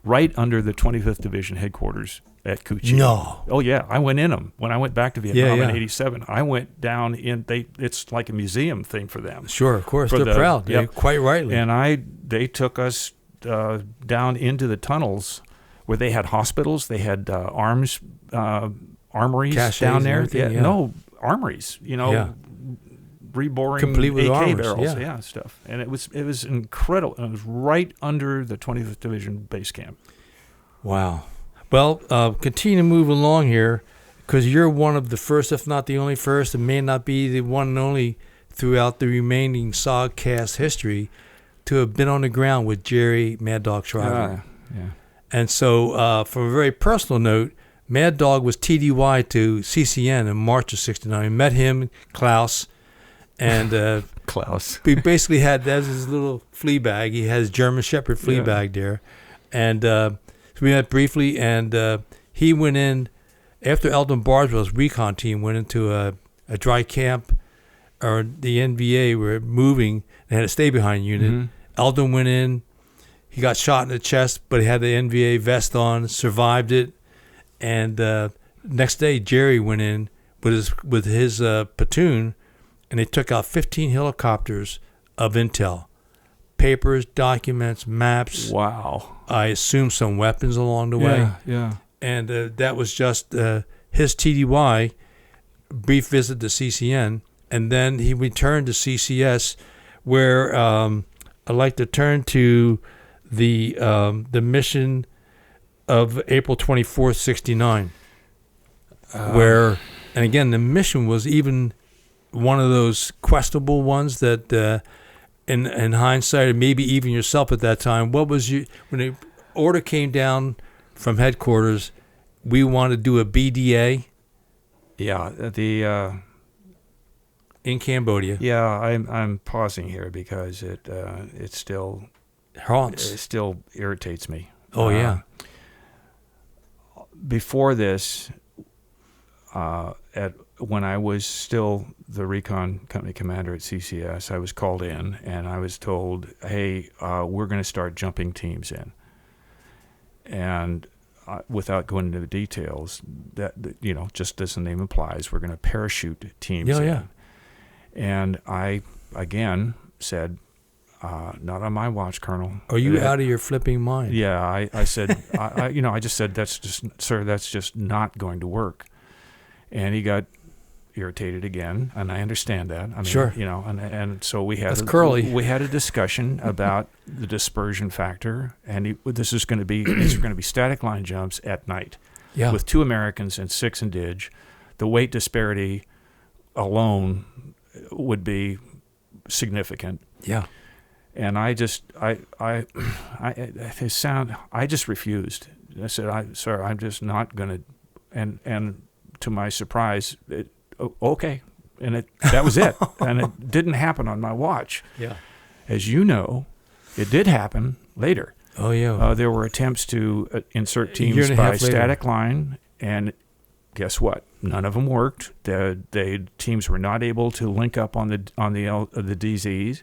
right under the 25th Division headquarters at Cu Chi. No. Oh, yeah. I went in them. When I went back to Vietnam in 87, I went down in, it's like a museum thing for them. Sure, of course. They're proud. Yep. Quite rightly. And they took us down into the tunnels where they had hospitals. They had armories Caches down there. Yeah. No, armories, reboring complete with AK armors, barrels, stuff. And it was incredible. And it was right under the 25th Division base camp. Wow. Well, continue to move along here, because you're one of the first, if not the only first, and may not be the one and only throughout the remaining SOGcast history to have been on the ground with Jerry Mad Dog Shriver. Yeah. And so, from a very personal note, Mad Dog was TDY to CCN in March of '69. I met him, Klaus, and Klaus. We basically had, that was his little flea bag. He has German Shepherd flea bag there. And so we met briefly, and he went in, after Eldon Bardwell's Recon team went into a dry camp, or the NVA were moving, they had a stay-behind unit. Mm-hmm. Eldon went in, he got shot in the chest, but he had the NVA vest on, survived it. And next day, Jerry went in with his platoon, and they took out 15 helicopters of intel. Papers, documents, maps. Wow. I assume some weapons along the way. Yeah. And that was just his TDY, brief visit to CCN. And then he returned to CCS, where I'd like to turn to the mission of April 24th, 69, where, and again, the mission was even one of those questionable ones that, in hindsight, or maybe even yourself at that time, what was when the order came down from headquarters, we want to do a BDA? Yeah, in Cambodia. Yeah, I'm pausing here because it still haunts. It still irritates me. Oh yeah. Before this, when I was still the Recon company commander at CCS, I was called in and I was told, "Hey, we're going to start jumping teams in." And without going into the details, that just as the name implies, we're going to parachute teams in. Yeah. And I again said, "Not on my watch, Colonel." Are you out of your flipping mind? Yeah, I said, I just said, that's just not going to work. And he got irritated again, and I understand that. I mean, sure. And so we had we had a discussion about the dispersion factor, and these are going to be static line jumps at night, with 2 Americans and 6 in Dig. The weight disparity alone would be significant. Yeah. And I just refused. I said, "Sir, I'm just not going to." And to my surprise, okay, and that was it. And it didn't happen on my watch. Yeah. As you know, it did happen later. Oh yeah. There were attempts to insert teams by static line, and guess what? None of them worked. The teams were not able to link up on the DZs.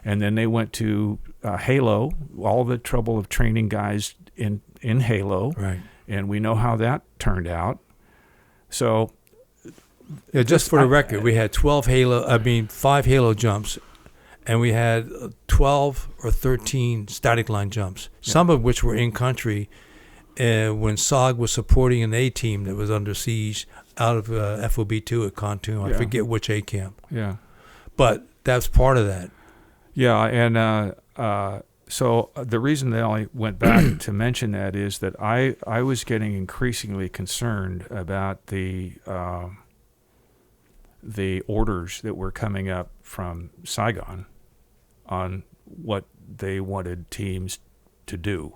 And then they went to Halo, all the trouble of training guys in Halo. Right. And we know how that turned out. So, yeah, just for the record, we had 5 Halo jumps, and we had 12 or 13 static line jumps, some of which were in country when SOG was supporting an A team that was under siege out of FOB2 at Kontum. I forget which A camp. Yeah. But that's part of that. Yeah, and So the reason that I went back to mention that is that I was getting increasingly concerned about the orders that were coming up from Saigon on what they wanted teams to do.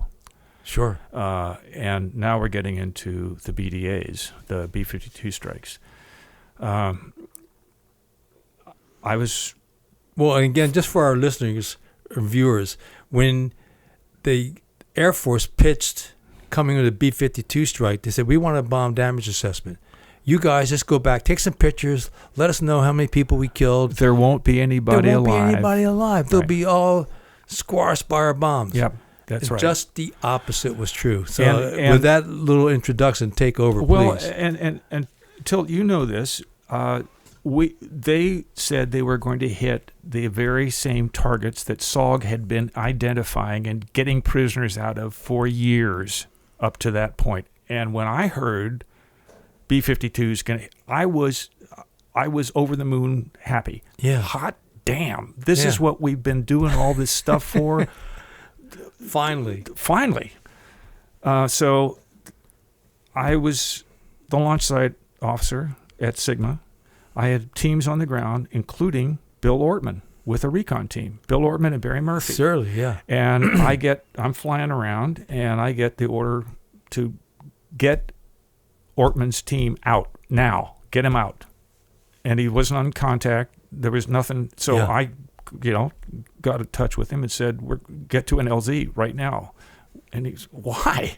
Sure. And now we're getting into the BDAs, the B-52 strikes. Well, again, just for our listeners or viewers, when the Air Force pitched coming with a B-52 strike, they said, we want a bomb damage assessment. You guys just go back, take some pictures, let us know how many people we killed. There won't be anybody alive. They'll be all squashed by our bombs. Yep, that's right. Just the opposite was true. So and with that little introduction, take over, well, please. and until you know this, they said they were going to hit the very same targets that SOG had been identifying and getting prisoners out of for years up to that point. And when I heard B-52's going to, I was over the moon happy. Yeah. Hot damn. This is what we've been doing all this stuff for. Finally. So I was the launch site officer at Sigma. I had teams on the ground, including Bill Ortman with a Recon team. Bill Ortman and Barry Murphy. Certainly, yeah. And I'm flying around, and I get the order to get Ortman's team out now. Get him out. And he wasn't on contact. There was nothing. So I, got in touch with him and said, get to an LZ right now. And he's, why?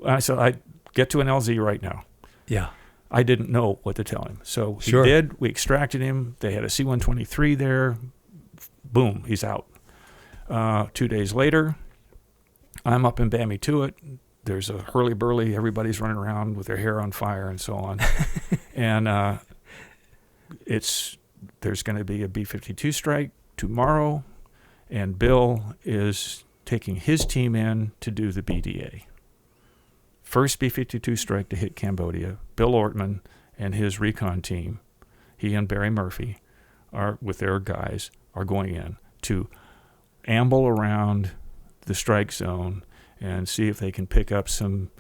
I said, I get to an LZ right now. Yeah. I didn't know what to tell him. So he Sure. did. We extracted him. They had a C-123 there. Boom, he's out. 2 days later, I'm up in Bamituit. There's a hurly-burly. Everybody's running around with their hair on fire and so on. And there's going to be a B-52 strike tomorrow, and Bill is taking his team in to do the BDA. First B-52 strike to hit Cambodia. Bill Ortman and his Recon team, he and Barry Murphy, are with their guys, are going in to amble around the strike zone and see if they can pick up some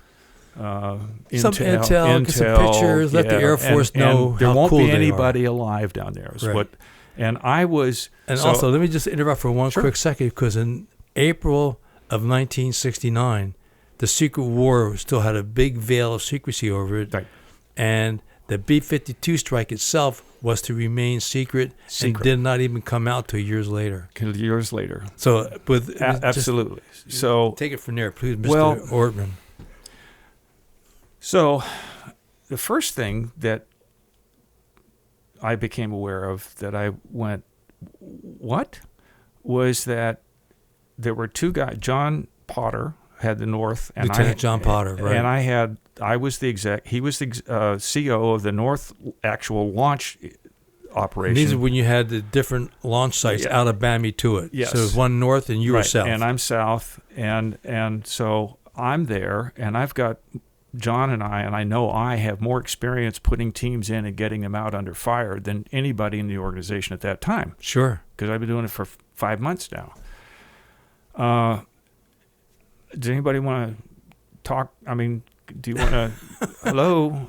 intel, get some pictures, let the Air Force know and there how won't cool be they anybody alive down there. Is Right. what, and I was. And so, also, let me just interrupt for one Sure. quick second, because in April of 1969, the Secret War still had a big veil of secrecy over it. Right. And the B-52 strike itself was to remain secret and did not even come out till years later. Years later. So, with Absolutely. So take it from there, please, Mr. Well, Ortman. So the first thing that I became aware of that I went, what? Was that there were two guys. John Potter had the North. And Lieutenant John Potter, right. And I was the exec. He was the CO of the North actual launch operation. These are when you had the different launch sites out of Bamituit. Yes. So it was one north and you were Right. south. And I'm south. And so I'm there, and I've got John and I know I have more experience putting teams in and getting them out under fire than anybody in the organization at that time. Sure. Because I've been doing it for 5 months now. Does anybody want to talk? I mean, do you want to? Hello,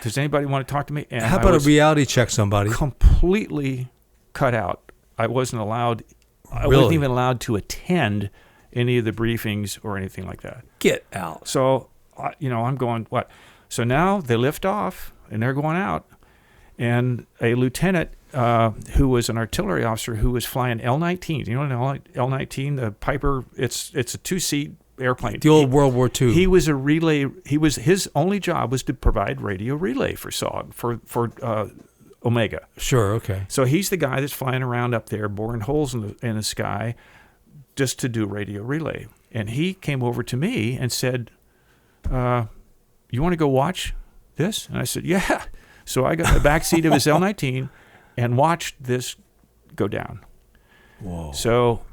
does anybody want to talk to me? And how about a reality check, somebody? Completely cut out. I wasn't allowed. I wasn't even allowed to attend any of the briefings or anything like that. Get out. So, I'm going, what? So now they lift off and they're going out. And a lieutenant who was an artillery officer who was flying L-19. You know an L-19, the Piper, it's a two-seat airplane. The old World War II. He was a relay. His only job was to provide radio relay for SOG, for Omega. Sure, okay. So he's the guy that's flying around up there, boring holes in the sky just to do radio relay. And he came over to me and said, you want to go watch this? And I said, yeah. So I got in the back seat of his L-19 and watched this go down. Whoa. So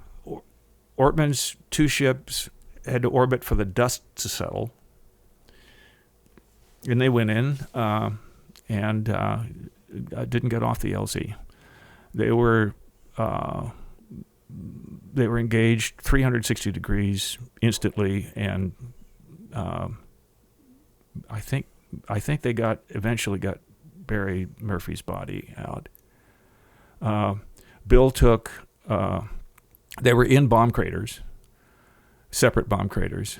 Ortman's two ships had to orbit for the dust to settle. And they went in and didn't get off the LZ. They were they were engaged 360 degrees instantly, and I think they eventually got Barry Murphy's body out. Bill took. They were in bomb craters, separate bomb craters,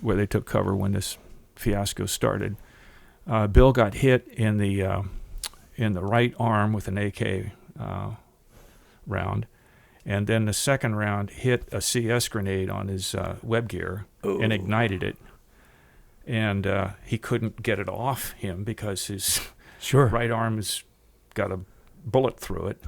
where they took cover when this fiasco started. Bill got hit in the right arm with an AK round, and then the second round hit a CS grenade on his web gear and ignited it. And he couldn't get it off him because his right arm has got a bullet through it,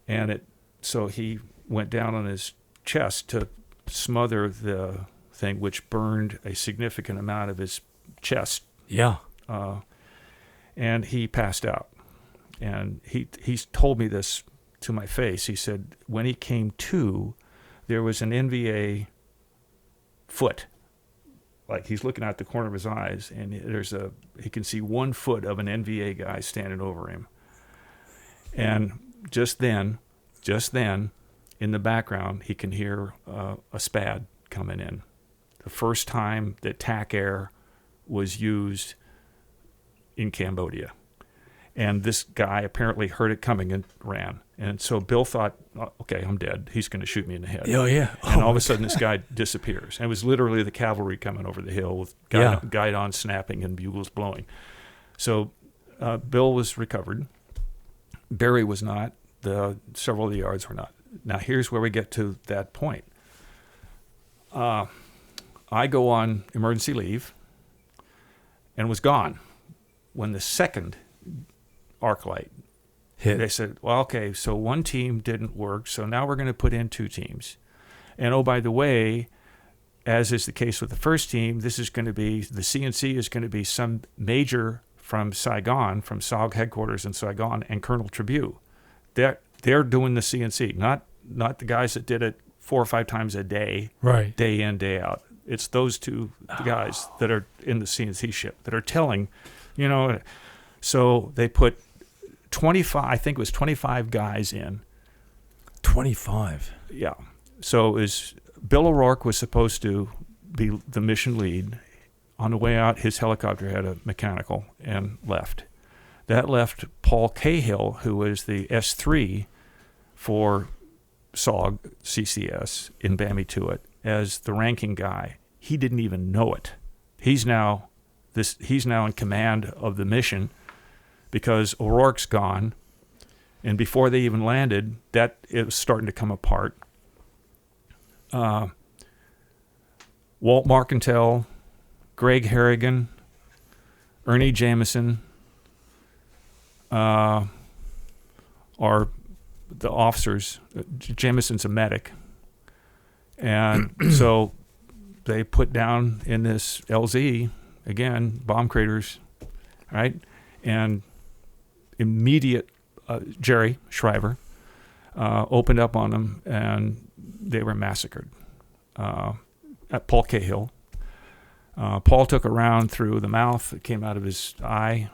and so he went down on his chest to smother the thing, which burned a significant amount of his chest. Yeah. And he passed out. And he's told me this to my face. He said when he came to, there was an NVA foot. Like he's looking out the corner of his eyes, and he can see 1 foot of an NVA guy standing over him. And just then, in the background, he can hear a SPAD coming in. The first time that TAC air was used in Cambodia. And this guy apparently heard it coming and ran. And so Bill thought, okay, I'm dead. He's going to shoot me in the head. Oh, yeah. And all of a sudden, this guy disappears. And it was literally the cavalry coming over the hill with guidon snapping and bugles blowing. So Bill was recovered. Barry was not. Several of the yards were not. Now, here's where we get to that point. I go on emergency leave and was gone when the second arc light hit. They said, well, okay, so one team didn't work, so now we're going to put in 2 teams. And, oh, by the way, as is the case with the first team, this is going to be, the CNC is going to be some major from Saigon, from SOG headquarters in Saigon, and Colonel Tribute. They're doing the CNC, not the guys that did it 4 or 5 times a day, right, day in, day out. It's those 2 guys that are in the CNC ship that are telling, so they put 25, I think it was 25 guys in. 25? Yeah. So Bill O'Rourke was supposed to be the mission lead. On the way out, his helicopter had a mechanical and left. That left Paul Cahill, who was the S3 for SOG CCS in Bamituit, as the ranking guy. He didn't even know it. He's now in command of the mission because O'Rourke's gone, and before they even landed, it was starting to come apart. Walt Marcantel, Greg Harrigan, Ernie Jameson are the officers. Jameson's a medic. And so they put down in this LZ, again, bomb craters, right? And immediate, Jerry Shriver opened up on them, and they were massacred. At Paul Cahill. Paul took a round through the mouth. It came out of his eye.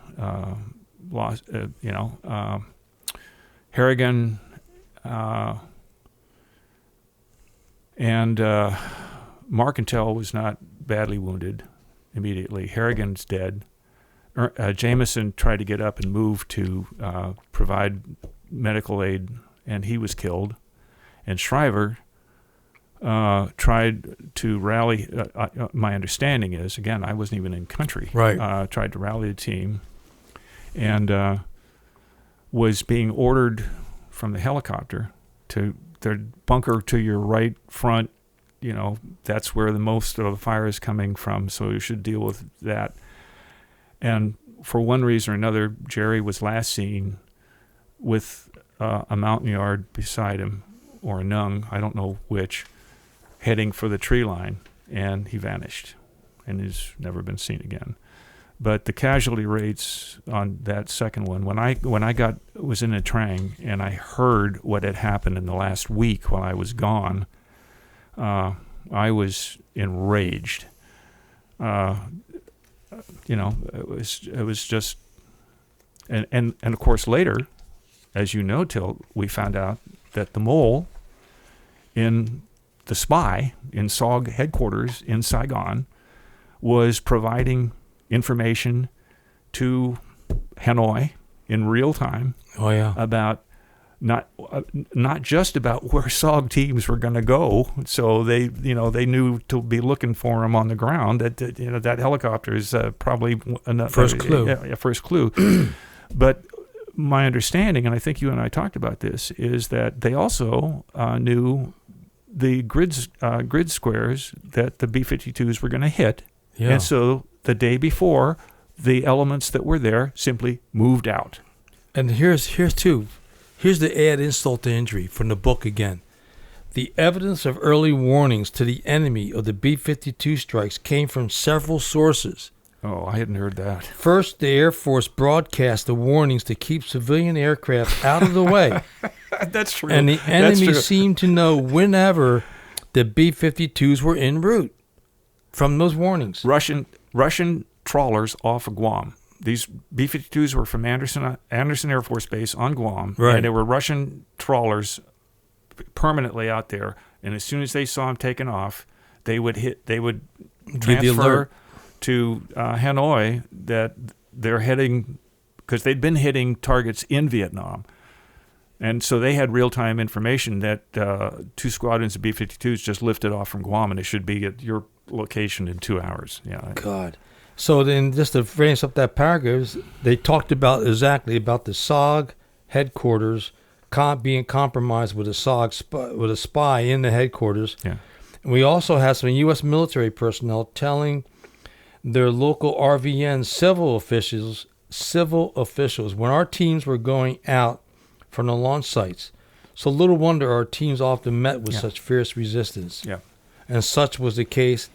Harrigan and Marcantel was not badly wounded immediately. Harrigan's dead. Jameson tried to get up and move to provide medical aid, and he was killed. And Shriver tried to rally. My understanding is, again, I wasn't even in country. Right. Tried to rally the team, and was being ordered from the helicopter to their bunker to your right front. That's where the most of the fire is coming from. So you should deal with that. And for one reason or another, Jerry was last seen with a mountain yard beside him, or a nung, I don't know which, heading for the tree line, and he vanished and has never been seen again. But the casualty rates on that second one, when I was in a Trang and I heard what had happened in the last week while I was gone, I was enraged. It was just, and of course later, as you know, Till, we found out that the mole in the spy in SOG headquarters in Saigon was providing information to Hanoi in real time about not just about where SOG teams were going to go. So they knew to be looking for them on the ground. That helicopter is probably first clue. First clue. But my understanding, and I think you and I talked about this, is that they also knew the grid squares that the B-52s were going to hit. Yeah. And so the day before, the elements that were there simply moved out. And here's the add insult to injury from the book again. The evidence of early warnings to the enemy of the B-52 strikes came from several sources. Oh, I hadn't heard that. First, the Air Force broadcast the warnings to keep civilian aircraft out of the way. That's true. And the enemy seemed to know whenever the B-52s were en route from those warnings. Russian trawlers off of Guam. These B-52s were from Anderson Air Force Base on Guam, right. And there were Russian trawlers permanently out there. And as soon as they saw them taking off, they would transfer to Hanoi that they're heading, because they'd been hitting targets in Vietnam. And so they had real-time information that 2 squadrons of B-52s just lifted off from Guam, and it should be at your location in 2 hours. Yeah. God. So then, just to finish up that paragraph, they talked about the SOG headquarters being compromised with a spy in the headquarters. Yeah. And we also had some U.S. military personnel telling their local RVN civil officials when our teams were going out from the launch sites. So little wonder our teams often met with such fierce resistance. Yeah. And such was the case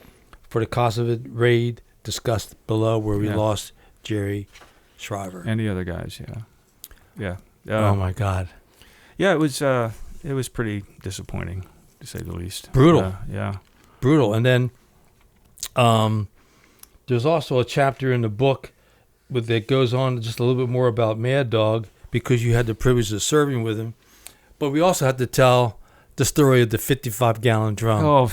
for the Kosovo raid discussed below, where we lost Jerry Shriver and the other guys. Yeah. Oh my God. Yeah, it was pretty disappointing, to say the least. Brutal. Yeah. Brutal. And then there's also a chapter in the book that goes on just a little bit more about Mad Dog, because you had the privilege of serving with him. But we also had to tell the story of the 55-gallon drum. Oh,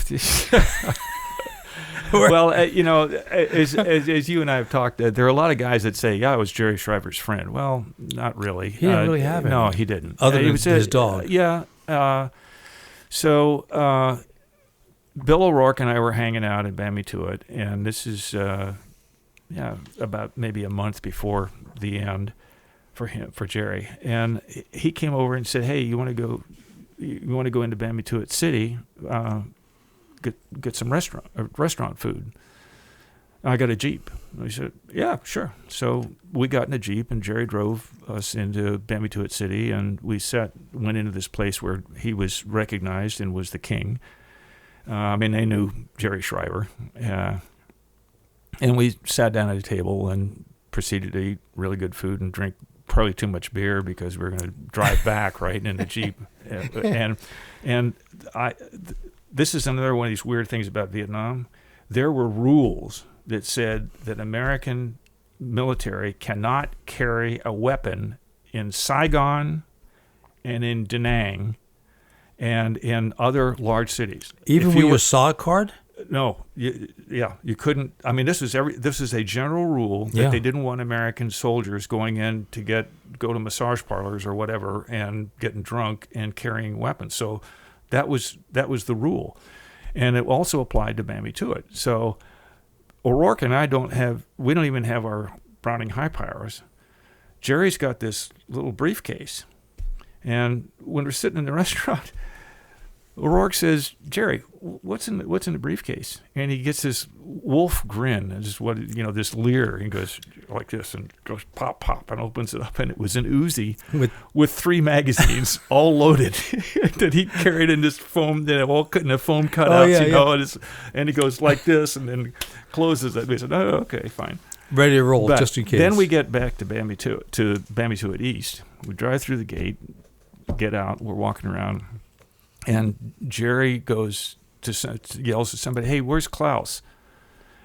well, as you and I have talked, there are a lot of guys that say, I was Jerry Shriver's friend. Well, not really. He didn't really have it. No, he didn't. Other than his dog. So Bill O'Rourke and I were hanging out at Bamituit, and this is about maybe a month before the end for Jerry. And he came over and said, hey, you want to go into Bamituit City, get some restaurant food. I got a Jeep. We said, yeah, sure. So we got in a Jeep, and Jerry drove us into Bamituit City, and we went into this place where he was recognized and was the king. They knew Jerry Shriver. And we sat down at a table and proceeded to eat really good food and drink probably too much beer, because we were going to drive back right in the Jeep. This is another one of these weird things about Vietnam. There were rules that said that American military cannot carry a weapon in Saigon and in Da Nang and in other large cities. Even with your SOG card? No. You couldn't. This is a general rule that they didn't want American soldiers going in to go to massage parlors or whatever and getting drunk and carrying weapons. So that was the rule, and it also applied to Bamituit. So O'Rourke and I don't even have our Browning high powers. Jerry's got this little briefcase, and when we're sitting in the restaurant, O'Rourke says, "Jerry, what's in the briefcase?" And he gets this wolf grin, and just this leer. He goes like this, and goes pop, pop, and opens it up, and it was an Uzi with 3 magazines, all loaded, that he carried in this foam, all in the foam cutouts, and he goes like this, and then closes it. We said, "Oh, okay, fine, ready to roll, just in case." Then we get back to Bamituit East. We drive through the gate, get out, we're walking around. And Jerry yells at somebody, "Hey, where's Klaus?"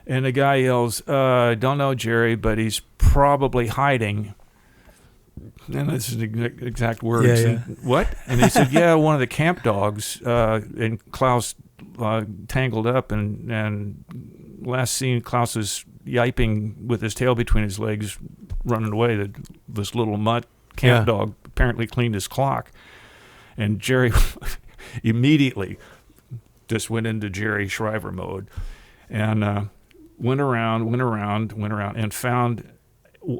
And the guy yells, "Don't know, Jerry, but he's probably hiding and this is the exact words. Yeah. And, what? And he said, yeah, one of the camp dogs, and Klaus tangled up, and last seen, Klaus is yiping with his tail between his legs, running away. This little mutt camp dog apparently cleaned his clock. And Jerry immediately just went into Jerry Shriver mode and went around and found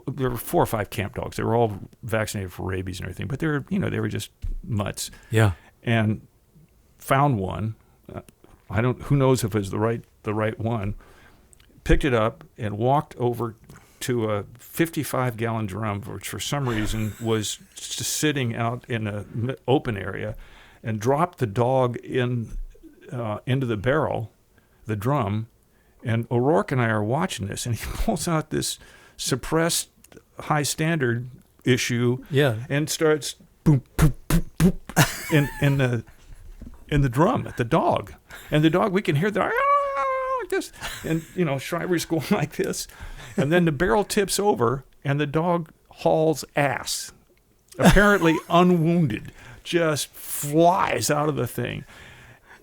there were 4 or 5 camp dogs. They were all vaccinated for rabies and everything, but they were just mutts. Yeah. And found one. Who knows if it was the right one. Picked it up and walked over to a 55-gallon drum, which for some reason was just sitting out in an open area, and dropped the dog into the barrel, the drum. And O'Rourke and I are watching this, and he pulls out this suppressed high standard issue and starts boom, boom, boom, boom, in the drum at the dog. And the dog, we can hear the like this. And, Shriver's going like this. And then the barrel tips over, and the dog hauls ass, apparently unwounded, just flies out of the thing.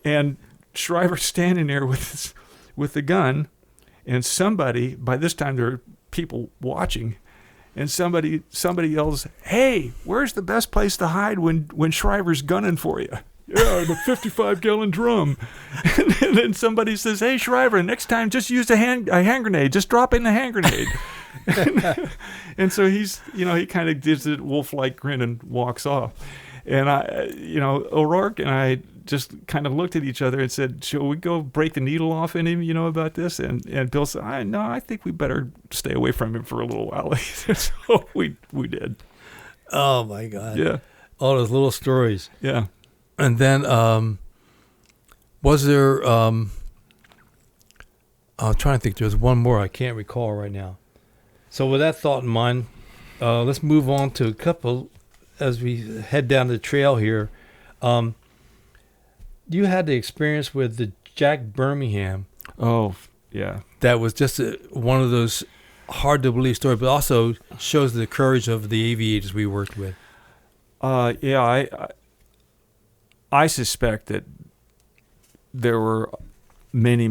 And Shriver's standing there with the gun, and somebody, by this time there are people watching, and somebody yells, "Hey, where's the best place to hide when Shriver's gunning for you?" "Yeah, the 55-gallon drum." And then somebody says, "Hey, Shriver, next time just use a hand grenade. Just drop in the hand grenade." And so he kind of gives it wolf-like grin and walks off. And O'Rourke and I just kind of looked at each other and said, "Shall we go break the needle off in him, about this?" And Bill said, I think we better stay away from him for a little while. So we did. Oh, my God. Yeah. All those little stories. Yeah. And then was there, I'm trying to think, there's one more I can't recall right now. So with that thought in mind, let's move on to a couple as we head down the trail here. You had the experience with the Jack Birmingham. Oh, yeah. That was just one of those hard to believe stories, but also shows the courage of the aviators we worked with. I suspect that there were many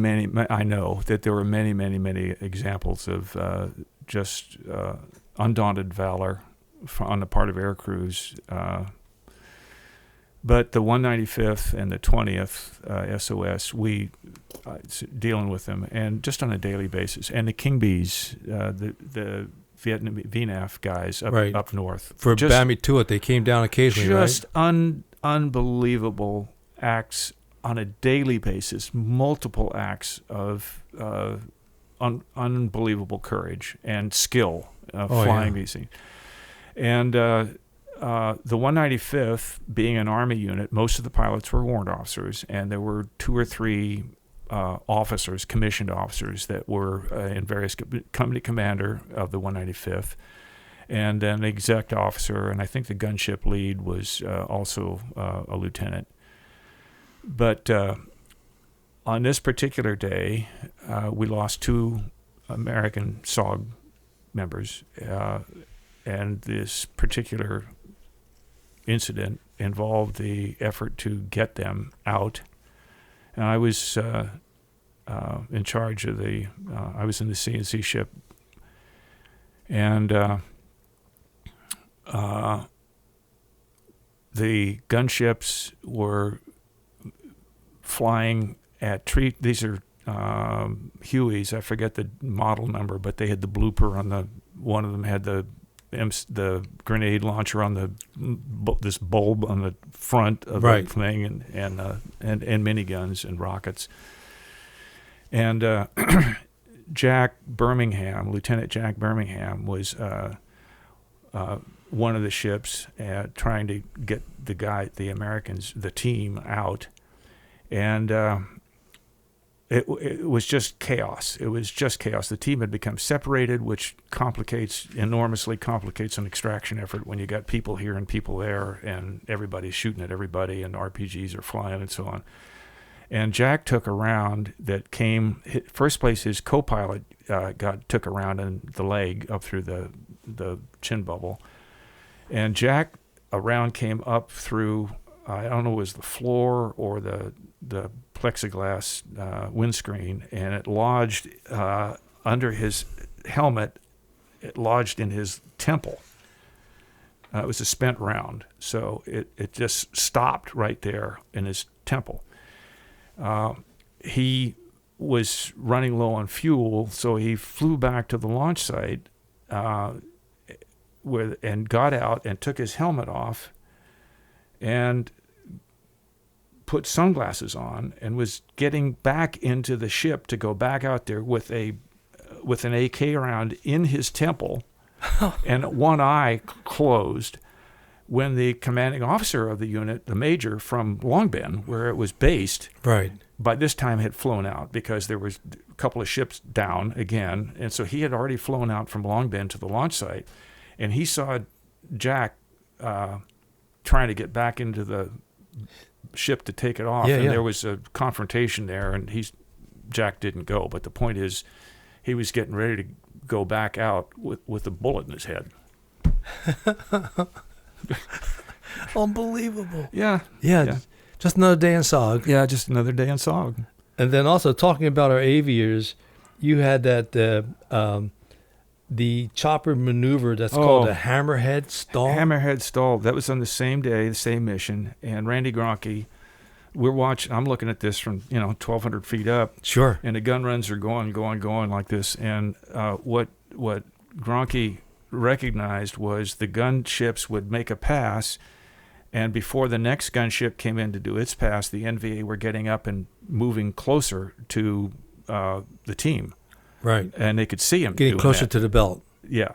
examples of just undaunted valor on the part of air crews. But the 195th and the 20th SOS, we dealing with them, and just on a daily basis. And the King Bees, the VNAF guys up north. For Bambi Tuat, they came down occasionally, just right? Unbelievable acts on a daily basis, multiple acts of unbelievable courage and skill flying these things. And the 195th, being an Army unit, most of the pilots were warrant officers, and there were 2 or 3 officers, commissioned officers, that were in various company commander of the 195th, and then the exec officer, and I think the gunship lead was also a lieutenant. But on this particular day, we lost 2 American SOG members, and this particular incident involved the effort to get them out. And I was in charge of I was in the CNC ship, and the gunships were flying at these are Hueys, I forget the model number, but they had the blooper on one of them had the grenade launcher on this bulb on the front of the thing, and miniguns and rockets. And Jack Birmingham, Lieutenant Jack Birmingham, was one of the ships trying to get the Americans, the team, out, and it was just chaos. It was just chaos. The team had become separated, which enormously complicates an extraction effort when you got people here and people there, and everybody's shooting at everybody, and RPGs are flying and so on. And Jack took a round that came first place. His co-pilot took a round in the leg up through the chin bubble, And Jack, a round came up through, I don't know, it was the floor or the plexiglass windscreen, and it lodged under his helmet. It lodged in his temple. It was a spent round, so it just stopped right there in his temple. He was running low on fuel, so he flew back to the launch site and got out and took his helmet off and put sunglasses on and was getting back into the ship to go back out there with an AK round in his temple and one eye closed, when the commanding officer of the unit, the major from Long Binh, where it was based, right, by this time had flown out because there was a couple of ships down again. And so he had already flown out from Long Binh to the launch site. And he saw Jack trying to get back into the ship to take it off. Yeah, and yeah. there was a confrontation there, and Jack didn't go. But the point is, he was getting ready to go back out with a bullet in his head. Unbelievable. Yeah. Just another day in SOG. Yeah, just another day in SOG. And then also talking about our aviators, you had that the chopper maneuver that's called a hammerhead stall. Hammerhead stall. That was on the same day, the same mission. And Randy Gronke, we're watching. I'm looking at this from 1,200 feet up. Sure. And the gun runs are going like this. And what Gronke recognized was the gunships would make a pass, and before the next gunship came in to do its pass, the NVA were getting up and moving closer to the team. Right. And they could see him getting doing closer that. to the belt. Yeah.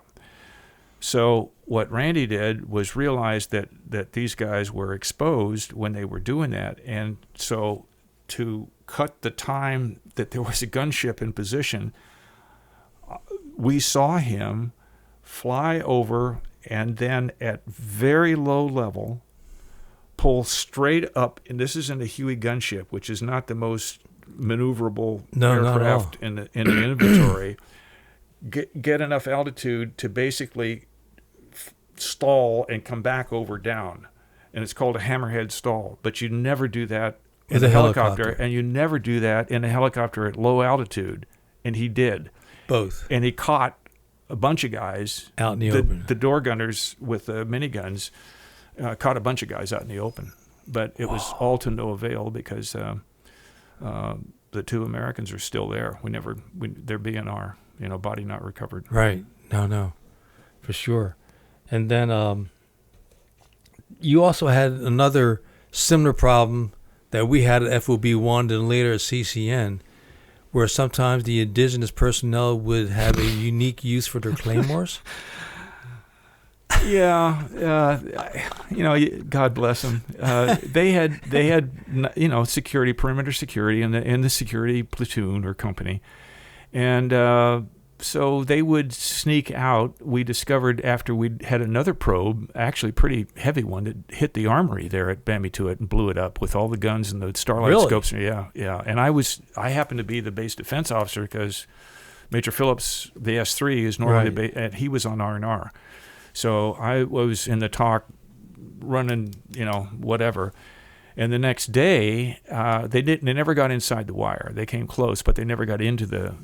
So what Randy did was realize that these guys were exposed when they were doing that. And so to cut the time that there was a gunship in position, we saw him fly over and then at very low level pull straight up. And this is in the Huey gunship, which is not the most maneuverable aircraft in the inventory. Get enough altitude to basically stall and come back over down, and it's called a hammerhead stall. But you never do that in a helicopter, and you never do that in a helicopter at low altitude. And he did both, and he caught a bunch of guys out in the open. The door gunners with the miniguns caught a bunch of guys out in the open, but it was all to no avail because the two Americans are still there. They're BNR, body not recovered. Right. No, for sure. And then you also had another similar problem that we had at FOB1 and later at CCN, where sometimes the indigenous personnel would have a unique use for their claymores. Yeah, God bless them. They had security, perimeter security, in the security platoon or company, and so they would sneak out. We discovered after we had another probe, actually pretty heavy one, that hit the armory there at Bamituit and blew it up with all the guns and the starlight scopes. Yeah. And I happened to be the base defense officer because Major Phillips, the S3, is normally and he was on R&R. So I was in the talk running, whatever. And the next day, they never got inside the wire. They came close, but they never got into the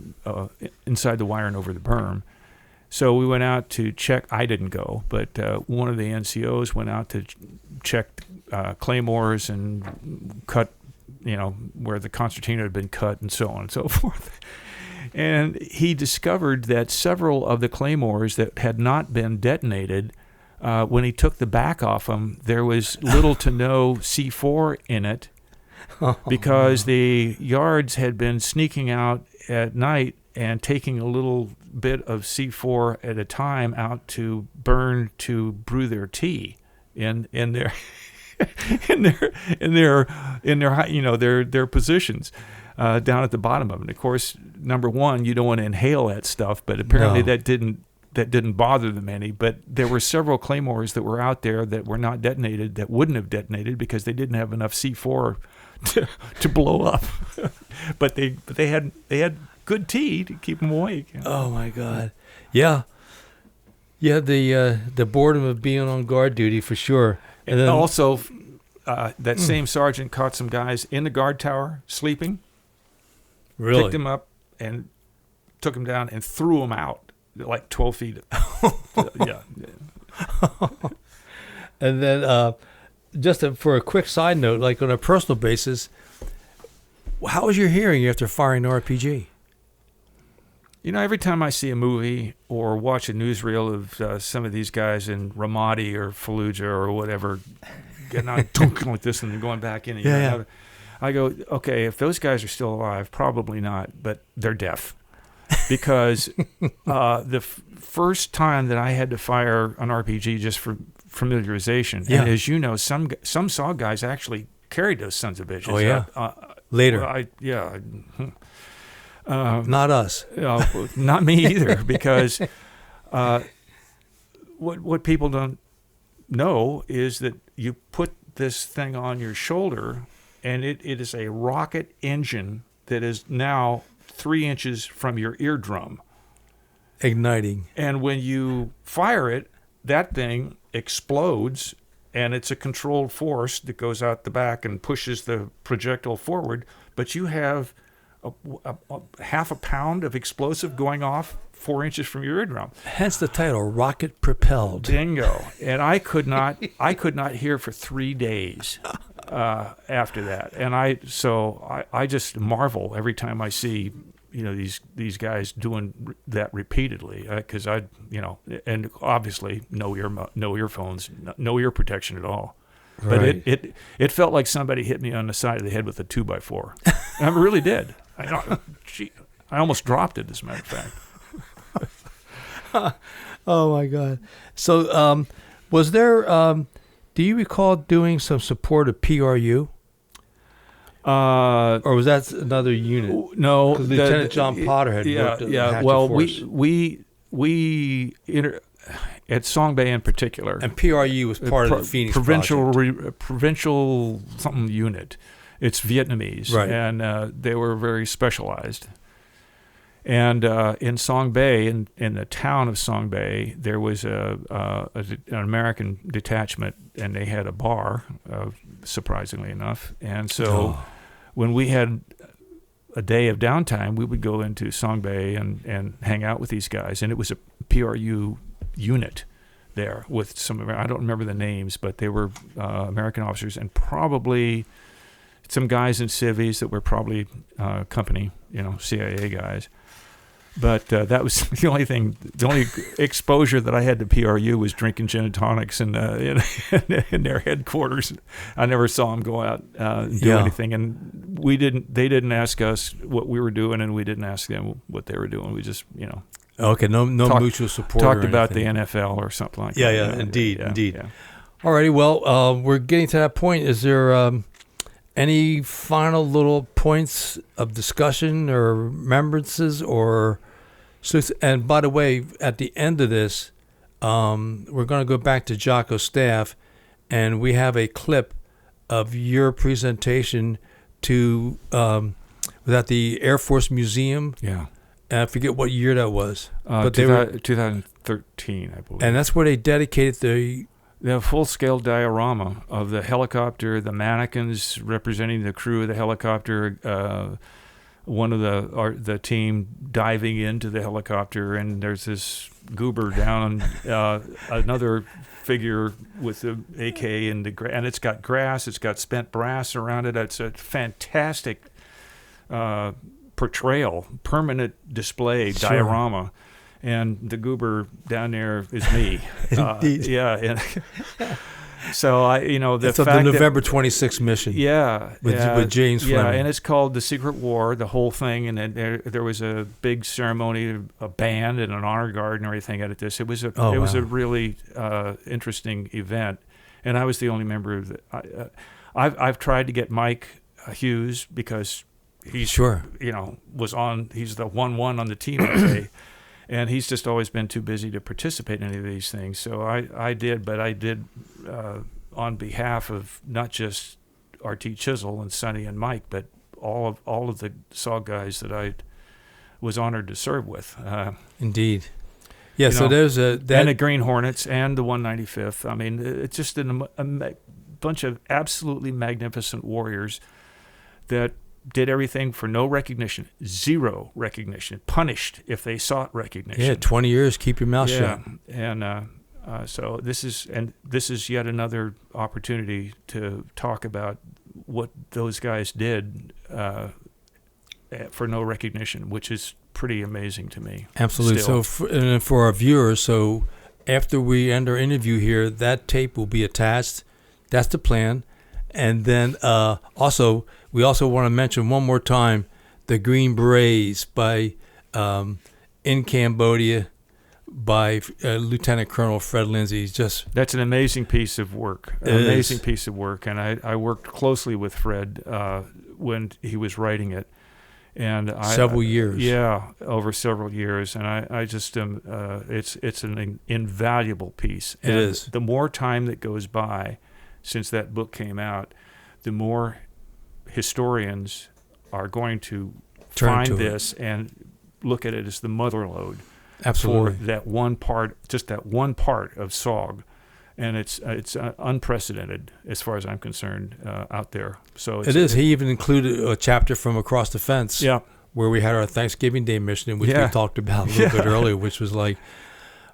inside the wire and over the berm. So we went out to check. I didn't go, but one of the NCOs went out to check claymores and cut, where the concertina had been cut and so on and so forth. And he discovered that several of the claymores that had not been detonated, when he took the back off them, there was little to no C4 in it because the yards had been sneaking out at night and taking a little bit of C4 at a time out to burn to brew their tea in their their positions. Down at the bottom of it. Of course, number one, you don't want to inhale that stuff, but apparently that didn't bother them any. But there were several claymores that were out there that were not detonated, that wouldn't have detonated because they didn't have enough C4 to blow up. But they had good tea to keep them awake. Oh my God, yeah. Yeah, the boredom of being on guard duty for sure. And then also, that same sergeant caught some guys in the guard tower sleeping. Really? Picked them up and took them down and threw them out like 12 feet. Yeah. And then just for a quick side note, like on a personal basis, how was your hearing after firing an RPG? You know, every time I see a movie or watch a newsreel of some of these guys in Ramadi or Fallujah or whatever, getting on dunking like this and then going back in, and I go, okay, if those guys are still alive, probably not, but they're deaf. Because the first time that I had to fire an RPG just for familiarization, and as you know, some SOG guys actually carried those sons of bitches. Oh, yeah. Later. Not us. Not me either, because what people don't know is that you put this thing on your shoulder, and it is a rocket engine that is now 3 inches from your eardrum. Igniting. And when you fire it, that thing explodes, and it's a controlled force that goes out the back and pushes the projectile forward, but you have a half a pound of explosive going off 4 inches from your eardrum. Hence the title, rocket propelled. Bingo. And I could not hear for 3 days after that. And I just marvel every time I see, you know, these guys doing that repeatedly, because and obviously no earphones, no ear protection at all. But Right. it felt like somebody hit me on the side of the head with a 2x4. I really did. I almost dropped it, as a matter of fact. Oh my God! So, was there? Do you recall doing some support of PRU, or was that another unit? No, because Lieutenant John Potter had worked at Hatchet Well, Force. we at Song Bay in particular, And PRU was part of the Phoenix Project. provincial something unit. It's Vietnamese, Right. and they were very specialized. And in Song Bay, in the town of Song Bay, there was an American detachment, and they had a bar, surprisingly enough. And so when we had a day of downtime, we would go into Song Bay and hang out with these guys. And it was a PRU unit there with some, I don't remember the names, but they were American officers and probably some guys in civies that were probably company, CIA guys. But that was the only exposure that I had to PRU was drinking gin and tonics in their headquarters. I never saw them go out and do anything, and they didn't ask us what we were doing, and we didn't ask them what they were doing. We just, Okay, no mutual support. Talked or about the anything. NFL or something like that. Yeah, indeed. Yeah. All righty, well, we're getting to that point. Is there any final little points of discussion or remembrances or... And by the way, at the end of this, we're going to go back to Jocko's staff, and we have a clip of your presentation to at the Air Force Museum. Yeah. And I forget what year that was. But 2013, I believe. And that's where they dedicated the full-scale diorama of the helicopter, the mannequins representing the crew of the helicopter, one of the team diving into the helicopter, and there's this goober down, another figure with the AK and it's got grass, it's got spent brass around it. It's a fantastic portrayal, permanent display diorama. And the goober down there is me. Indeed. And so it's of the November 26th mission. Yeah, with James Fleming. Yeah, and it's called The Secret War, the whole thing. And then there was a big ceremony, a band and an honor guard and everything at this. It was a really interesting event, and I was the only member of the. I've tried to get Mike Hughes because he's was on. He's the 1-1 on the team that day. And he's just always been too busy to participate in any of these things. So I did on behalf of not just R.T. Chisel and Sonny and Mike, but all of the SOG guys that I was honored to serve with. Indeed. Yeah, You so know, there's a and the Green Hornets and the 195th. I mean, it's just a bunch of absolutely magnificent warriors that did everything for no recognition, zero recognition, punished if they sought recognition. Yeah, 20 years, keep your mouth shut. And so this is yet another opportunity to talk about what those guys did for no recognition, which is pretty amazing to me. Absolutely. Still. So for our viewers, so after we end our interview here, that tape will be attached. That's the plan. And then also, we also want to mention one more time the Green Berets by in Cambodia by Lieutenant Colonel Fred Lindsay. That's an amazing piece of work. Piece of work. And I worked closely with Fred when he was writing it. And several years. Yeah, over several years. And I just it's an invaluable piece. It is. The more time that goes by since that book came out, the more historians are going to find this and look at it as the mother lode. Absolutely. For that one part, just that one part of SOG. And it's unprecedented as far as I'm concerned out there. So it is. He even included a chapter from Across the Fence, where we had our Thanksgiving Day mission, which we talked about a little bit earlier, which was like,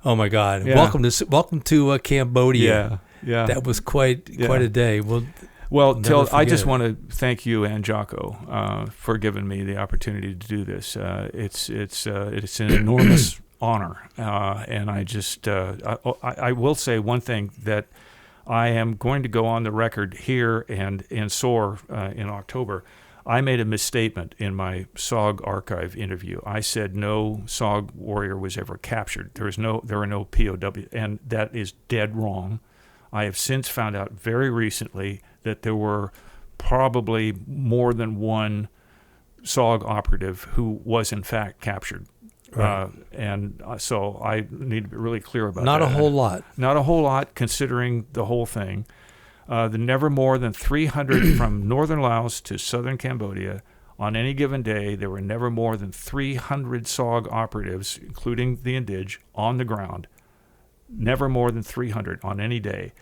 oh my God, welcome to Cambodia. Yeah, that was quite a day. Well, I just want to thank you and Jocko for giving me the opportunity to do this. It's an enormous honor, and I will say one thing, that I am going to go on the record here and in SOAR in October. I made a misstatement in my SOG archive interview. I said no SOG warrior was ever captured. There were no POW, and that is dead wrong. I have since found out very recently that there were probably more than one SOG operative who was in fact captured. Right. So I need to be really clear about that. Not a whole lot. Not a whole lot, considering the whole thing. The never more than 300 from northern Laos to southern Cambodia. On any given day, there were never more than 300 SOG operatives, including the Indige, on the ground. Never more than 300 on any day.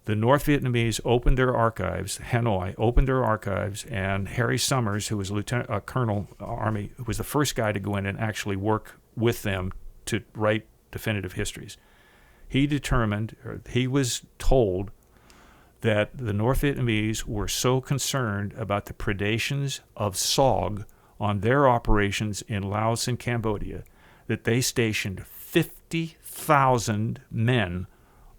The North Vietnamese opened their archives, Hanoi opened their archives, and Harry Summers, who was Lieutenant Colonel Army, who was the first guy to go in and actually work with them to write definitive histories. He was told that the North Vietnamese were so concerned about the predations of SOG on their operations in Laos and Cambodia that they stationed 50,000 men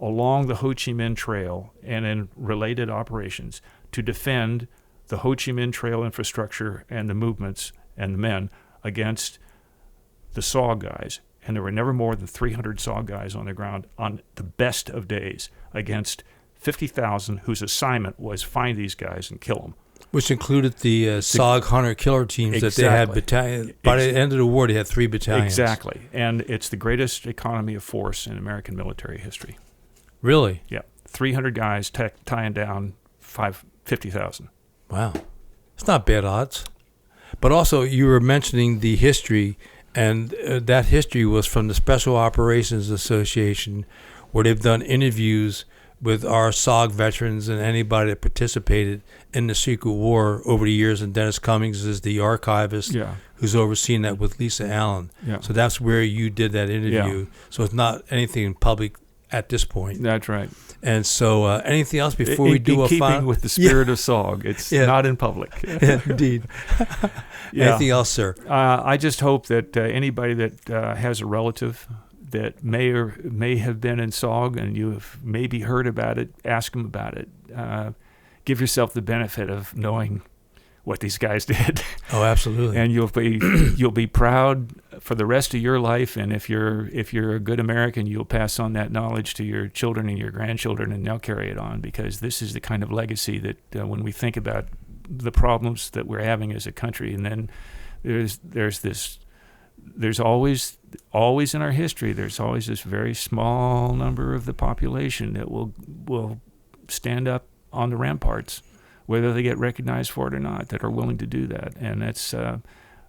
along the Ho Chi Minh Trail and in related operations to defend the Ho Chi Minh Trail infrastructure and the movements and the men against the SOG guys. And there were never more than 300 SOG guys on the ground on the best of days against 50,000 whose assignment was find these guys and kill them. Which included the SOG hunter-killer teams that they had battalions. By the end of the war, they had 3 battalions. Exactly. And it's the greatest economy of force in American military history. Really? Yeah. 300 guys tying down 50,000. Wow. It's not bad odds. But also, you were mentioning the history, and that history was from the Special Operations Association, where they've done interviews with our SOG veterans and anybody that participated in the Secret War over the years. And Dennis Cummings is the archivist who's overseeing that with Lisa Allen. Yeah. So that's where you did that interview. Yeah. So it's not anything in public at this point. That's right. And so anything else before we do in a keeping with the spirit of SOG, it's not in public. Indeed. Anything else, sir? I just hope that anybody that has a relative that may have been in SOG and you have maybe heard about it, ask them about it. Give yourself the benefit of knowing what these guys did. Oh, absolutely. And you'll be proud for the rest of your life. And if you're a good American, you'll pass on that knowledge to your children and your grandchildren, and they'll carry it on, because this is the kind of legacy that when we think about the problems that we're having as a country, and then there's always in our history, there's always this very small number of the population that will stand up on the ramparts, whether they get recognized for it or not, that are willing to do that. And that's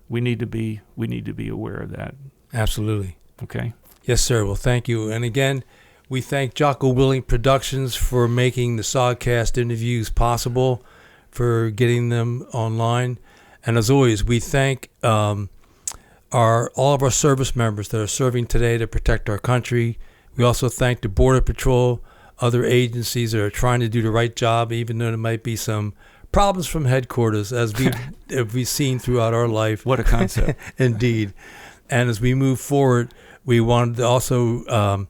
we need to be aware of that. Absolutely. Okay. Yes, sir. Well, thank you. And again, we thank Jocko Willing Productions for making the SOGcast interviews possible, for getting them online. And as always, we thank all of our service members that are serving today to protect our country. We also thank the Border Patrol, other agencies that are trying to do the right job, even though there might be some problems from headquarters, as we've seen throughout our life. What a concept. Indeed. And as we move forward, we wanted to also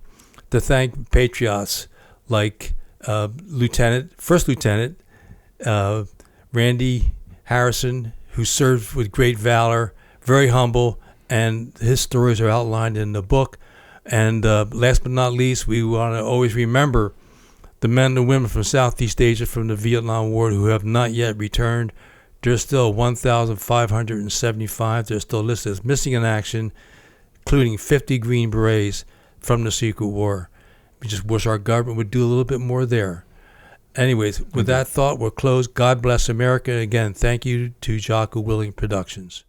to thank patriots like First Lieutenant Randy Harrison, who served with great valor, very humble, and his stories are outlined in the book. And last but not least, we want to always remember the men and women from Southeast Asia from the Vietnam War who have not yet returned. There's still 1,575. They're still listed as missing in action, including 50 Green Berets from the Secret War. We just wish our government would do a little bit more there. Anyways, with that thought, we're closed. God bless America. Again, thank you to Jocko Willing Productions.